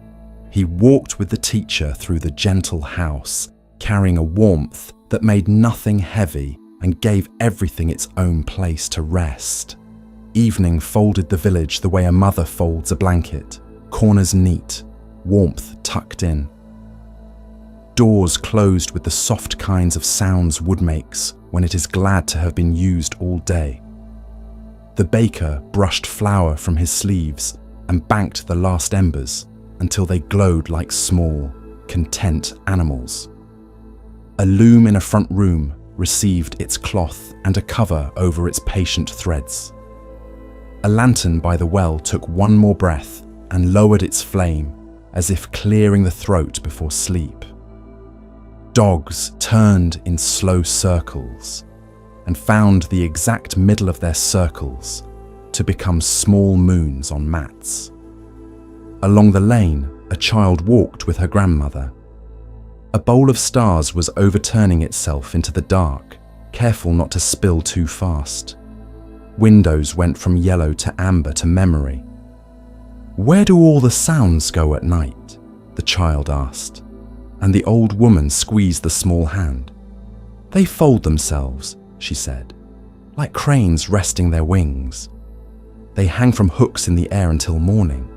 He walked with the teacher through the gentle house, carrying a warmth that made nothing heavy and gave everything its own place to rest. Evening folded the village the way a mother folds a blanket, corners neat, warmth tucked in. Doors closed with the soft kinds of sounds wood makes when it is glad to have been used all day. The baker brushed flour from his sleeves and banked the last embers until they glowed like small, content animals. A loom in a front room received its cloth and a cover over its patient threads. A lantern by the well took one more breath and lowered its flame as if clearing the throat before sleep. Dogs turned in slow circles and found the exact middle of their circles to become small moons on mats. Along the lane, a child walked with her grandmother. A bowl of stars was overturning itself into the dark, careful not to spill too fast. Windows went from yellow to amber to memory. "Where do all the sounds go at night?" the child asked, and the old woman squeezed the small hand. "They fold themselves," she said, "like cranes resting their wings. They hang from hooks in the air until morning.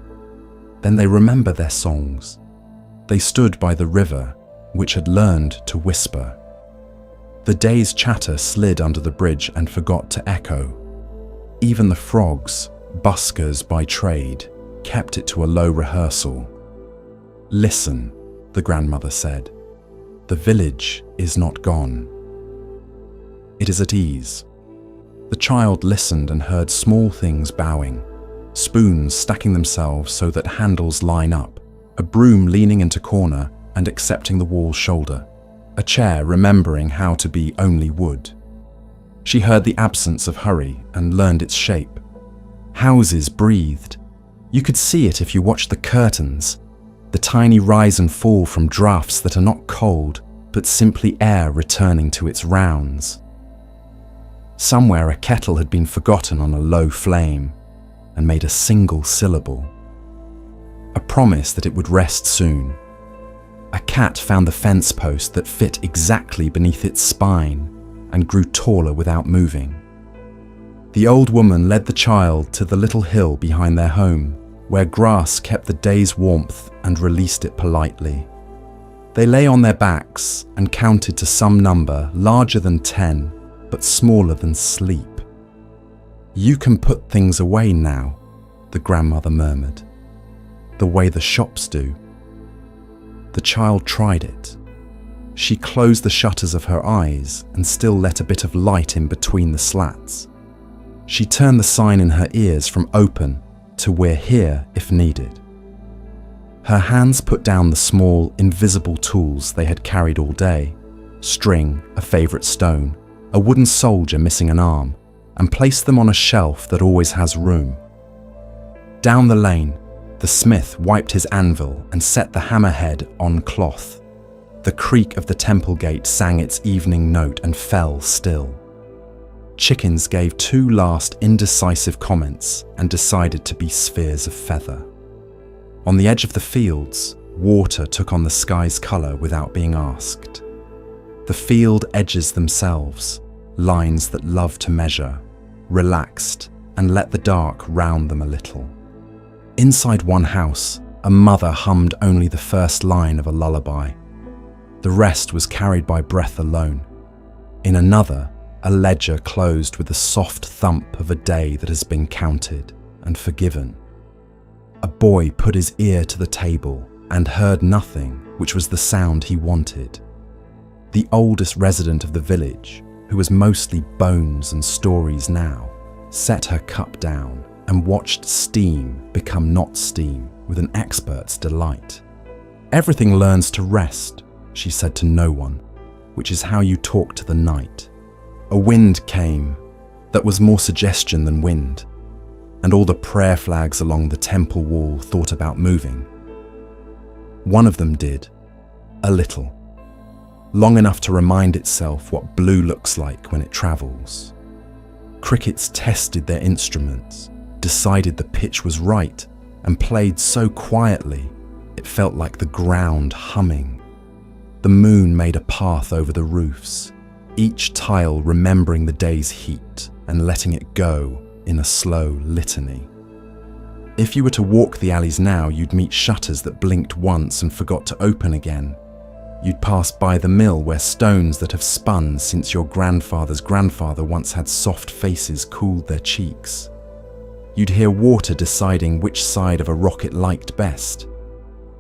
Then they remember their songs." They stood by the river, which had learned to whisper. The day's chatter slid under the bridge and forgot to echo. Even the frogs, buskers by trade, kept it to a low rehearsal. "Listen," the grandmother said. "The village is not gone. It is at ease." The child listened and heard small things bowing, spoons stacking themselves so that handles line up, a broom leaning into corner and accepting the wall's shoulder, a chair remembering how to be only wood. She heard the absence of hurry and learned its shape. Houses breathed. You could see it if you watched the curtains, the tiny rise and fall from drafts that are not cold, but simply air returning to its rounds. Somewhere a kettle had been forgotten on a low flame and made a single syllable. A promise that it would rest soon. A cat found the fence post that fit exactly beneath its spine and grew taller without moving. The old woman led the child to the little hill behind their home, where grass kept the day's warmth and released it politely. They lay on their backs and counted to some number larger than 10, but smaller than sleep. "You can put things away now," the grandmother murmured, "the way the shops do." The child tried it. She closed the shutters of her eyes and still let a bit of light in between the slats. She turned the sign in her ears from open to "We're here if needed." Her hands put down the small, invisible tools they had carried all day: string, a favourite stone, a wooden soldier missing an arm, and placed them on a shelf that always has room. Down the lane, the smith wiped his anvil and set the hammerhead on cloth. The creak of the temple gate sang its evening note and fell still. Chickens gave two last indecisive comments and decided to be spheres of feather. On the edge of the fields, water took on the sky's colour without being asked. The field edges themselves, lines that love to measure, relaxed and let the dark round them a little. Inside one house, a mother hummed only the first line of a lullaby. The rest was carried by breath alone. In another, a ledger closed with the soft thump of a day that has been counted and forgiven. A boy put his ear to the table and heard nothing, which was the sound he wanted. The oldest resident of the village, who was mostly bones and stories now, set her cup down and watched steam become not steam with an expert's delight. "Everything learns to rest," she said to no one, "which is how you talk to the night." A wind came that was more suggestion than wind, and all the prayer flags along the temple wall thought about moving. One of them did, a little, long enough to remind itself what blue looks like when it travels. Crickets tested their instruments, decided the pitch was right, and played so quietly it felt like the ground humming. The moon made a path over the roofs, each tile remembering the day's heat and letting it go in a slow litany. If you were to walk the alleys now, you'd meet shutters that blinked once and forgot to open again. You'd pass by the mill where stones that have spun since your grandfather's grandfather once had soft faces cooled their cheeks. You'd hear water deciding which side of a rock it liked best.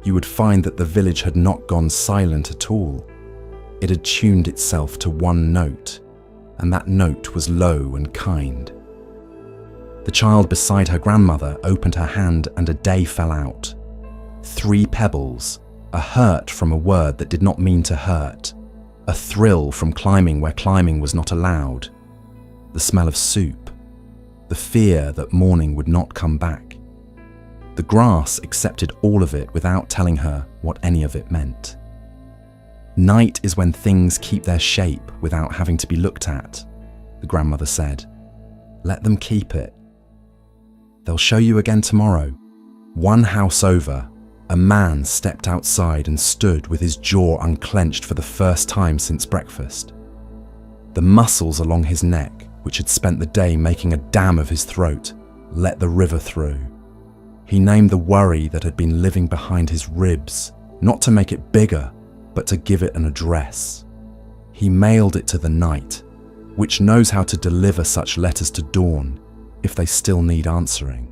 You would find that the village had not gone silent at all. It had tuned itself to one note, and that note was low and kind. The child beside her grandmother opened her hand and a day fell out. 3 pebbles, a hurt from a word that did not mean to hurt, a thrill from climbing where climbing was not allowed, the smell of soup, the fear that morning would not come back. The grass accepted all of it without telling her what any of it meant. Night is when things keep their shape without having to be looked at, the grandmother said. Let them keep it. They'll show you again tomorrow. One house over, a man stepped outside and stood with his jaw unclenched for the first time since breakfast. The muscles along his neck, which had spent the day making a dam of his throat, let the river through. He named the worry that had been living behind his ribs, not to make it bigger, but to give it an address. He mailed it to the night, which knows how to deliver such letters to dawn if they still need answering.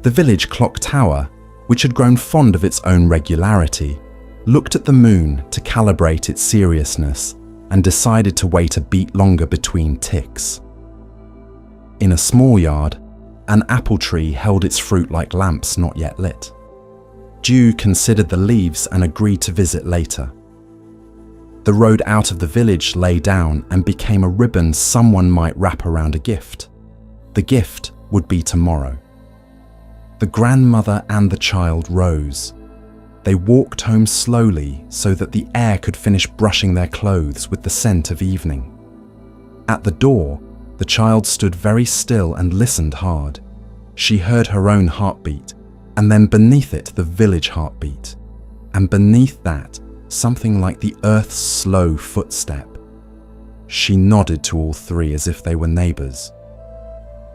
The village clock tower, which had grown fond of its own regularity, looked at the moon to calibrate its seriousness and decided to wait a beat longer between ticks. In a small yard, an apple tree held its fruit like lamps not yet lit. Dew considered the leaves and agreed to visit later. The road out of the village lay down and became a ribbon someone might wrap around a gift. The gift would be tomorrow. The grandmother and the child rose. They walked home slowly so that the air could finish brushing their clothes with the scent of evening. At the door, the child stood very still and listened hard. She heard her own heartbeat, and then beneath it the village heartbeat, and beneath that something like the earth's slow footstep. She nodded to all three as if they were neighbours.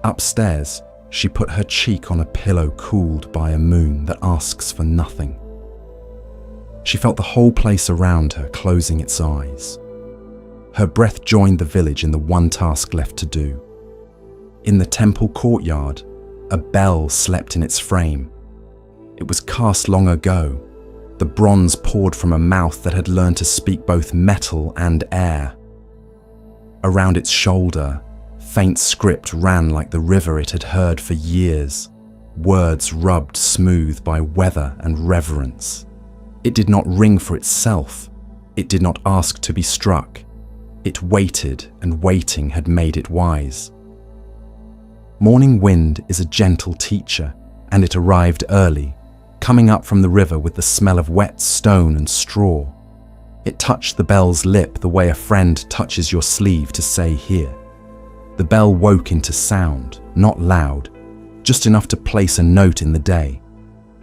Upstairs, she put her cheek on a pillow cooled by a moon that asks for nothing. She felt the whole place around her closing its eyes. Her breath joined the village in the one task left to do. In the temple courtyard, a bell slept in its frame. It was cast long ago, the bronze poured from a mouth that had learned to speak both metal and air. Around its shoulder, faint script ran like the river it had heard for years, words rubbed smooth by weather and reverence. It did not ring for itself. It did not ask to be struck. It waited, and waiting had made it wise. Morning wind is a gentle teacher, and it arrived early, coming up from the river with the smell of wet stone and straw. It touched the bell's lip the way a friend touches your sleeve to say, "Here." The bell woke into sound, not loud, just enough to place a note in the day.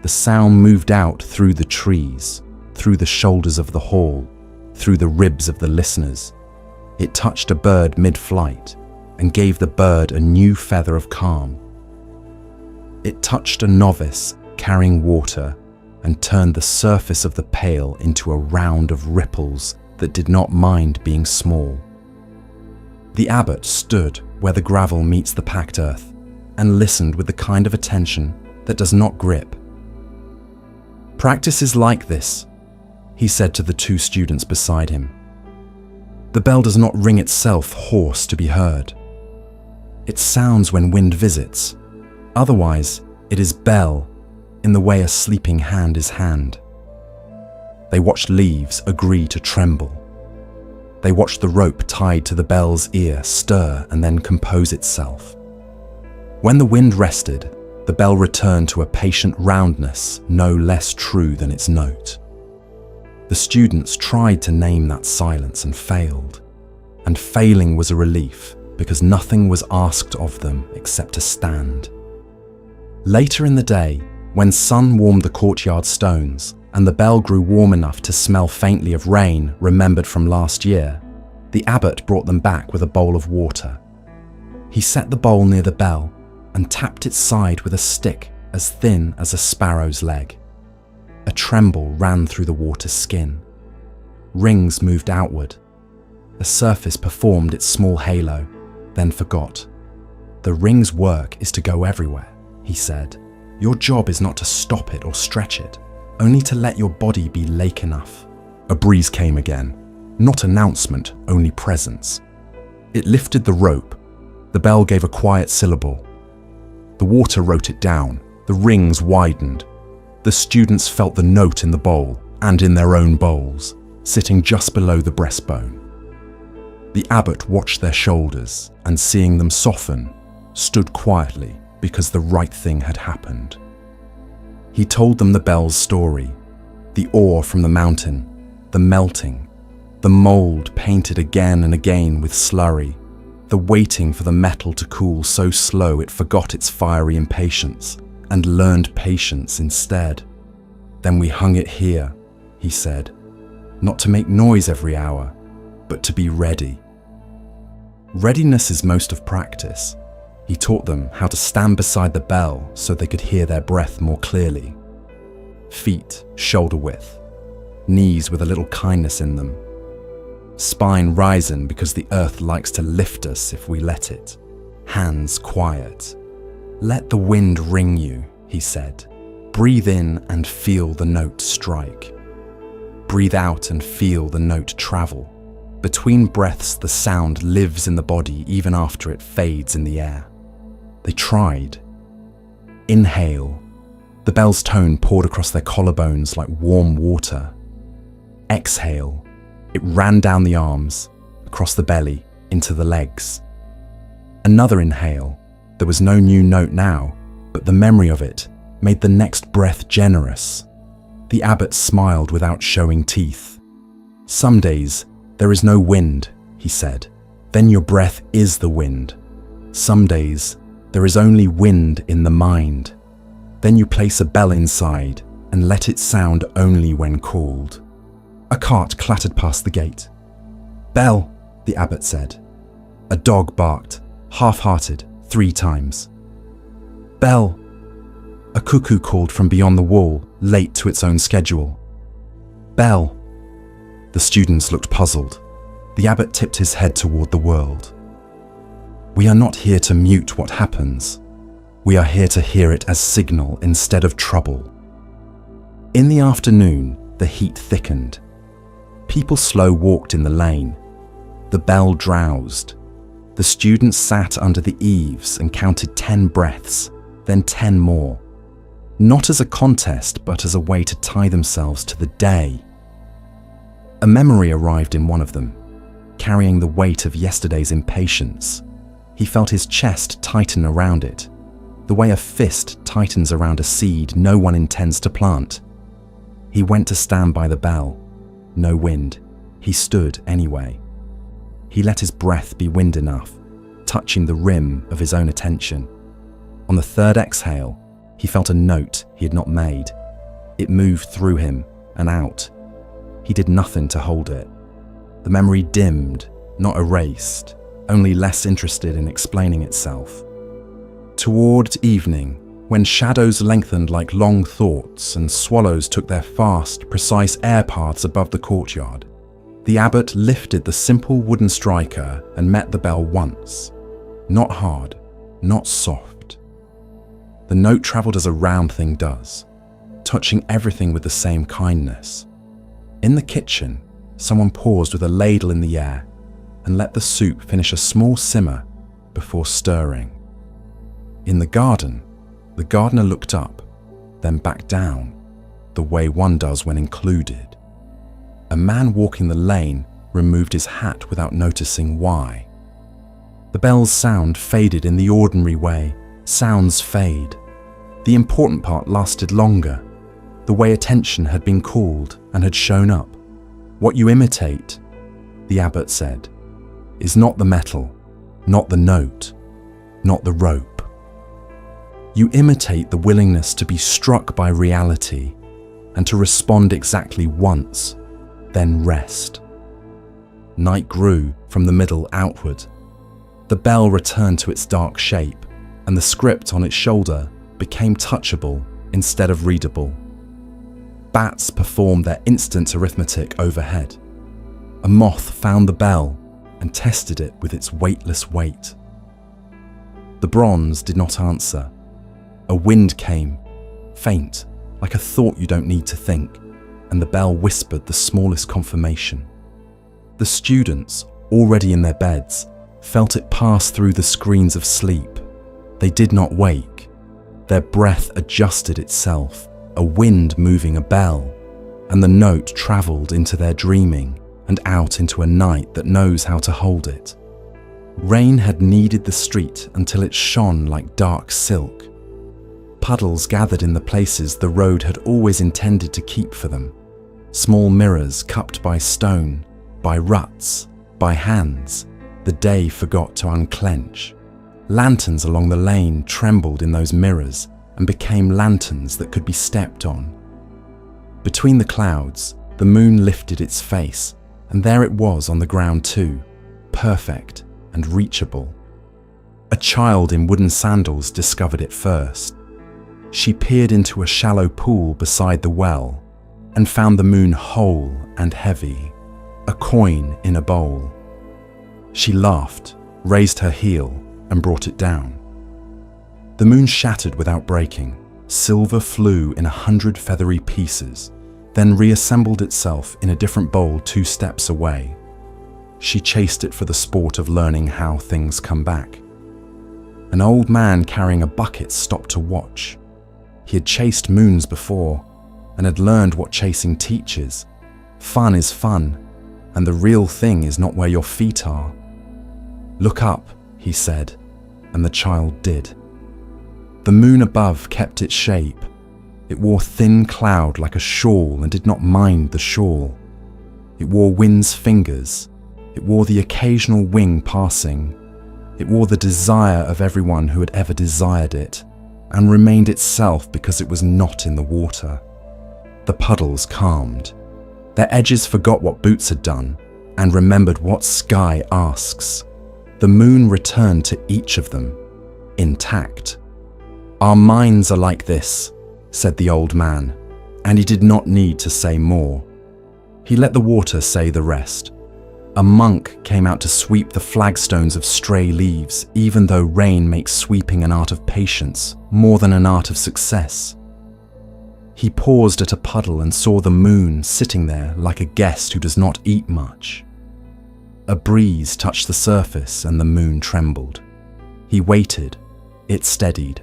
The sound moved out through the trees, through the shoulders of the hall, through the ribs of the listeners. It touched a bird mid-flight and gave the bird a new feather of calm. It touched a novice carrying water and turned the surface of the pail into a round of ripples that did not mind being small. The abbot stood where the gravel meets the packed earth and listened with the kind of attention that does not grip. "Practice is like this," he said to the two students beside him. "The bell does not ring itself hoarse to be heard. It sounds when wind visits. Otherwise, it is bell in the way a sleeping hand is hand." They watched leaves agree to tremble. They watched the rope tied to the bell's ear stir and then compose itself. When the wind rested, the bell returned to a patient roundness no less true than its note. The students tried to name that silence and failed. And failing was a relief because nothing was asked of them except to stand. Later in the day, when sun warmed the courtyard stones and the bell grew warm enough to smell faintly of rain remembered from last year, the abbot brought them back with a bowl of water. He set the bowl near the bell and tapped its side with a stick as thin as a sparrow's leg. A tremble ran through the water's skin. Rings moved outward. The surface performed its small halo, then forgot. "The ring's work is to go everywhere," he said. "Your job is not to stop it or stretch it, only to let your body be lake enough." A breeze came again. Not announcement, only presence. It lifted the rope. The bell gave a quiet syllable. The water wrote it down. The rings widened. The students felt the note in the bowl and in their own bowls, sitting just below the breastbone. The abbot watched their shoulders and, seeing them soften, stood quietly because the right thing had happened. He told them the bell's story, the ore from the mountain, the melting, the mold painted again and again with slurry, the waiting for the metal to cool so slow it forgot its fiery impatience and learned patience instead. "Then we hung it here," he said, "not to make noise every hour, but to be ready." Readiness is most of practice. He taught them how to stand beside the bell so they could hear their breath more clearly. Feet shoulder width, knees with a little kindness in them. Spine rising because the earth likes to lift us if we let it. Hands quiet. "Let the wind ring you," he said. "Breathe in and feel the note strike. Breathe out and feel the note travel. Between breaths, the sound lives in the body even after it fades in the air." They tried. Inhale. The bell's tone poured across their collarbones like warm water. Exhale. It ran down the arms, across the belly, into the legs. Another inhale. There was no new note now, but the memory of it made the next breath generous. The abbot smiled without showing teeth. "Some days, there is no wind," he said. "Then your breath is the wind. Some days, there is only wind in the mind. Then you place a bell inside and let it sound only when called." A cart clattered past the gate. "Bell," the abbot said. A dog barked, half-hearted, 3 times. "Bell." A cuckoo called from beyond the wall, late to its own schedule. "Bell." The students looked puzzled. The abbot tipped his head toward the world. We are not here to mute what happens. We are here to hear it as signal instead of trouble. In the afternoon, the heat thickened. People slow walked in the lane. The bell drowsed. The students sat under the eaves and counted 10 breaths, then 10 more. Not as a contest, but as a way to tie themselves to the day. A memory arrived in one of them, carrying the weight of yesterday's impatience. He felt his chest tighten around it, the way a fist tightens around a seed no one intends to plant. He went to stand by the bell. No wind. He stood anyway. He let his breath be wind enough, touching the rim of his own attention. On the third exhale, he felt a note he had not made. It moved through him and out. He did nothing to hold it. The memory dimmed, not erased, only less interested in explaining itself. Toward evening, when shadows lengthened like long thoughts and swallows took their fast, precise air paths above the courtyard, the abbot lifted the simple wooden striker and met the bell once. Not hard, not soft. The note travelled as a round thing does, touching everything with the same kindness. In the kitchen, someone paused with a ladle in the air and let the soup finish a small simmer before stirring. In the garden, the gardener looked up, then back down, the way one does when included. A man walking the lane removed his hat without noticing why. The bell's sound faded in the ordinary way sounds fade. The important part lasted longer, the way attention had been called and had shown up. What you imitate, the abbot said, is not the metal, not the note, not the rope. You imitate the willingness to be struck by reality and to respond exactly once, then rest. Night grew from the middle outward. The bell returned to its dark shape, and the script on its shoulder became touchable instead of readable. Bats performed their instant arithmetic overhead. A moth found the bell and tested it with its weightless weight. The bronze did not answer. A wind came, faint, like a thought you don't need to think, and the bell whispered the smallest confirmation. The students, already in their beds, felt it pass through the screens of sleep. They did not wake. Their breath adjusted itself, a wind moving a bell, and the note travelled into their dreaming and out into a night that knows how to hold it. Rain had kneaded the street until it shone like dark silk. Puddles gathered in the places the road had always intended to keep for them. Small mirrors cupped by stone, by ruts, by hands, the day forgot to unclench. Lanterns along the lane trembled in those mirrors and became lanterns that could be stepped on. Between the clouds, the moon lifted its face, and there it was on the ground too, perfect and reachable. A child in wooden sandals discovered it first. She peered into a shallow pool beside the well and found the moon whole and heavy, a coin in a bowl. She laughed, raised her heel, and brought it down. The moon shattered without breaking. Silver flew in 100 feathery pieces, then reassembled itself in a different bowl 2 steps away. She chased it for the sport of learning how things come back. An old man carrying a bucket stopped to watch. He had chased moons before and had learned what chasing teaches. Fun is fun, and the real thing is not where your feet are. Look up, he said, and the child did. The moon above kept its shape. It wore thin cloud like a shawl and did not mind the shawl. It wore wind's fingers. It wore the occasional wing passing. It wore the desire of everyone who had ever desired it, and remained itself because it was not in the water. The puddles calmed. Their edges forgot what boots had done, and remembered what sky asks. The moon returned to each of them, intact. Our minds are like this, said the old man, and he did not need to say more. He let the water say the rest. A monk came out to sweep the flagstones of stray leaves, even though rain makes sweeping an art of patience more than an art of success. He paused at a puddle and saw the moon sitting there like a guest who does not eat much. A breeze touched the surface and the moon trembled. He waited. It steadied.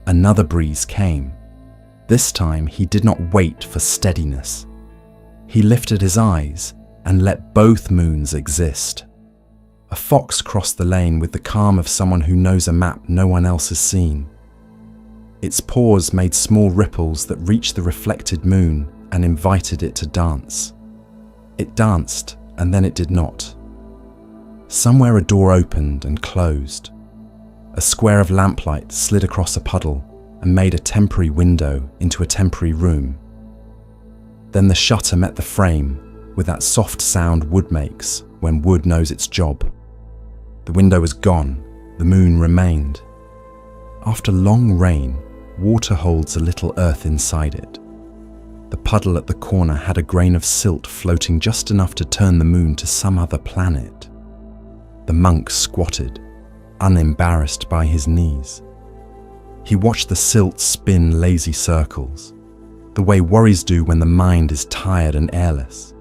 Another breeze came. This time he did not wait for steadiness. He lifted his eyes and let both moons exist. A fox crossed the lane with the calm of someone who knows a map no one else has seen. Its paws made small ripples that reached the reflected moon and invited it to dance. It danced, and then it did not. Somewhere a door opened and closed. A square of lamplight slid across a puddle and made a temporary window into a temporary room. Then the shutter met the frame with that soft sound wood makes when wood knows its job. The window was gone, the moon remained. After long rain, water holds a little earth inside it. The puddle at the corner had a grain of silt floating just enough to turn the moon to some other planet. The monk squatted, unembarrassed by his knees. He watched the silt spin lazy circles, the way worries do when the mind is tired and airless.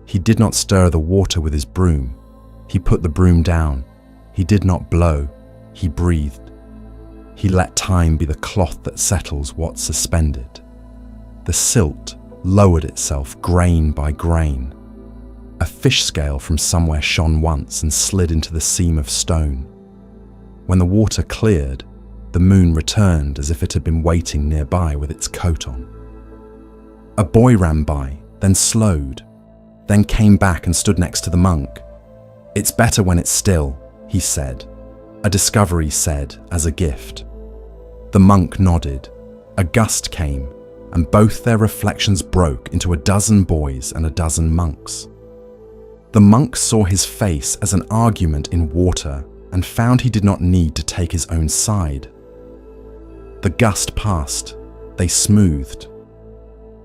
He did not stir the water with his broom. He put the broom down. He did not blow. He breathed. He let time be the cloth that settles what's suspended. The silt lowered itself grain by grain. A fish scale from somewhere shone once and slid into the seam of stone. When the water cleared, the moon returned as if it had been waiting nearby with its coat on. A boy ran by, then slowed, then came back and stood next to the monk. "It's better when it's still," he said. A discovery said as a gift. The monk nodded. A gust came, and both their reflections broke into a dozen boys and a dozen monks. The monk saw his face as an argument in water and found he did not need to take his own side. The gust passed. They smoothed.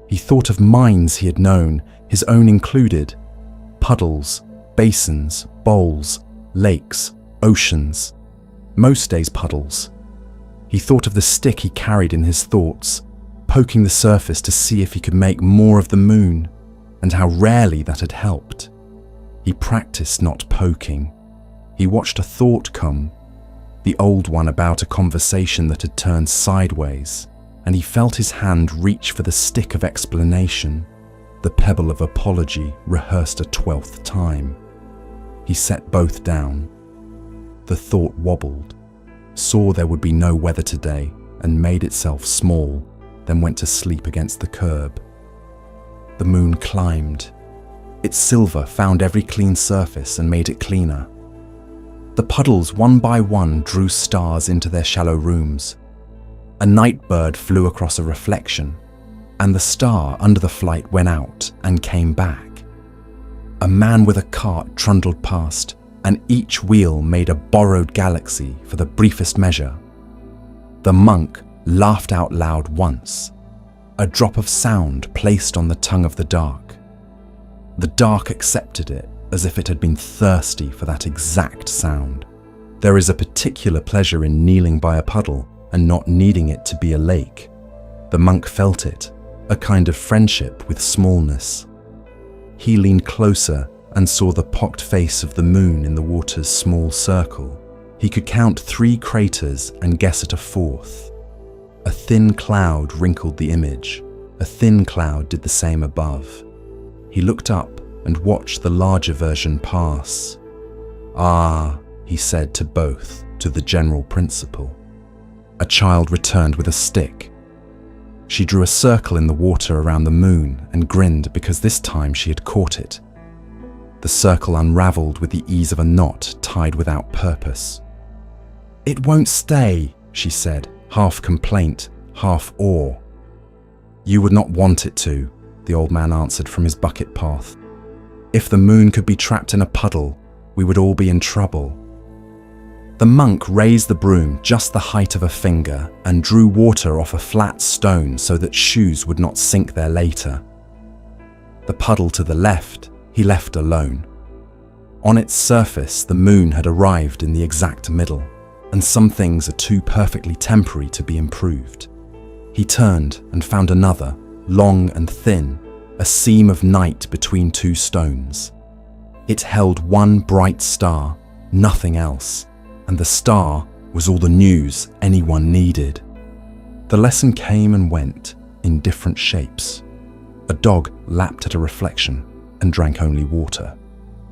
He thought of minds he had known, his own included. Puddles, basins, bowls, lakes, oceans. Most days puddles. He thought of the stick he carried in his thoughts, poking the surface to see if he could make more of the moon, and how rarely that had helped. He practiced not poking. He watched a thought come, the old one about a conversation that had turned sideways, and he felt his hand reach for the stick of explanation, the pebble of apology rehearsed a 12th time. He set both down. The thought wobbled, saw there would be no weather today, and made itself small, then went to sleep against the curb. The moon climbed. Its silver found every clean surface and made it cleaner. The puddles one by one drew stars into their shallow rooms. A night bird flew across a reflection, and the star under the flight went out and came back. A man with a cart trundled past, and each wheel made a borrowed galaxy for the briefest measure. The monk laughed out loud once, a drop of sound placed on the tongue of the dark. The dark accepted it as if it had been thirsty for that exact sound. There is a particular pleasure in kneeling by a puddle and not needing it to be a lake. The monk felt it, a kind of friendship with smallness. He leaned closer and saw the pocked face of the moon in the water's small circle. He could count 3 craters and guess at a 4th. A thin cloud wrinkled the image. A thin cloud did the same above. He looked up and watched the larger version pass. "Ah," he said to both, to the general principle. A child returned with a stick. She drew a circle in the water around the moon and grinned because this time she had caught it. The circle unraveled with the ease of a knot tied without purpose. "It won't stay," she said, half complaint, half awe. "You would not want it to," the old man answered from his bucket path. "If the moon could be trapped in a puddle, we would all be in trouble." The monk raised the broom just the height of a finger and drew water off a flat stone so that shoes would not sink there later. The puddle to the left he left alone. On its surface, the moon had arrived in the exact middle, and some things are too perfectly temporary to be improved. He turned and found another, long and thin, a seam of night between two stones. It held one bright star, nothing else, and the star was all the news anyone needed. The lesson came and went in different shapes. A dog lapped at a reflection and drank only water.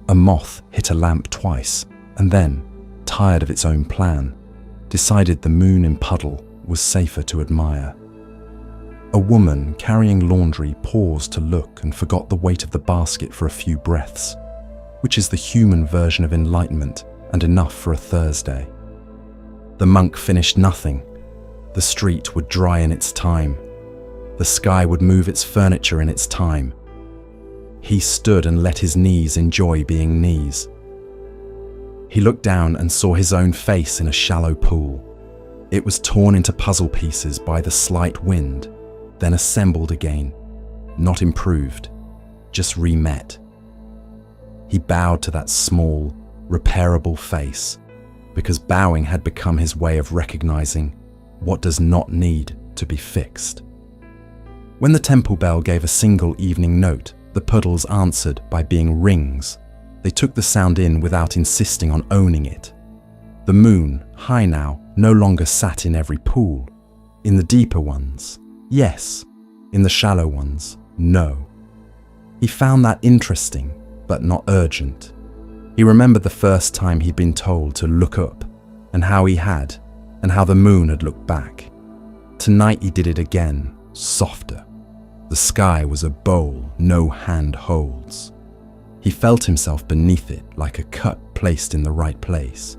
A moth hit a lamp twice and then, tired of its own plan, decided the moon in puddle was safer to admire. A woman carrying laundry paused to look and forgot the weight of the basket for a few breaths, which is the human version of enlightenment and enough for a Thursday. The monk finished nothing. The street would dry in its time. The sky would move its furniture in its time. He stood and let his knees enjoy being knees. He looked down and saw his own face in a shallow pool. It was torn into puzzle pieces by the slight wind, then assembled again, not improved, just re-met. He bowed to that small, repairable face, because bowing had become his way of recognizing what does not need to be fixed. When the temple bell gave a single evening note, the puddles answered by being rings. They took the sound in without insisting on owning it. The moon, high now, no longer sat in every pool. In the deeper ones, yes. In the shallow ones, no. He found that interesting, but not urgent. He remembered the first time he'd been told to look up, and how he had, and how the moon had looked back. Tonight he did it again, softer. The sky was a bowl no hand holds. He felt himself beneath it like a cut placed in the right place.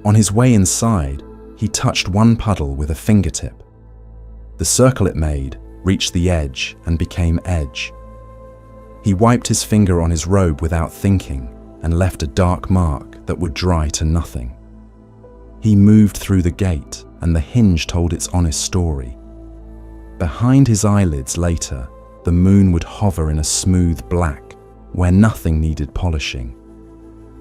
On his way inside, he touched one puddle with a fingertip. The circle it made reached the edge and became edge. He wiped his finger on his robe without thinking and left a dark mark that would dry to nothing. He moved through the gate and the hinge told its honest story. Behind his eyelids later, the moon would hover in a smooth black where nothing needed polishing.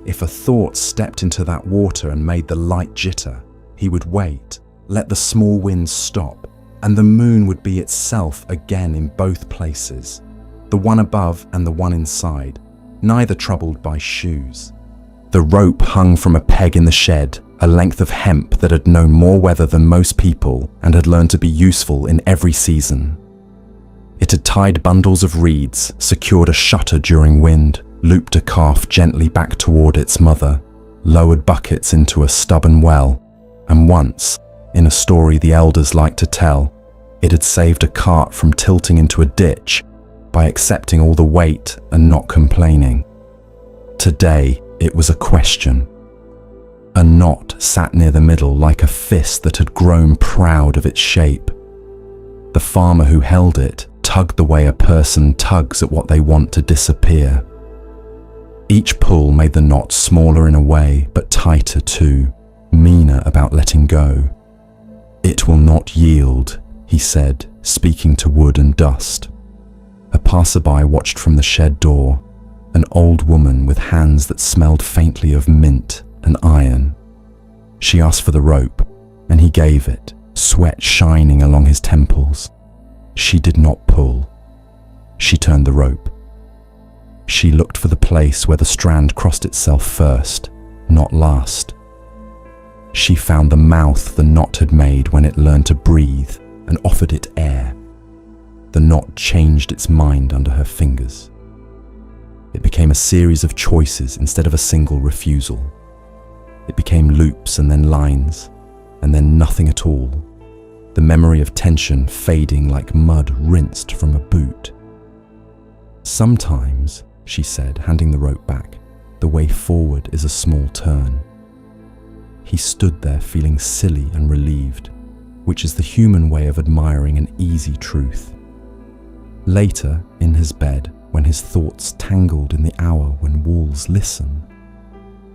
If a thought stepped into that water and made the light jitter, he would wait, let the small winds stop, and the moon would be itself again in both places, the one above and the one inside, neither troubled by shoes. The rope hung from a peg in the shed, a length of hemp that had known more weather than most people and had learned to be useful in every season. It had tied bundles of reeds, secured a shutter during wind, looped a calf gently back toward its mother, lowered buckets into a stubborn well, and once, in a story the elders liked to tell, it had saved a cart from tilting into a ditch by accepting all the weight and not complaining. Today, it was a question. A knot sat near the middle like a fist that had grown proud of its shape. The farmer who held it tugged the way a person tugs at what they want to disappear. Each pull made the knot smaller in a way, but tighter too, meaner about letting go. "It will not yield," he said, speaking to wood and dust. A passerby watched from the shed door, an old woman with hands that smelled faintly of mint and iron. She asked for the rope, and he gave it, sweat shining along his temples. She did not pull. She turned the rope. She looked for the place where the strand crossed itself first, not last. She found the mouth the knot had made when it learned to breathe and offered it air. The knot changed its mind under her fingers. It became a series of choices instead of a single refusal. It became loops and then lines, and then nothing at all. The memory of tension fading like mud rinsed from a boot. "Sometimes," she said, handing the rope back, "the way forward is a small turn." He stood there feeling silly and relieved, which is the human way of admiring an easy truth. Later, in his bed, when his thoughts tangled in the hour when walls listen,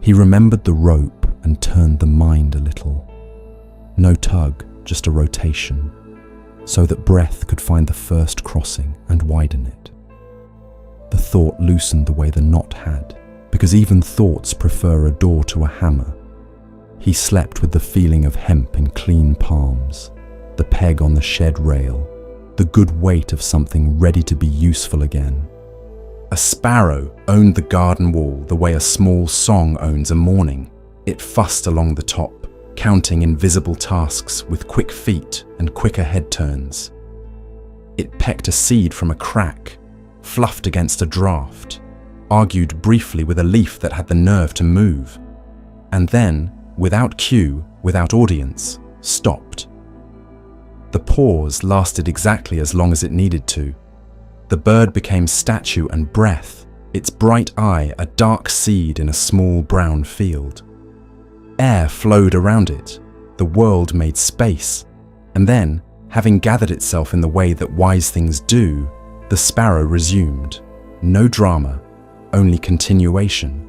he remembered the rope and turned the mind a little. No tug, just a rotation, so that breath could find the first crossing and widen it. The thought loosened the way the knot had, because even thoughts prefer a door to a hammer. He slept with the feeling of hemp in clean palms, the peg on the shed rail, the good weight of something ready to be useful again. A sparrow owned the garden wall the way a small song owns a morning. It fussed along the top, counting invisible tasks with quick feet and quicker head turns. It pecked a seed from a crack, fluffed against a draft, argued briefly with a leaf that had the nerve to move, and then, without cue, without audience, stopped. The pause lasted exactly as long as it needed to. The bird became statue and breath, its bright eye a dark seed in a small brown field. Air flowed around it, the world made space, and then, having gathered itself in the way that wise things do, the sparrow resumed. No drama, only continuation.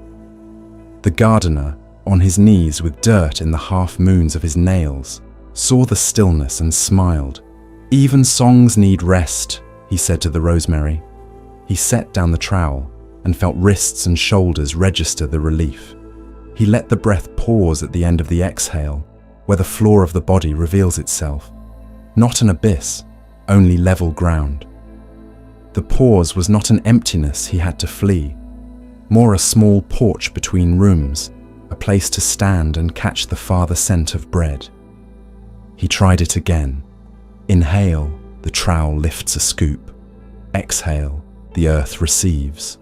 The gardener, on his knees with dirt in the half-moons of his nails, saw the stillness and smiled. "Even songs need rest," he said to the rosemary. He set down the trowel and felt wrists and shoulders register the relief. He let the breath pause at the end of the exhale, where the floor of the body reveals itself. Not an abyss, only level ground. The pause was not an emptiness he had to flee, more a small porch between rooms, a place to stand and catch the farther scent of bread. He tried it again. Inhale, the trowel lifts a scoop. Exhale, the earth receives.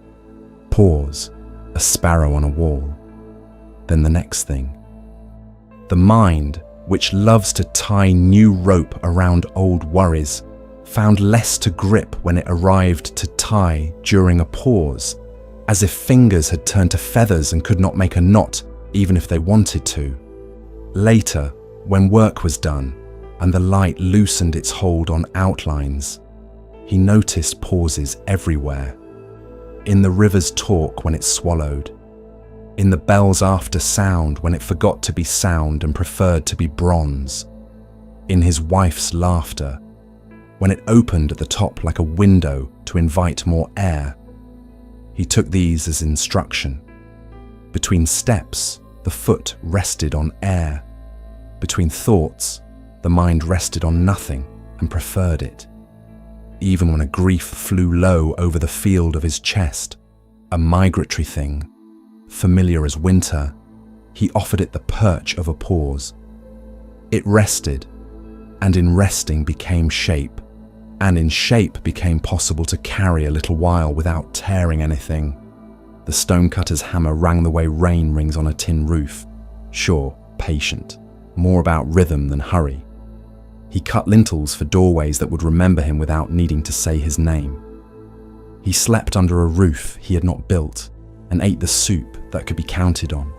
Pause, a sparrow on a wall. Then the next thing. The mind, which loves to tie new rope around old worries, found less to grip when it arrived to tie during a pause, as if fingers had turned to feathers and could not make a knot even if they wanted to. Later, when work was done and the light loosened its hold on outlines, he noticed pauses everywhere. In the river's talk when it swallowed, in the bell's after sound when it forgot to be sound and preferred to be bronze, in his wife's laughter, when it opened at the top like a window to invite more air. He took these as instruction. Between steps, the foot rested on air. Between thoughts, the mind rested on nothing and preferred it. Even when a grief flew low over the field of his chest, a migratory thing, familiar as winter, he offered it the perch of a pause. It rested, and in resting became shape, and in shape became possible to carry a little while without tearing anything. The stonecutter's hammer rang the way rain rings on a tin roof. Sure, patient, more about rhythm than hurry. He cut lintels for doorways that would remember him without needing to say his name. He slept under a roof he had not built and ate the soup that could be counted on.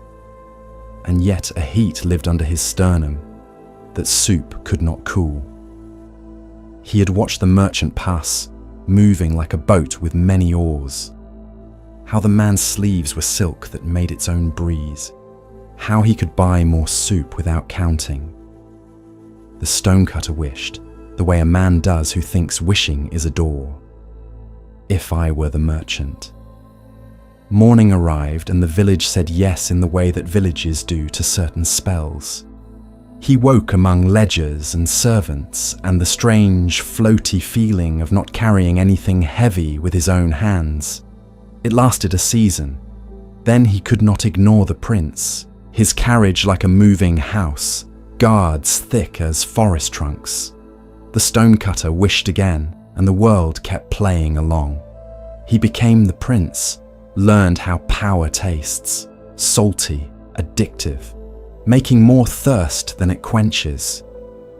And yet a heat lived under his sternum that soup could not cool. He had watched the merchant pass, moving like a boat with many oars. How the man's sleeves were silk that made its own breeze. How he could buy more soup without counting. The stonecutter wished, the way a man does who thinks wishing is a door. If I were the merchant. Morning arrived and the village said yes in the way that villages do to certain spells. He woke among ledgers and servants and the strange, floaty feeling of not carrying anything heavy with his own hands. It lasted a season. Then he could not ignore the prince, his carriage like a moving house, guards thick as forest trunks. The stonecutter wished again, and the world kept playing along. He became the prince, learned how power tastes, salty, addictive, making more thirst than it quenches.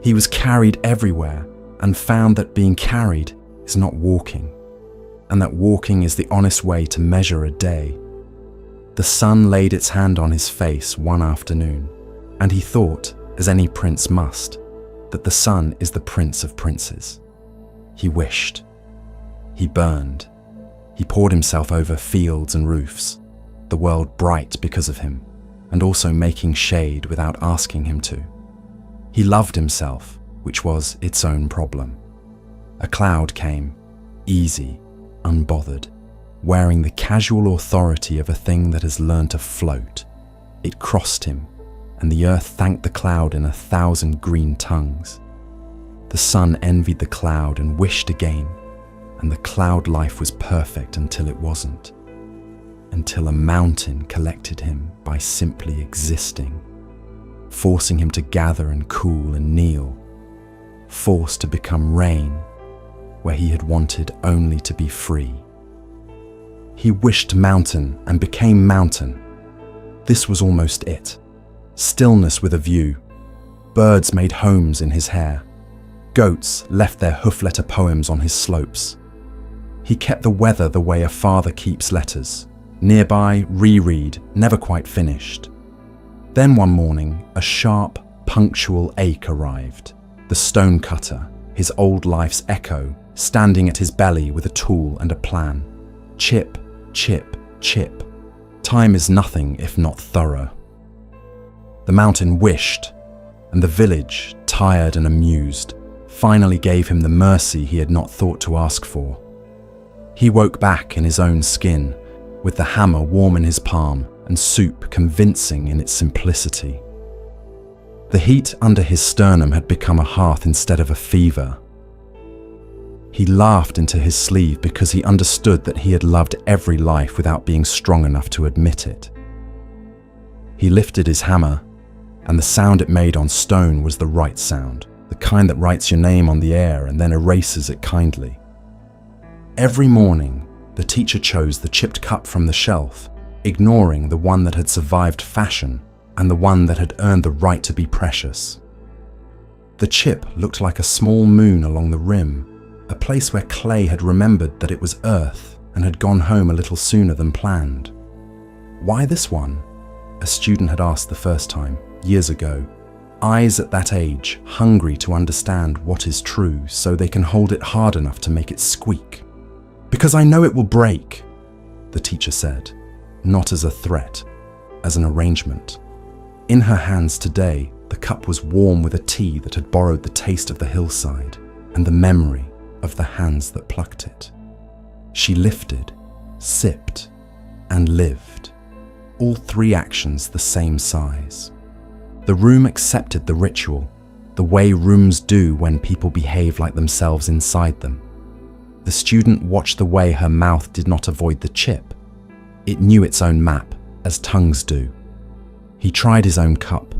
He was carried everywhere and found that being carried is not walking, and that walking is the honest way to measure a day. The sun laid its hand on his face one afternoon, and he thought, as any prince must, that the sun is the prince of princes. He wished. He burned. He poured himself over fields and roofs, the world bright because of him, and also making shade without asking him to. He loved himself, which was its own problem. A cloud came, easy, unbothered. wearing the casual authority of a thing that has learned to float. It crossed him, and the earth thanked the cloud in 1,000 green tongues. The sun envied the cloud and wished again, and the cloud life was perfect until it wasn't. Until a mountain collected him by simply existing, forcing him to gather and cool and kneel, forced to become rain where he had wanted only to be free. He wished mountain and became mountain. This was almost it. Stillness with a view. Birds made homes in his hair. Goats left their hoof-letter poems on his slopes. He kept the weather the way a father keeps letters. Nearby, reread, never quite finished. Then one morning, a sharp, punctual ache arrived. The stonecutter, his old life's echo, standing at his belly with a tool and a plan. Chip, chip, chip. Time is nothing if not thorough. The mountain wished, and the village, tired and amused, finally gave him the mercy he had not thought to ask for. He woke back in his own skin, with the hammer warm in his palm and soup convincing in its simplicity. The heat under his sternum had become a hearth instead of a fever. He laughed into his sleeve because he understood that he had loved every life without being strong enough to admit it. He lifted his hammer, and the sound it made on stone was the right sound, the kind that writes your name on the air and then erases it kindly. Every morning, the teacher chose the chipped cup from the shelf, ignoring the one that had survived fashion and the one that had earned the right to be precious. The chip looked like a small moon along the rim, a place where clay had remembered that it was earth and had gone home a little sooner than planned. Why this one? A student had asked the first time, years ago. Eyes at that age, hungry to understand what is true so they can hold it hard enough to make it squeak. Because I know it will break, the teacher said, not as a threat, as an arrangement. In her hands today, the cup was warm with a tea that had borrowed the taste of the hillside and the memory of the hands that plucked it. She lifted, sipped, and lived, all three actions the same size. The room accepted the ritual, the way rooms do when people behave like themselves inside them. The student watched the way her mouth did not avoid the chip. It knew its own map, as tongues do. He tried his own cup,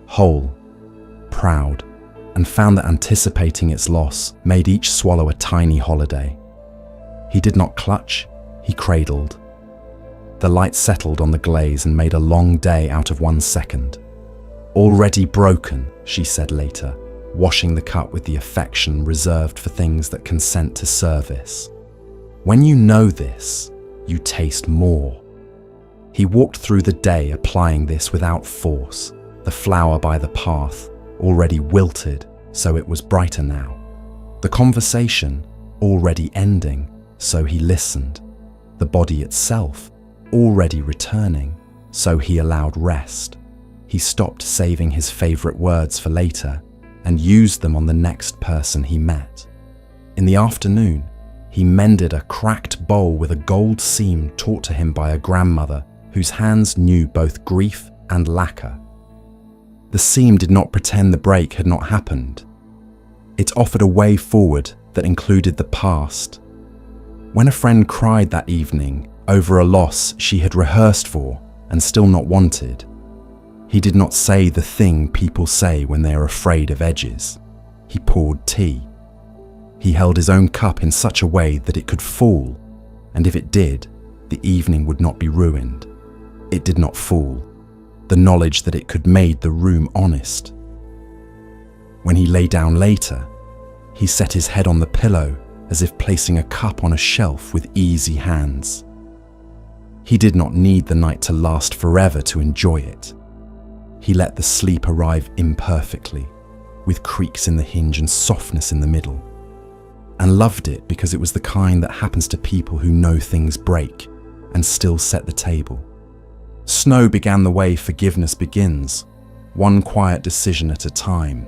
whole, proud, and found that anticipating its loss made each swallow a tiny holiday. He did not clutch, he cradled. The light settled on the glaze and made a long day out of 1 second. Already broken, she said later, washing the cup with the affection reserved for things that consent to service. When you know this, you taste more. He walked through the day applying this without force, the flower by the path, already wilted, so it was brighter now. The conversation, already ending, so he listened. The body itself, already returning, so he allowed rest. He stopped saving his favorite words for later and used them on the next person he met. In the afternoon, he mended a cracked bowl with a gold seam taught to him by a grandmother whose hands knew both grief and lacquer. The seam did not pretend the break had not happened. It offered a way forward that included the past. When a friend cried that evening over a loss she had rehearsed for and still not wanted, he did not say the thing people say when they are afraid of edges. He poured tea. He held his own cup in such a way that it could fall, and if it did, the evening would not be ruined. It did not fall. The knowledge that it could made the room honest. When he lay down later, he set his head on the pillow as if placing a cup on a shelf with easy hands. He did not need the night to last forever to enjoy it. He let the sleep arrive imperfectly, with creaks in the hinge and softness in the middle, and loved it because it was the kind that happens to people who know things break and still set the table. Snow began the way forgiveness begins, one quiet decision at a time.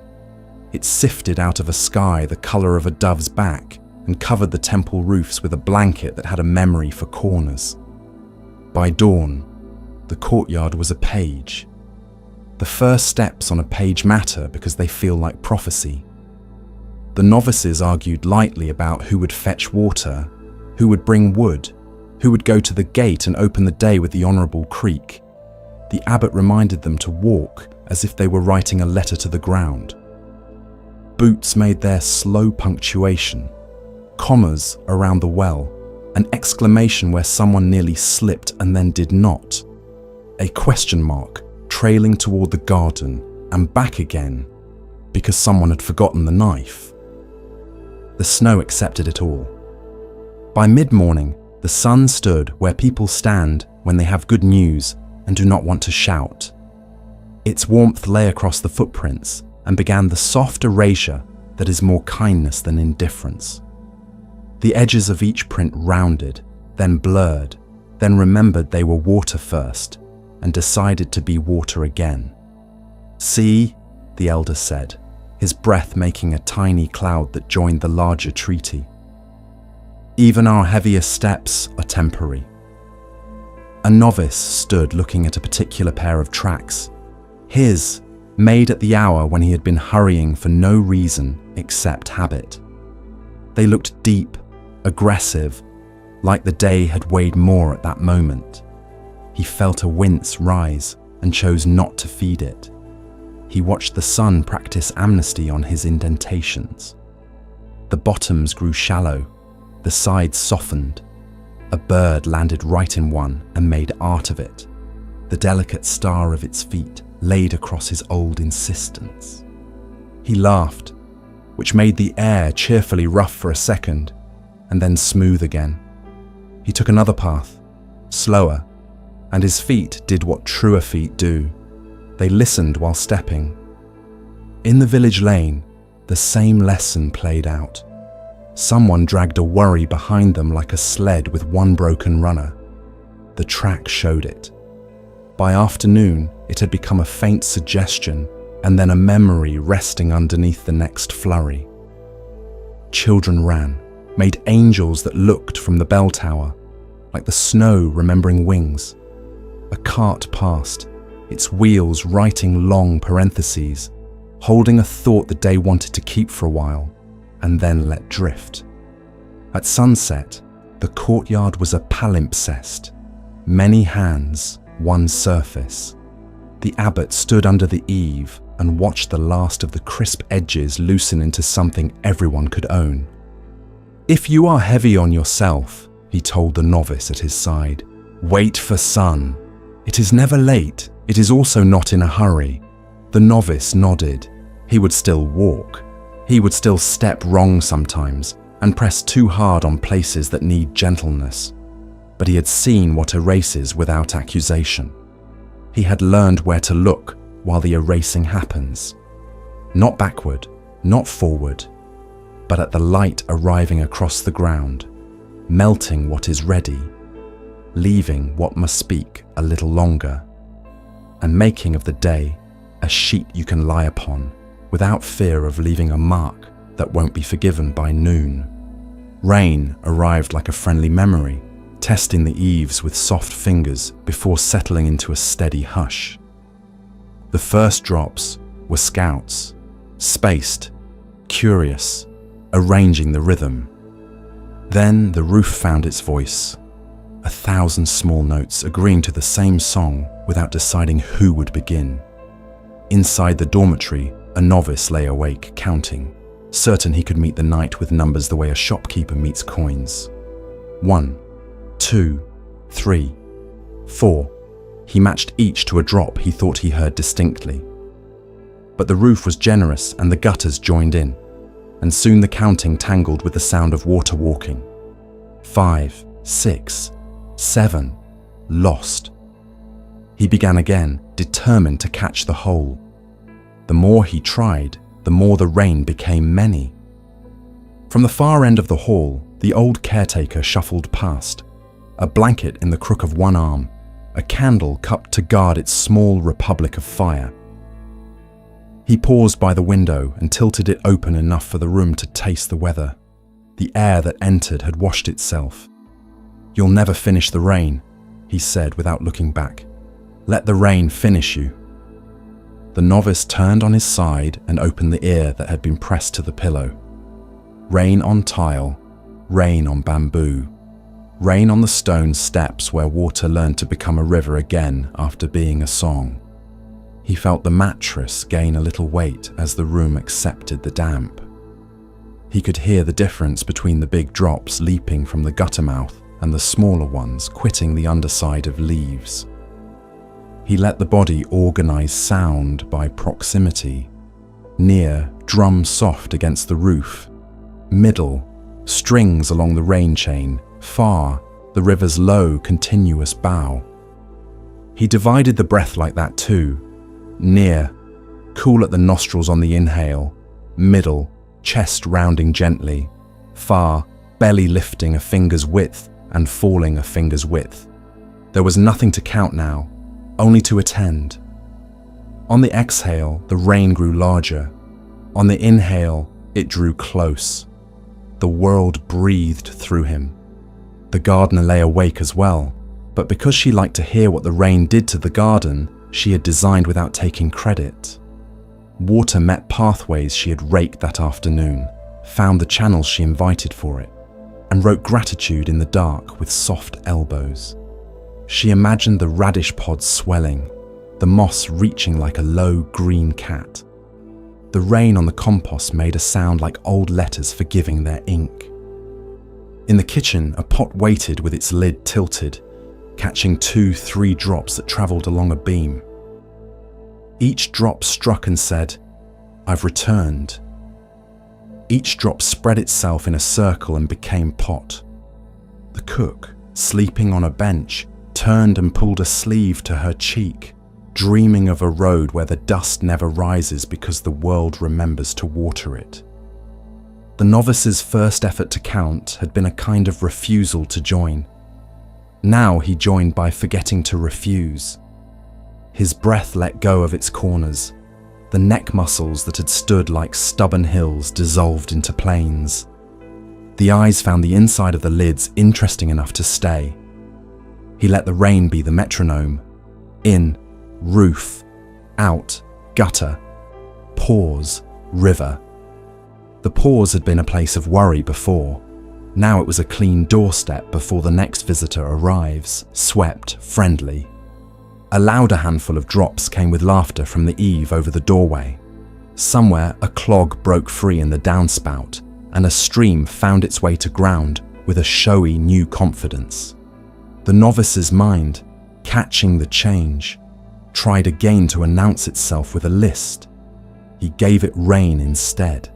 It sifted out of a sky the colour of a dove's back and covered the temple roofs with a blanket that had a memory for corners. By dawn, the courtyard was a page. The first steps on a page matter because they feel like prophecy. The novices argued lightly about who would fetch water, who would bring wood, who would go to the gate and open the day with the honourable creak. The abbot reminded them to walk as if they were writing a letter to the ground. Boots made their slow punctuation, commas around the well, an exclamation where someone nearly slipped and then did not, a question mark trailing toward the garden and back again because someone had forgotten the knife. The snow accepted it all. By mid-morning, the sun stood where people stand when they have good news and do not want to shout. Its warmth lay across the footprints and began the soft erasure that is more kindness than indifference. The edges of each print rounded, then blurred, then remembered they were water first and decided to be water again. "See," the elder said, his breath making a tiny cloud that joined the larger treaty. "Even our heaviest steps are temporary." A novice stood looking at a particular pair of tracks, his, made at the hour when he had been hurrying for no reason except habit. They looked deep, aggressive, like the day had weighed more at that moment. He felt a wince rise and chose not to feed it. He watched the sun practice amnesty on his indentations. The bottoms grew shallow, the sides softened. A bird landed right in one and made art of it, the delicate star of its feet laid across his old insistence. He laughed, which made the air cheerfully rough for a second, and then smooth again. He took another path, slower, and his feet did what truer feet do. They listened while stepping. In the village lane, the same lesson played out. Someone dragged a worry behind them like a sled with one broken runner. The track showed it. By afternoon, it had become a faint suggestion and then a memory resting underneath the next flurry. Children ran, made angels that looked from the bell tower, like the snow remembering wings. A cart passed, its wheels writing long parentheses, holding a thought the day wanted to keep for a while, and then let drift. At sunset, the courtyard was a palimpsest. Many hands, one surface. The abbot stood under the eave and watched the last of the crisp edges loosen into something everyone could own. "If you are heavy on yourself," he told the novice at his side, "wait for sun. It is never late, it is also not in a hurry." The novice nodded. He would still walk. He would still step wrong sometimes and press too hard on places that need gentleness. But he had seen what erases without accusation. He had learned where to look while the erasing happens. Not backward, not forward, but at the light arriving across the ground, melting what is ready, leaving what must speak a little longer, and making of the day a sheet you can lie upon without fear of leaving a mark that won't be forgiven by noon. Rain arrived like a friendly memory, testing the eaves with soft fingers before settling into a steady hush. The first drops were scouts, spaced, curious, arranging the rhythm. Then the roof found its voice, 1,000 small notes agreeing to the same song without deciding who would begin. Inside the dormitory, a novice lay awake, counting, certain he could meet the night with numbers the way a shopkeeper meets coins. 1, 2, 3, 4. He matched each to a drop he thought he heard distinctly. But the roof was generous and the gutters joined in, and soon the counting tangled with the sound of water walking. 5, 6, 7, lost. He began again, determined to catch the whole. The more he tried, the more the rain became many. From the far end of the hall, the old caretaker shuffled past, a blanket in the crook of one arm, a candle cupped to guard its small republic of fire. He paused by the window and tilted it open enough for the room to taste the weather. The air that entered had washed itself. "You'll never finish the rain," he said without looking back. "Let the rain finish you." The novice turned on his side and opened the ear that had been pressed to the pillow. Rain on tile, rain on bamboo, rain on the stone steps where water learned to become a river again after being a song. He felt the mattress gain a little weight as the room accepted the damp. He could hear the difference between the big drops leaping from the gutter mouth and the smaller ones quitting the underside of leaves. He let the body organize sound by proximity. Near, drums soft against the roof. Middle, strings along the rain chain. Far, the river's low, continuous bow. He divided the breath like that too. Near, cool at the nostrils on the inhale. Middle, chest rounding gently. Far, belly lifting a finger's width and falling a finger's width. There was nothing to count now, only to attend. On the exhale, the rain grew larger. On the inhale, it drew close. The world breathed through him. The gardener lay awake as well, but because she liked to hear what the rain did to the garden, she had designed without taking credit. Water met pathways she had raked that afternoon, found the channels she invited for it, and wrote gratitude in the dark with soft elbows. She imagined the radish pods swelling, the moss reaching like a low green cat. The rain on the compost made a sound like old letters forgiving their ink. In the kitchen, a pot waited with its lid tilted, catching 2-3 drops that travelled along a beam. Each drop struck and said, "I've returned." Each drop spread itself in a circle and became pot. The cook, sleeping on a bench, turned and pulled a sleeve to her cheek, dreaming of a road where the dust never rises because the world remembers to water it. The novice's first effort to count had been a kind of refusal to join. Now he joined by forgetting to refuse. His breath let go of its corners. The neck muscles that had stood like stubborn hills dissolved into plains. The eyes found the inside of the lids interesting enough to stay. He let the rain be the metronome. In, roof, out, gutter, pause, river. The pause had been a place of worry before. Now it was a clean doorstep before the next visitor arrives, swept, friendly. A louder handful of drops came with laughter from the eave over the doorway. Somewhere a clog broke free in the downspout, and a stream found its way to ground with a showy new confidence. The novice's mind, catching the change, tried again to announce itself with a list. He gave it rain instead.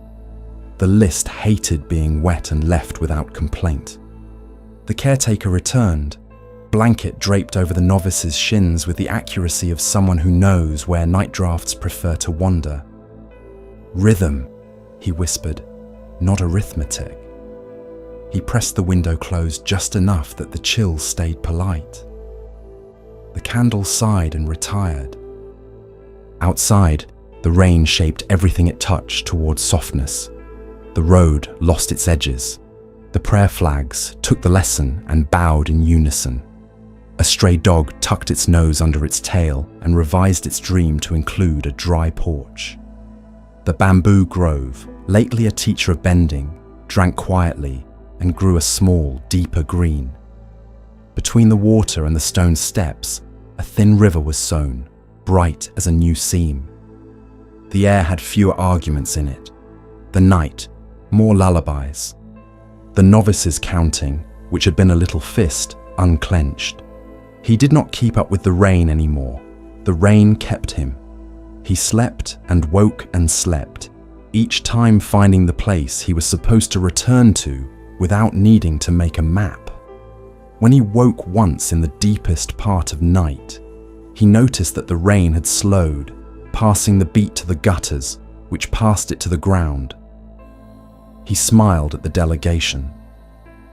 The list hated being wet and left without complaint. The caretaker returned, blanket draped over the novice's shins with the accuracy of someone who knows where night drafts prefer to wander. "Rhythm," he whispered, "not arithmetic." He pressed the window closed just enough that the chill stayed polite. The candle sighed and retired. Outside, the rain shaped everything it touched towards softness. The road lost its edges. The prayer flags took the lesson and bowed in unison. A stray dog tucked its nose under its tail and revised its dream to include a dry porch. The bamboo grove, lately a teacher of bending, drank quietly and grew a small, deeper green. Between the water and the stone steps, a thin river was sown, bright as a new seam. The air had fewer arguments in it. The night, more lullabies. The novice's counting, which had been a little fist, unclenched. He did not keep up with the rain anymore. The rain kept him. He slept and woke and slept, each time finding the place he was supposed to return to without needing to make a map. When he woke once in the deepest part of night, he noticed that the rain had slowed, passing the beat to the gutters, which passed it to the ground. He smiled at the delegation.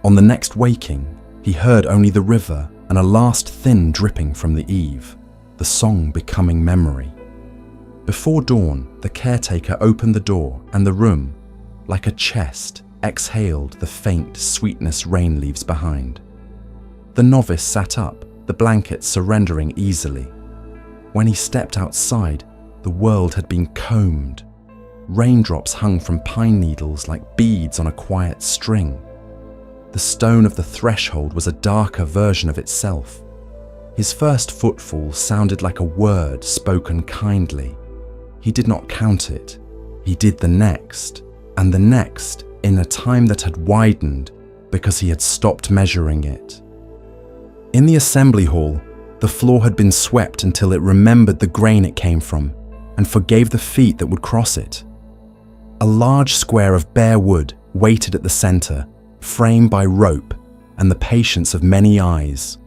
On the next waking, he heard only the river and a last thin dripping from the eave, the song becoming memory. Before dawn, the caretaker opened the door and the room, like a chest, exhaled the faint sweetness rain leaves behind. The novice sat up, the blanket surrendering easily. When he stepped outside, the world had been combed. Raindrops hung from pine needles like beads on a quiet string. The stone of the threshold was a darker version of itself. His first footfall sounded like a word spoken kindly. He did not count it. He did the next, and the next, in a time that had widened because he had stopped measuring it. In the assembly hall, the floor had been swept until it remembered the grain it came from and forgave the feet that would cross it. A large square of bare wood waited at the center, framed by rope and the patience of many eyes.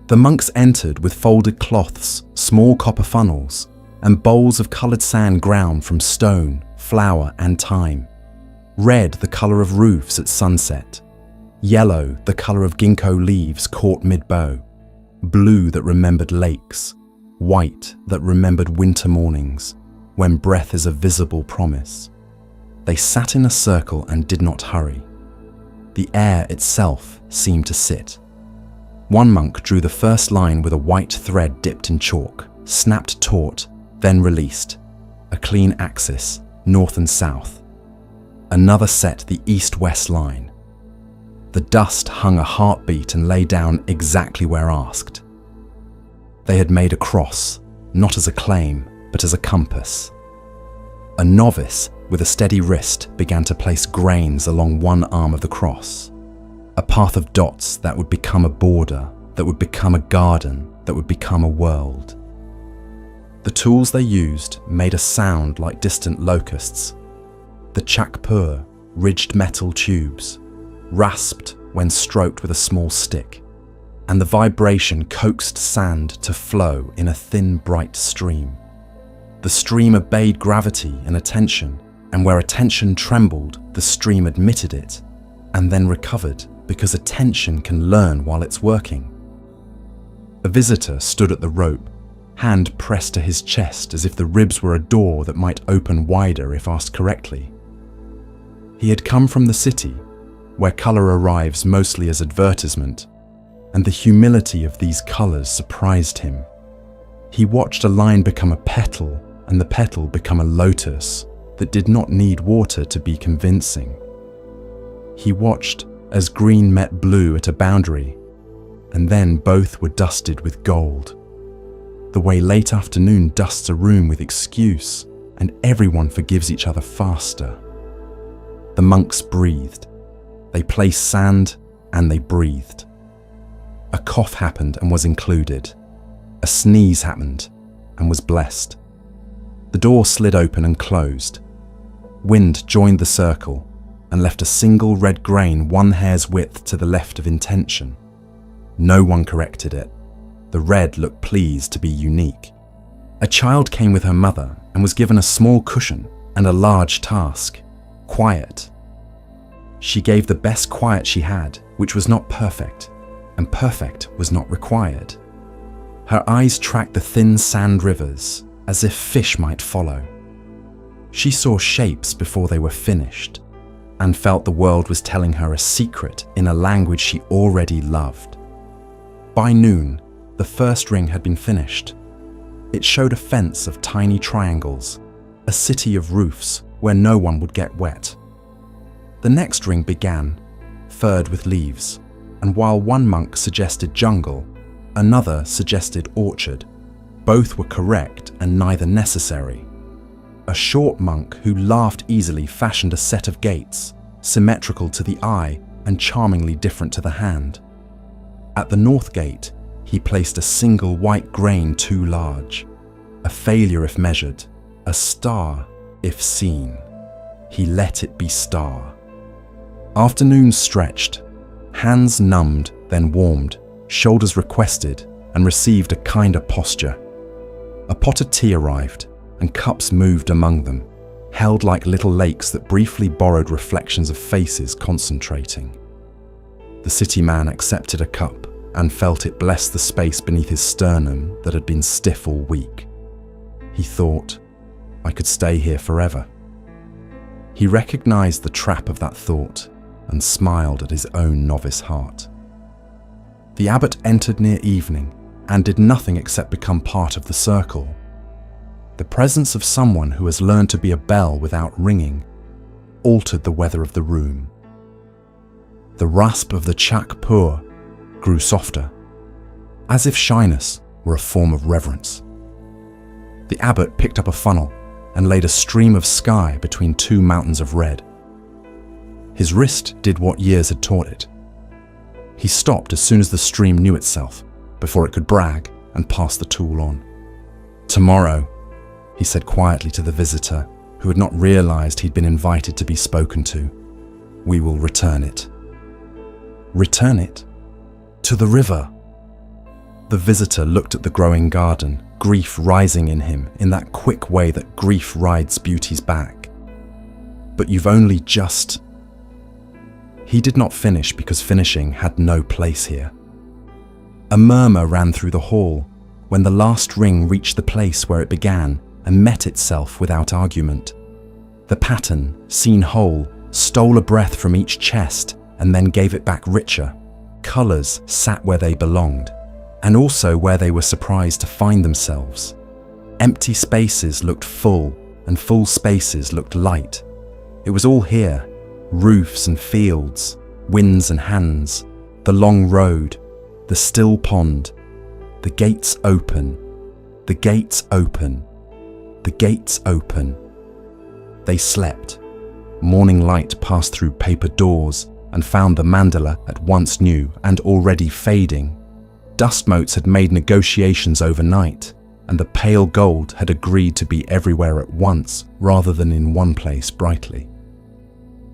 The monks entered with folded cloths, small copper funnels, and bowls of colored sand ground from stone, flour, and thyme. Red, the color of roofs at sunset. Yellow, the color of ginkgo leaves caught mid-bow. Blue that remembered lakes. White that remembered winter mornings, when breath is a visible promise. They sat in a circle and did not hurry. The air itself seemed to sit. One monk drew the first line with a white thread dipped in chalk, snapped taut, then released. A clean axis, north and south. Another set the east-west line. The dust hung a heartbeat and lay down exactly where asked. They had made a cross, not as a claim, but as a compass. A novice with a steady wrist began to place grains along one arm of the cross. A path of dots that would become a border, that would become a garden, that would become a world. The tools they used made a sound like distant locusts. The chakpur, ridged metal tubes, rasped when stroked with a small stick, and the vibration coaxed sand to flow in a thin, bright stream. The stream obeyed gravity and attention, and where attention trembled, the stream admitted it, and then recovered, because attention can learn while it's working. A visitor stood at the rope, hand pressed to his chest as if the ribs were a door that might open wider if asked correctly. He had come from the city, where colour arrives mostly as advertisement, and the humility of these colours surprised him. He watched a line become a petal and the petal become a lotus that did not need water to be convincing. He watched as green met blue at a boundary, and then both were dusted with gold. The way late afternoon dusts a room with excuse, and everyone forgives each other faster. The monks breathed. They placed sand, and they breathed. A cough happened and was included. A sneeze happened and was blessed. The door slid open and closed. Wind joined the circle and left a single red grain 1 hair's width to the left of intention. No one corrected it. The red looked pleased to be unique. A child came with her mother and was given a small cushion and a large task: quiet. She gave the best quiet she had, which was not perfect, and perfect was not required. Her eyes tracked the thin sand rivers, as if fish might follow. She saw shapes before they were finished, and felt the world was telling her a secret in a language she already loved. By noon, the first ring had been finished. It showed a fence of tiny triangles, a city of roofs where no one would get wet. The next ring began, furred with leaves, and while one monk suggested jungle, another suggested orchard. Both were correct and neither necessary. A short monk who laughed easily fashioned a set of gates, symmetrical to the eye and charmingly different to the hand. At the north gate, he placed a single white grain too large, a failure if measured, a star if seen. He let it be star. Afternoon stretched, hands numbed, then warmed, shoulders requested and received a kinder posture. A pot of tea arrived, and cups moved among them, held like little lakes that briefly borrowed reflections of faces concentrating. The city man accepted a cup and felt it bless the space beneath his sternum that had been stiff all week. He thought, I could stay here forever. He recognized the trap of that thought and smiled at his own novice heart. The abbot entered near evening and did nothing except become part of the circle. The presence of someone who has learned to be a bell without ringing altered the weather of the room. The rasp of the chak pur grew softer, as if shyness were a form of reverence. The abbot picked up a funnel and laid a stream of sky between two mountains of red. His wrist did what years had taught it. He stopped as soon as the stream knew itself, before it could brag and pass the tool on. "Tomorrow," he said quietly to the visitor, who had not realized he'd been invited to be spoken to, "we will return it." "Return it? To the river?" The visitor looked at the growing garden, grief rising in him in that quick way that grief rides beauty's back. "But you've only just..." He did not finish because finishing had no place here. A murmur ran through the hall when the last ring reached the place where it began and met itself without argument. The pattern, seen whole, stole a breath from each chest and then gave it back richer. Colours sat where they belonged, and also where they were surprised to find themselves. Empty spaces looked full, and full spaces looked light. It was all here: roofs and fields, winds and hands, the long road, the still pond, the gates open, the gates open, the gates open. They slept. Morning light passed through paper doors and found the mandala at once new and already fading. Dust motes had made negotiations overnight, and the pale gold had agreed to be everywhere at once rather than in one place brightly.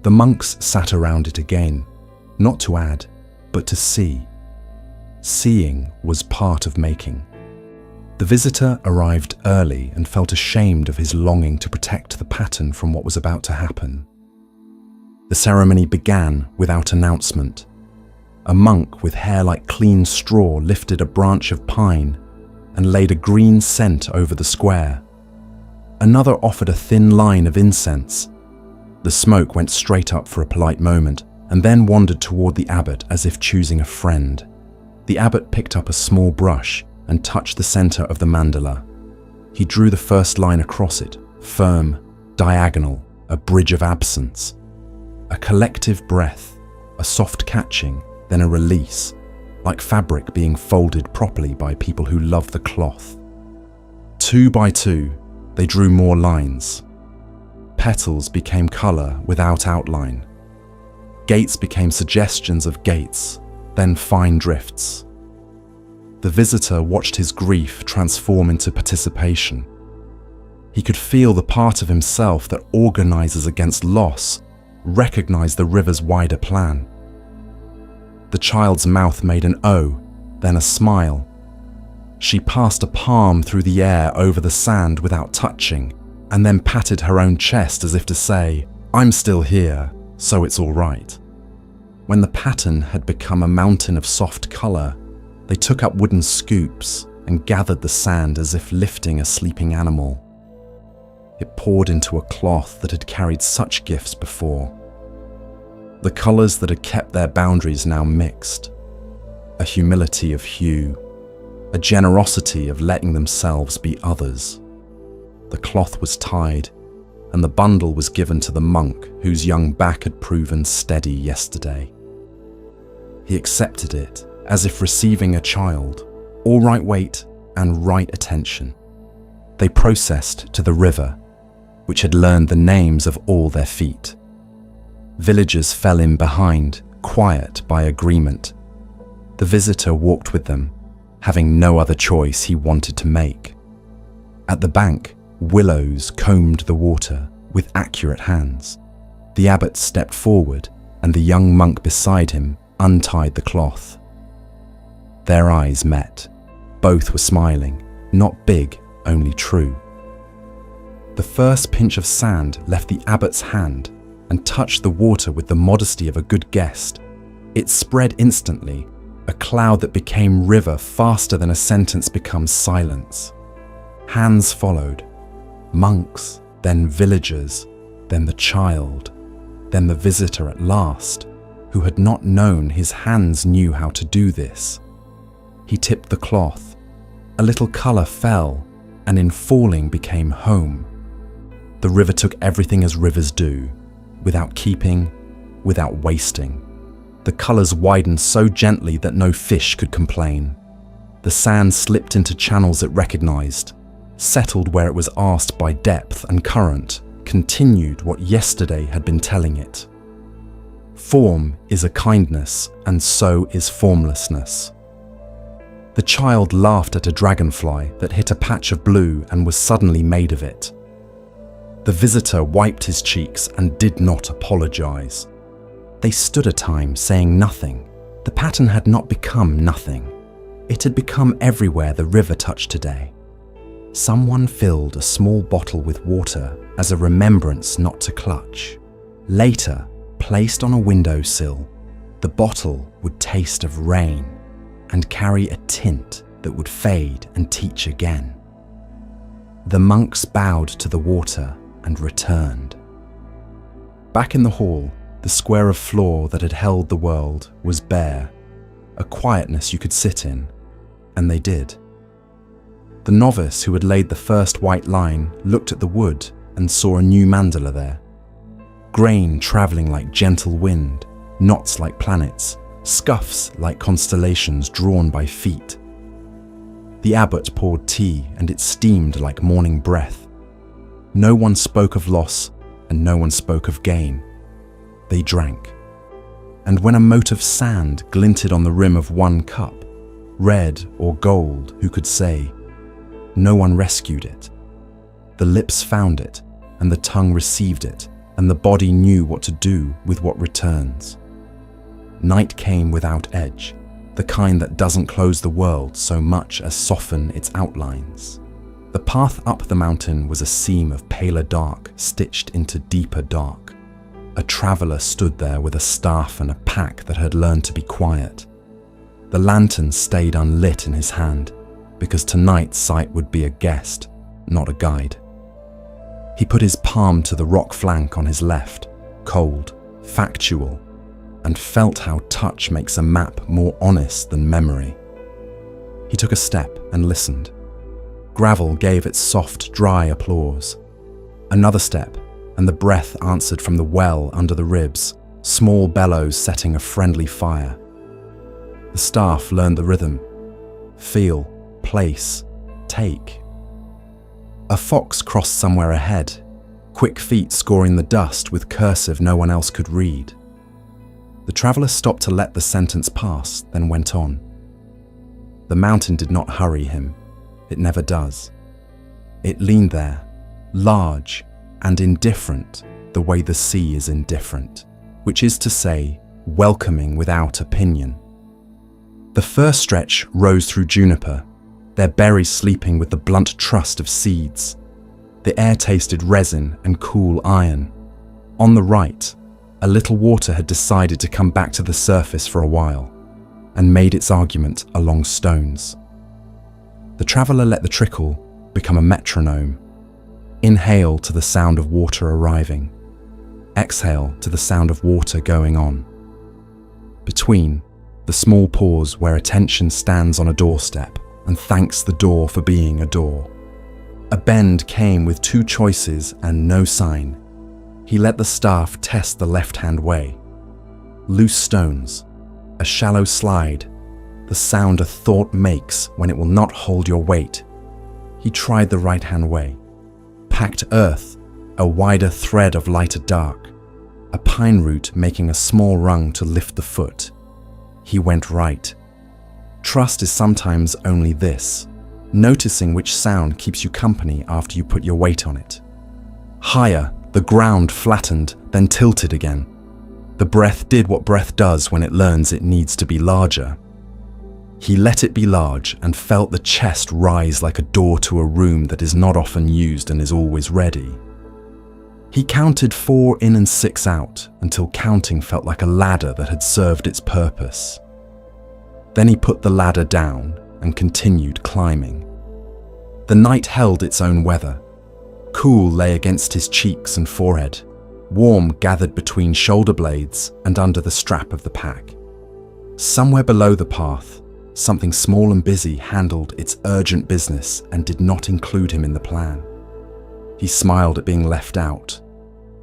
The monks sat around it again, not to add, but to see. Seeing was part of making. The visitor arrived early and felt ashamed of his longing to protect the pattern from what was about to happen. The ceremony began without announcement. A monk with hair like clean straw lifted a branch of pine and laid a green scent over the square. Another offered a thin line of incense. The smoke went straight up for a polite moment and then wandered toward the abbot as if choosing a friend. The abbot picked up a small brush and touched the center of the mandala. He drew the first line across it, firm, diagonal, a bridge of absence. A collective breath, a soft catching, then a release, like fabric being folded properly by people who love the cloth. 2 by 2, they drew more lines. Petals became color without outline. Gates became suggestions of gates, then fine drifts. The visitor watched his grief transform into participation. He could feel the part of himself that organizes against loss recognize the river's wider plan. The child's mouth made an O, then a smile. She passed a palm through the air over the sand without touching, and then patted her own chest as if to say, "I'm still here, so it's all right." When the pattern had become a mountain of soft color, they took up wooden scoops and gathered the sand as if lifting a sleeping animal. It poured into a cloth that had carried such gifts before. The colors that had kept their boundaries now mixed. A humility of hue, a generosity of letting themselves be others. The cloth was tied, and the bundle was given to the monk whose young back had proven steady yesterday. He accepted it as if receiving a child, all right weight and right attention. They processed to the river, which had learned the names of all their feet. Villagers fell in behind, quiet by agreement. The visitor walked with them, having no other choice he wanted to make. At the bank, willows combed the water with accurate hands. The abbot stepped forward, and the young monk beside him untied the cloth. Their eyes met. Both were smiling, not big, only true. The first pinch of sand left the abbot's hand and touched the water with the modesty of a good guest. It spread instantly, a cloud that became river faster than a sentence becomes silence. Hands followed, monks, then villagers, then the child, then the visitor at last, who had not known his hands knew how to do this. He tipped the cloth. A little colour fell, and in falling became home. The river took everything as rivers do, without keeping, without wasting. The colours widened so gently that no fish could complain. The sand slipped into channels it recognised, settled where it was asked by depth and current, continued what yesterday had been telling it. Form is a kindness, and so is formlessness. The child laughed at a dragonfly that hit a patch of blue and was suddenly made of it. The visitor wiped his cheeks and did not apologize. They stood a time saying nothing. The pattern had not become nothing. It had become everywhere the river touched today. Someone filled a small bottle with water as a remembrance not to clutch. Later, placed on a windowsill, the bottle would taste of rain and carry a tint that would fade and teach again. The monks bowed to the water and returned. Back in the hall, the square of floor that had held the world was bare, a quietness you could sit in, and they did. The novice who had laid the first white line looked at the wood and saw a new mandala there. Grain travelling like gentle wind, knots like planets, scuffs like constellations drawn by feet. The abbot poured tea and it steamed like morning breath. No one spoke of loss and no one spoke of gain. They drank. And when a mote of sand glinted on the rim of one cup, red or gold, who could say? No one rescued it. The lips found it, and the tongue received it, and the body knew what to do with what returns. Night came without edge, the kind that doesn't close the world so much as soften its outlines. The path up the mountain was a seam of paler dark stitched into deeper dark. A traveller stood there with a staff and a pack that had learned to be quiet. The lantern stayed unlit in his hand, because tonight's sight would be a guest, not a guide. He put his palm to the rock flank on his left, cold, factual, and felt how touch makes a map more honest than memory. He took a step and listened. Gravel gave its soft, dry applause. Another step, and the breath answered from the well under the ribs, small bellows setting a friendly fire. The staff learned the rhythm. Feel, place, take. A fox crossed somewhere ahead, quick feet scoring the dust with cursive no one else could read. The traveller stopped to let the sentence pass, then went on. The mountain did not hurry him. It never does. It leaned there, large and indifferent, the way the sea is indifferent, which is to say, welcoming without opinion. The first stretch rose through juniper, their berries sleeping with the blunt trust of seeds. The air tasted resin and cool iron. On the right, a little water had decided to come back to the surface for a while, and made its argument along stones. The traveller let the trickle become a metronome. Inhale to the sound of water arriving. Exhale to the sound of water going on. Between, the small pause where attention stands on a doorstep and thanks the door for being a door. A bend came with two choices and no sign. He let the staff test the left-hand way. Loose stones, a shallow slide, the sound a thought makes when it will not hold your weight. He tried the right-hand way. Packed earth, a wider thread of lighter dark, a pine root making a small rung to lift the foot. He went right. Trust is sometimes only this, noticing which sound keeps you company after you put your weight on it. Higher, the ground flattened, then tilted again. The breath did what breath does when it learns it needs to be larger. He let it be large and felt the chest rise like a door to a room that is not often used and is always ready. He counted 4 in and 6 out until counting felt like a ladder that had served its purpose. Then he put the ladder down and continued climbing. The night held its own weather. Cool lay against his cheeks and forehead, warm gathered between shoulder blades and under the strap of the pack. Somewhere below the path, something small and busy handled its urgent business and did not include him in the plan. He smiled at being left out.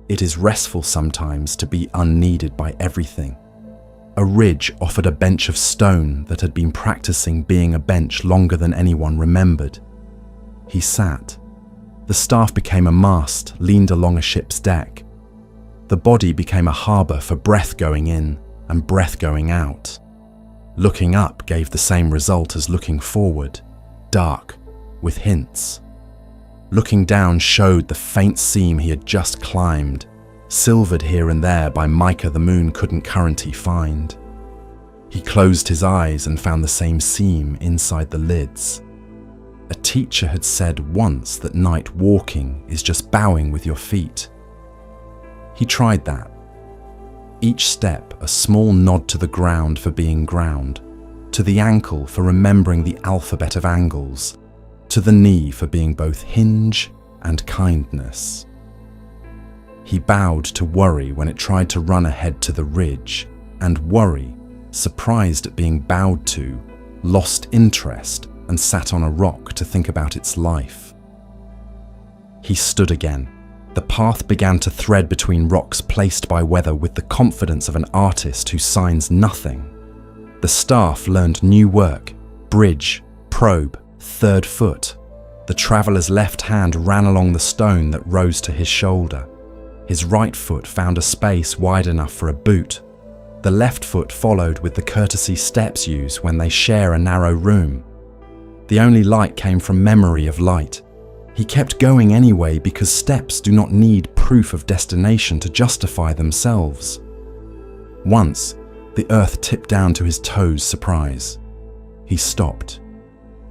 It is restful sometimes to be unneeded by everything. A ridge offered a bench of stone that had been practicing being a bench longer than anyone remembered. He sat. The staff became a mast leaned along a ship's deck. The body became a harbour for breath going in and breath going out. Looking up gave the same result as looking forward, dark, with hints. Looking down showed the faint seam he had just climbed, silvered here and there by mica the moon couldn't currently find. He closed his eyes and found the same seam inside the lids. A teacher had said once that night walking is just bowing with your feet. He tried that. Each step a small nod to the ground for being ground, to the ankle for remembering the alphabet of angles, to the knee for being both hinge and kindness. He bowed to worry when it tried to run ahead to the ridge, and worry, surprised at being bowed to, lost interest and sat on a rock to think about its life. He stood again. The path began to thread between rocks placed by weather with the confidence of an artist who signs nothing. The staff learned new work: bridge, probe, third foot. The traveller's left hand ran along the stone that rose to his shoulder. His right foot found a space wide enough for a boot. The left foot followed with the courtesy steps use when they share a narrow room. The only light came from memory of light. He kept going anyway because steps do not need proof of destination to justify themselves. Once, the earth tipped down to his toes' surprise. He stopped.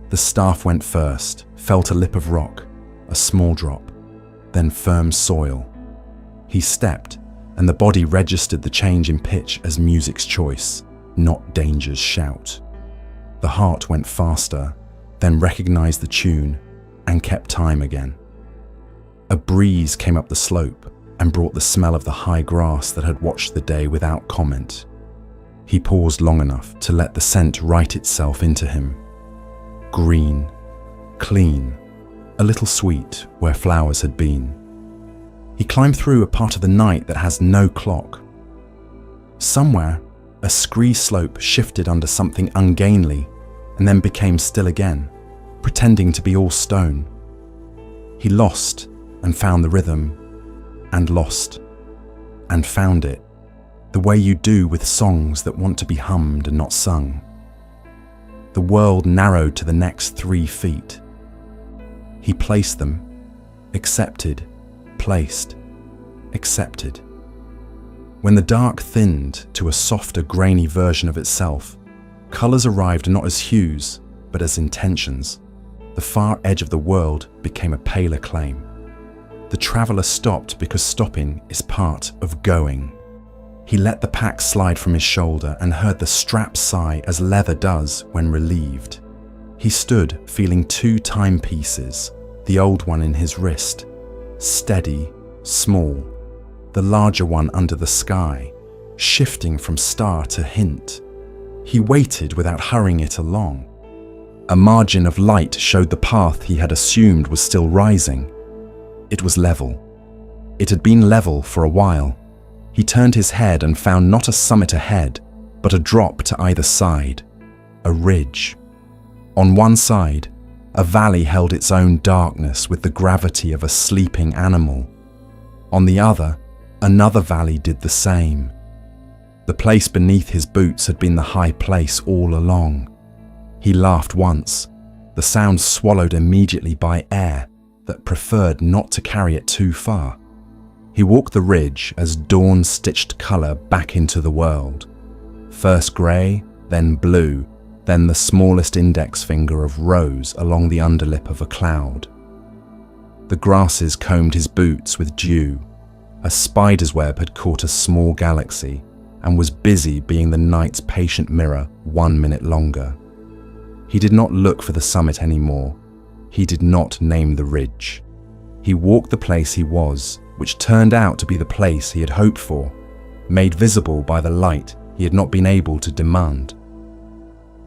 The staff went first, felt a lip of rock, a small drop, then firm soil. He stepped, and the body registered the change in pitch as music's choice, not danger's shout. The heart went faster, then recognized the tune, and kept time again. A breeze came up the slope and brought the smell of the high grass that had watched the day without comment. He paused long enough to let the scent write itself into him. Green, clean, a little sweet where flowers had been. He climbed through a part of the night that has no clock. Somewhere, a scree slope shifted under something ungainly and then became still again, pretending to be all stone. He lost and found the rhythm, and lost and found it, the way you do with songs that want to be hummed and not sung. The world narrowed to the next 3 feet. He placed them, accepted, placed, accepted. When the dark thinned to a softer, grainy version of itself, colours arrived not as hues, but as intentions. The far edge of the world became a paler claim. The traveller stopped because stopping is part of going. He let the pack slide from his shoulder and heard the strap sigh as leather does when relieved. He stood feeling 2 timepieces, the old one in his wrist, steady, small, the larger one under the sky, shifting from star to hint. He waited without hurrying it along. A margin of light showed the path he had assumed was still rising. It was level. It had been level for a while. He turned his head and found not a summit ahead, but a drop to either side, a ridge. On one side, a valley held its own darkness with the gravity of a sleeping animal. On the other, another valley did the same. The place beneath his boots had been the high place all along. He laughed once, the sound swallowed immediately by air that preferred not to carry it too far. He walked the ridge as dawn stitched colour back into the world. First grey, then blue, then the smallest index finger of rose along the underlip of a cloud. The grasses combed his boots with dew. A spider's web had caught a small galaxy and was busy being the night's patient mirror 1 minute longer. He did not look for the summit anymore. He did not name the ridge. He walked the place he was, which turned out to be the place he had hoped for, made visible by the light he had not been able to demand.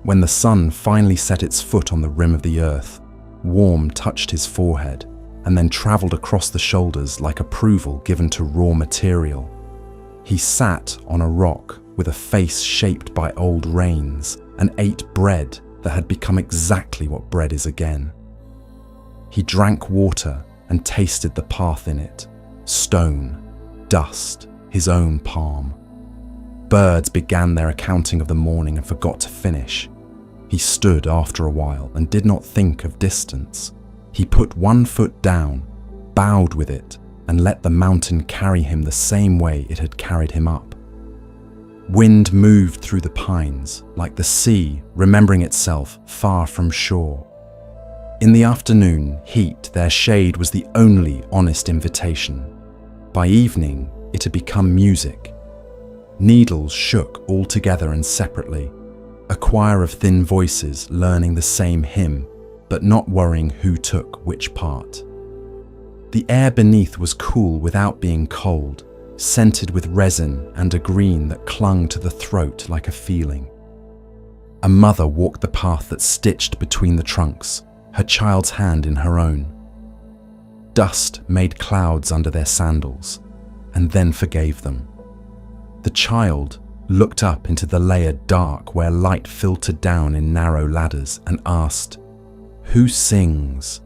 When the sun finally set its foot on the rim of the earth, warm touched his forehead and then travelled across the shoulders like approval given to raw material. He sat on a rock with a face shaped by old rains and ate bread that had become exactly what bread is again. He drank water and tasted the path in it, stone, dust, his own palm. Birds began their accounting of the morning and forgot to finish. He stood after a while and did not think of distance. He put one foot down, bowed with it, and let the mountain carry him the same way it had carried him up. Wind moved through the pines, like the sea remembering itself far from shore. In the afternoon heat, their shade was the only honest invitation. By evening, it had become music. Needles shook all together and separately, a choir of thin voices learning the same hymn, but not worrying who took which part. The air beneath was cool without being cold, scented with resin and a green that clung to the throat like a feeling. A mother walked the path that stitched between the trunks, her child's hand in her own. Dust made clouds under their sandals, and then forgave them. The child looked up into the layered dark where light filtered down in narrow ladders and asked, "Who sings?"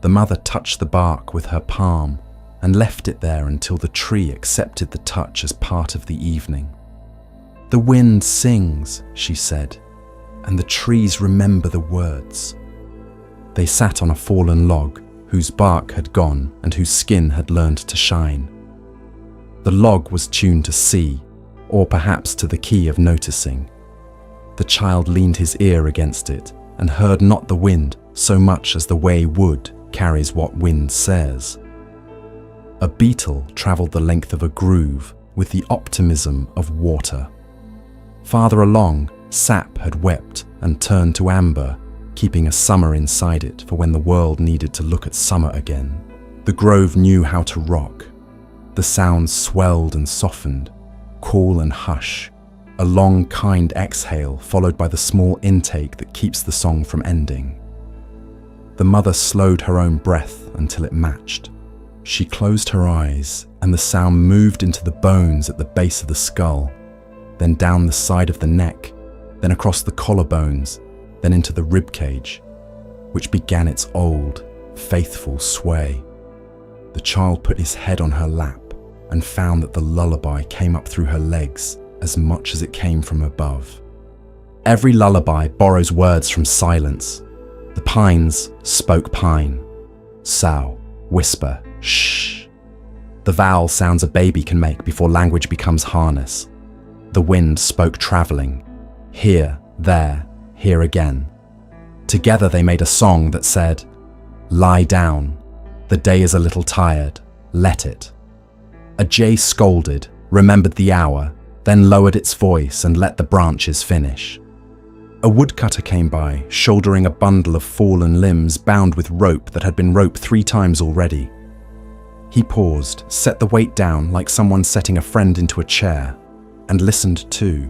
The mother touched the bark with her palm and left it there until the tree accepted the touch as part of the evening. "The wind sings," she said, "and the trees remember the words." They sat on a fallen log whose bark had gone and whose skin had learned to shine. The log was tuned to see, or perhaps to the key of noticing. The child leaned his ear against it and heard not the wind so much as the way wood carries what wind says. A beetle travelled the length of a groove with the optimism of water. Farther along, sap had wept and turned to amber, keeping a summer inside it for when the world needed to look at summer again. The grove knew how to rock. The sounds swelled and softened, call and hush, a long kind exhale followed by the small intake that keeps the song from ending. The mother slowed her own breath until it matched. She closed her eyes and the sound moved into the bones at the base of the skull, then down the side of the neck, then across the collarbones, then into the rib cage, which began its old, faithful sway. The child put his head on her lap and found that the lullaby came up through her legs as much as it came from above. Every lullaby borrows words from silence. The pines spoke pine, sow, whisper, shh. The vowel sounds a baby can make before language becomes harness. The wind spoke travelling, here, there, here again. Together they made a song that said, "Lie down, the day is a little tired, let it." A jay scolded, remembered the hour, then lowered its voice and let the branches finish. A woodcutter came by, shouldering a bundle of fallen limbs bound with rope that had been roped 3 times already. He paused, set the weight down like someone setting a friend into a chair, and listened too.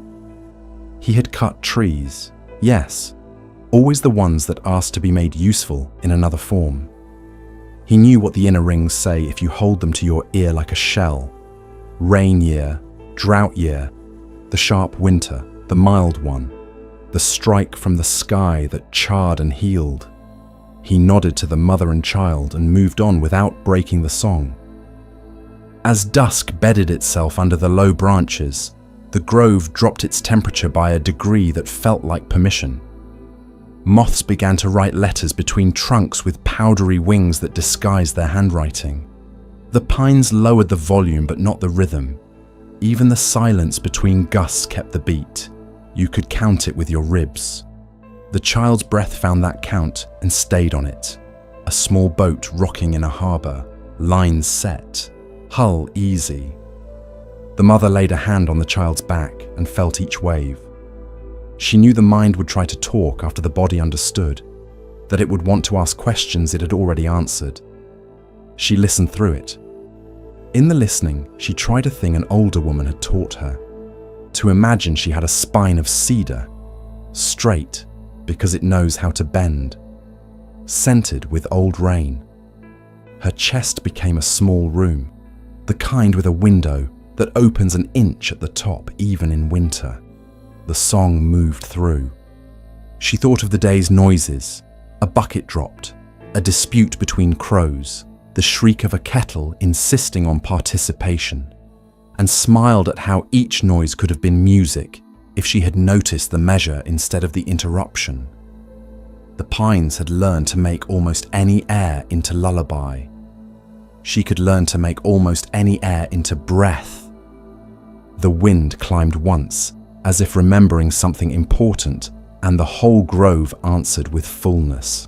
He had cut trees, yes, always the ones that asked to be made useful in another form. He knew what the inner rings say if you hold them to your ear like a shell. Rain year, drought year, the sharp winter, the mild one, the strike from the sky that charred and healed. He nodded to the mother and child and moved on without breaking the song. As dusk bedded itself under the low branches, the grove dropped its temperature by a degree that felt like permission. Moths began to write letters between trunks with powdery wings that disguised their handwriting. The pines lowered the volume but not the rhythm. Even the silence between gusts kept the beat. You could count it with your ribs. The child's breath found that count and stayed on it. A small boat rocking in a harbour, lines set, hull easy. The mother laid a hand on the child's back and felt each wave. She knew the mind would try to talk after the body understood, that it would want to ask questions it had already answered. She listened through it, In the listening, she tried a thing an older woman had taught her, to imagine she had a spine of cedar, straight because it knows how to bend, scented with old rain. Her chest became a small room, the kind with a window that opens an inch at the top even in winter. The song moved through. She thought of the day's noises, a bucket dropped, a dispute between crows, the shriek of a kettle insisting on participation, and smiled at how each noise could have been music if she had noticed the measure instead of the interruption. The pines had learned to make almost any air into lullaby. She could learn to make almost any air into breath. The wind climbed once, as if remembering something important, and the whole grove answered with fullness.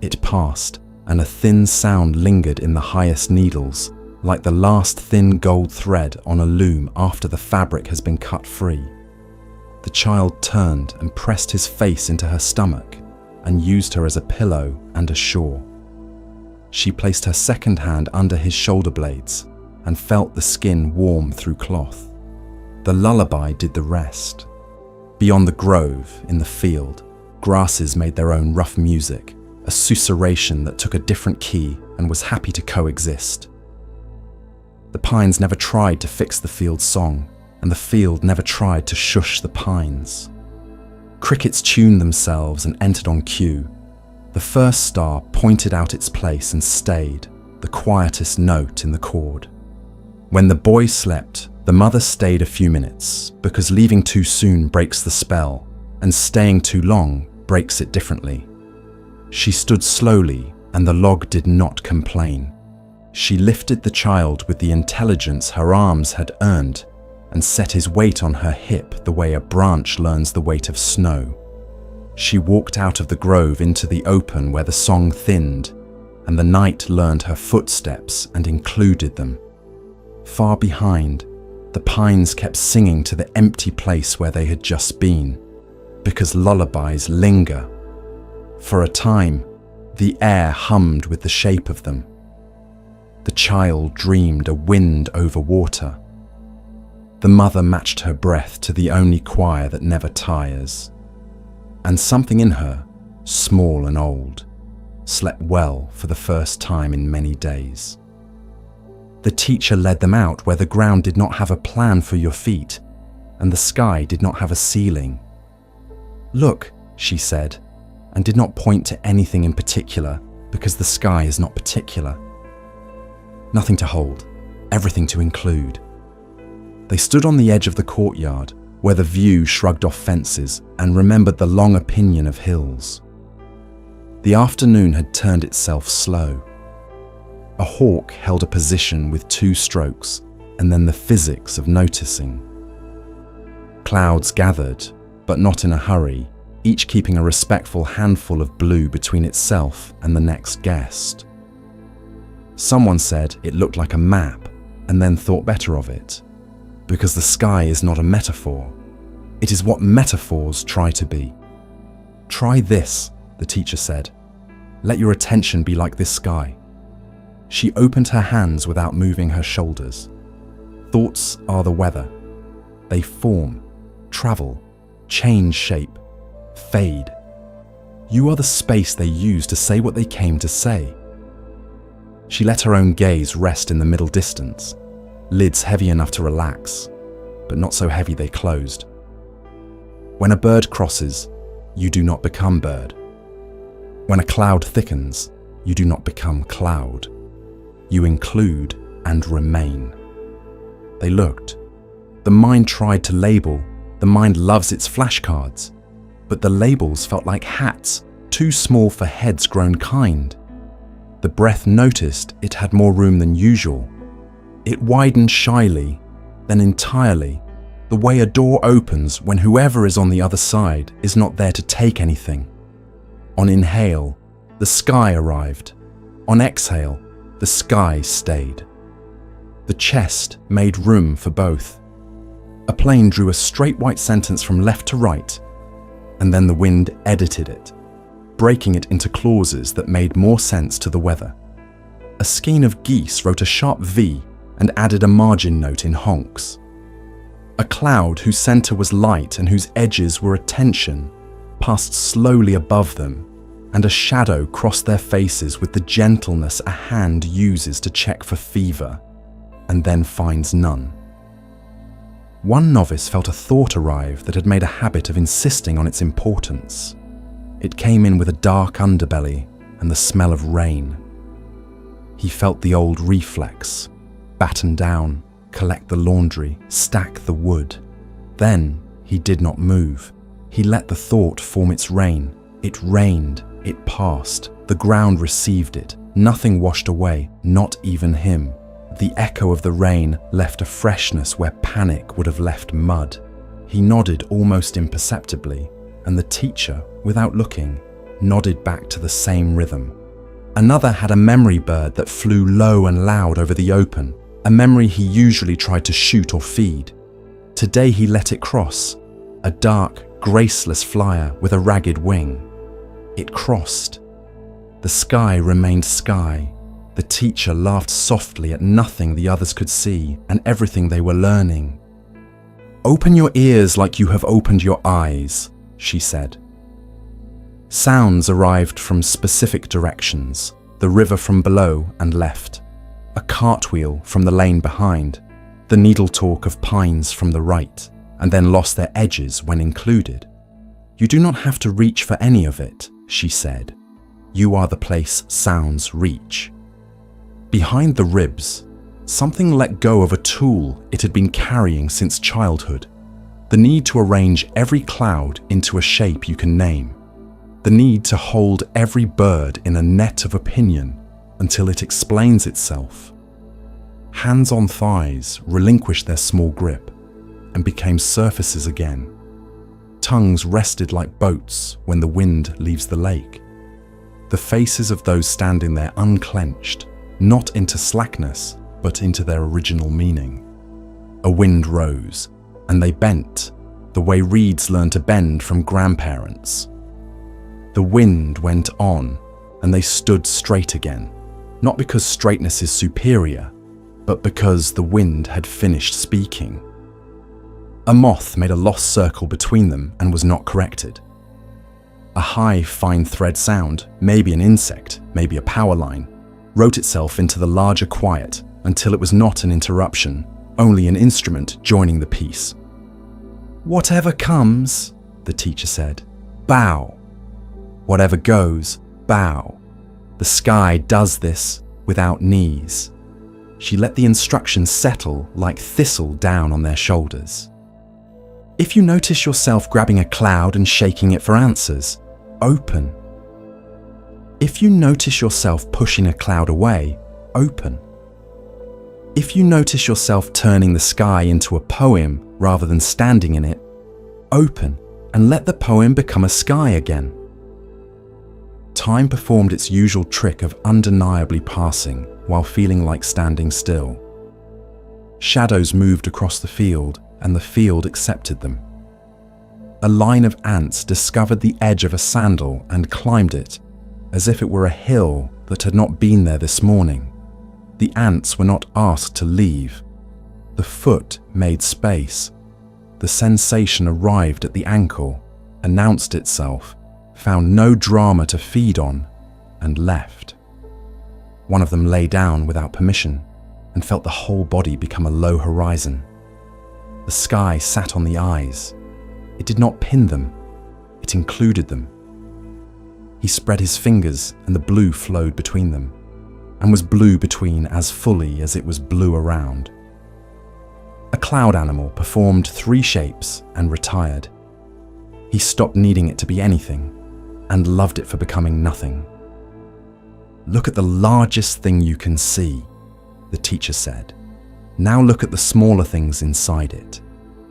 It passed, and a thin sound lingered in the highest needles, like the last thin gold thread on a loom after the fabric has been cut free. The child turned and pressed his face into her stomach and used her as a pillow and a shore. She placed her second hand under his shoulder blades and felt the skin warm through cloth. The lullaby did the rest. Beyond the grove, in the field, grasses made their own rough music, a susurration that took a different key and was happy to coexist. The pines never tried to fix the field's song, and the field never tried to shush the pines. Crickets tuned themselves and entered on cue. The first star pointed out its place and stayed, the quietest note in the chord. When the boy slept, the mother stayed a few minutes, because leaving too soon breaks the spell, and staying too long breaks it differently. She stood slowly, and the log did not complain. She lifted the child with the intelligence her arms had earned, and set his weight on her hip the way a branch learns the weight of snow. She walked out of the grove into the open where the song thinned, and the night learned her footsteps and included them. Far behind, the pines kept singing to the empty place where they had just been, because lullabies linger. For a time, the air hummed with the shape of them. The child dreamed a wind over water. The mother matched her breath to the only choir that never tires. And something in her, small and old, slept well for the first time in many days. The teacher led them out where the ground did not have a plan for your feet, and the sky did not have a ceiling. "Look," she said, and did not point to anything in particular, because the sky is not particular. Nothing to hold, everything to include. They stood on the edge of the courtyard, where the view shrugged off fences and remembered the long opinion of hills. The afternoon had turned itself slow. A hawk held a position with 2 strokes, and then the physics of noticing. Clouds gathered, but not in a hurry, each keeping a respectful handful of blue between itself and the next guest. Someone said it looked like a map, and then thought better of it, because the sky is not a metaphor. It is what metaphors try to be. "Try this," the teacher said. "Let your attention be like this sky." She opened her hands without moving her shoulders. Thoughts are the weather. They form, travel, change shape, fade. You are the space they use to say what they came to say. She let her own gaze rest in the middle distance, lids heavy enough to relax, but not so heavy they closed. When a bird crosses, you do not become bird. When a cloud thickens, you do not become cloud. You include and remain. They looked. The mind tried to label. The mind loves its flashcards. But the labels felt like hats, too small for heads grown kind. The breath noticed it had more room than usual. It widened shyly, then entirely, the way a door opens when whoever is on the other side is not there to take anything. On inhale, the sky arrived. On exhale, the sky stayed. The chest made room for both. A plane drew a straight white sentence from left to right, and then the wind edited it, breaking it into clauses that made more sense to the weather. A skein of geese wrote a sharp V and added a margin note in honks. A cloud whose center was light and whose edges were a tension passed slowly above them, and a shadow crossed their faces with the gentleness a hand uses to check for fever, and then finds none. One novice felt a thought arrive that had made a habit of insisting on its importance. It came in with a dark underbelly and the smell of rain. He felt the old reflex: batten down, collect the laundry, stack the wood. Then he did not move. He let the thought form its rain. It rained, it passed, the ground received it. Nothing washed away, not even him. The echo of the rain left a freshness where panic would have left mud. He nodded almost imperceptibly, and the teacher, without looking, nodded back to the same rhythm. Another had a memory bird that flew low and loud over the open, a memory he usually tried to shoot or feed. Today he let it cross, a dark, graceless flyer with a ragged wing. It crossed. The sky remained sky. The teacher laughed softly at nothing the others could see and everything they were learning. "Open your ears like you have opened your eyes," she said. Sounds arrived from specific directions, the river from below and left, a cartwheel from the lane behind, the needle talk of pines from the right, and then lost their edges when included. "You do not have to reach for any of it," she said. "You are the place sounds reach." Behind the ribs, something let go of a tool it had been carrying since childhood. The need to arrange every cloud into a shape you can name. The need to hold every bird in a net of opinion until it explains itself. Hands on thighs relinquished their small grip and became surfaces again. Tongues rested like boats when the wind leaves the lake. The faces of those standing there unclenched, not into slackness, but into their original meaning. A wind rose, and they bent, the way reeds learn to bend from grandparents. The wind went on, and they stood straight again, not because straightness is superior, but because the wind had finished speaking. A moth made a lost circle between them and was not corrected. A high, fine thread sound, maybe an insect, maybe a power line, wrote itself into the larger quiet until it was not an interruption, only an instrument joining the piece. "Whatever comes," the teacher said, "bow. Whatever goes, bow. The sky does this without knees." She let the instructions settle like thistle down on their shoulders. If you notice yourself grabbing a cloud and shaking it for answers, open. If you notice yourself pushing a cloud away, open. If you notice yourself turning the sky into a poem rather than standing in it, open and let the poem become a sky again. Time performed its usual trick of undeniably passing while feeling like standing still. Shadows moved across the field, and the field accepted them. A line of ants discovered the edge of a sandal and climbed it, as if it were a hill that had not been there this morning. The ants were not asked to leave. The foot made space. The sensation arrived at the ankle, announced itself, found no drama to feed on, and left. One of them lay down without permission and felt the whole body become a low horizon. The sky sat on the eyes. It did not pin them, it included them. He spread his fingers and the blue flowed between them, and was blue between as fully as it was blue around. A cloud animal performed 3 shapes and retired. He stopped needing it to be anything, and loved it for becoming nothing. "Look at the largest thing you can see," the teacher said. "Now look at the smaller things inside it.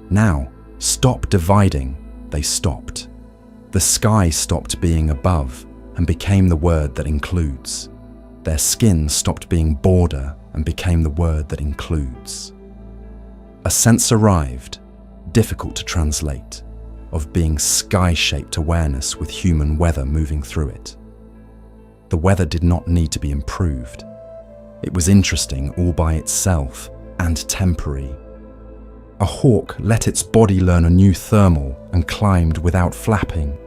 Now, stop dividing." They stopped. The sky stopped being above and became the word that includes. Their skin stopped being border and became the word that includes. A sense arrived, difficult to translate, of being sky-shaped awareness with human weather moving through it. The weather did not need to be improved. It was interesting all by itself, and temporary. A hawk let its body learn a new thermal and climbed without flapping.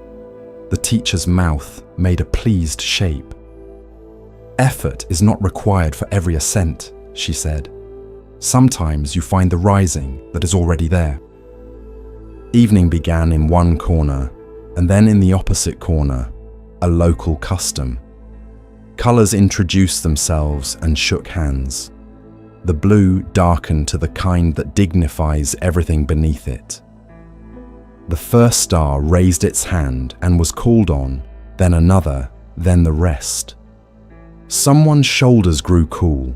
The teacher's mouth made a pleased shape. Effort is not required for every ascent, she said. Sometimes you find the rising that is already there. Evening began in one corner, and then in the opposite corner, a local custom. Colours introduced themselves and shook hands. The blue darkened to the kind that dignifies everything beneath it. The first star raised its hand and was called on, then another, then the rest. Someone's shoulders grew cool,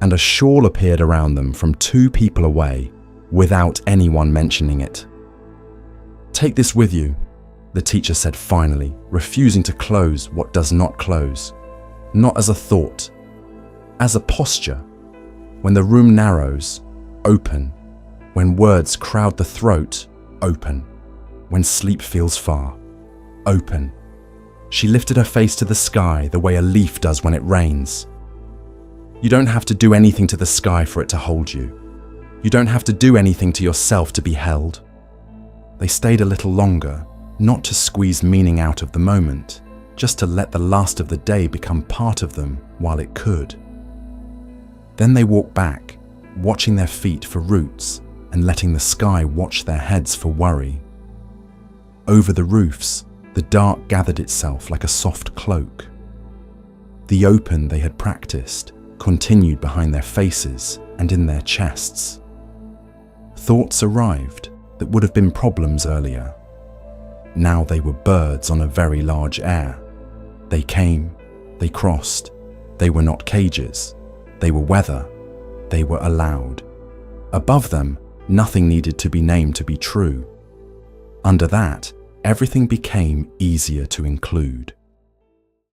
and a shawl appeared around them from 2 people away, without anyone mentioning it. "Take this with you," the teacher said finally, refusing to close what does not close. Not as a thought, as a posture. When the room narrows, open. When words crowd the throat, open. When sleep feels far, open. She lifted her face to the sky the way a leaf does when it rains. You don't have to do anything to the sky for it to hold you. You don't have to do anything to yourself to be held. They stayed a little longer, not to squeeze meaning out of the moment, just to let the last of the day become part of them while it could. Then they walked back, watching their feet for roots and letting the sky watch their heads for worry. Over the roofs, the dark gathered itself like a soft cloak. The open they had practiced continued behind their faces and in their chests. Thoughts arrived that would have been problems earlier. Now they were birds on a very large air. They came, they crossed, they were not cages, they were weather, they were allowed. Above them, nothing needed to be named to be true. Under that, everything became easier to include.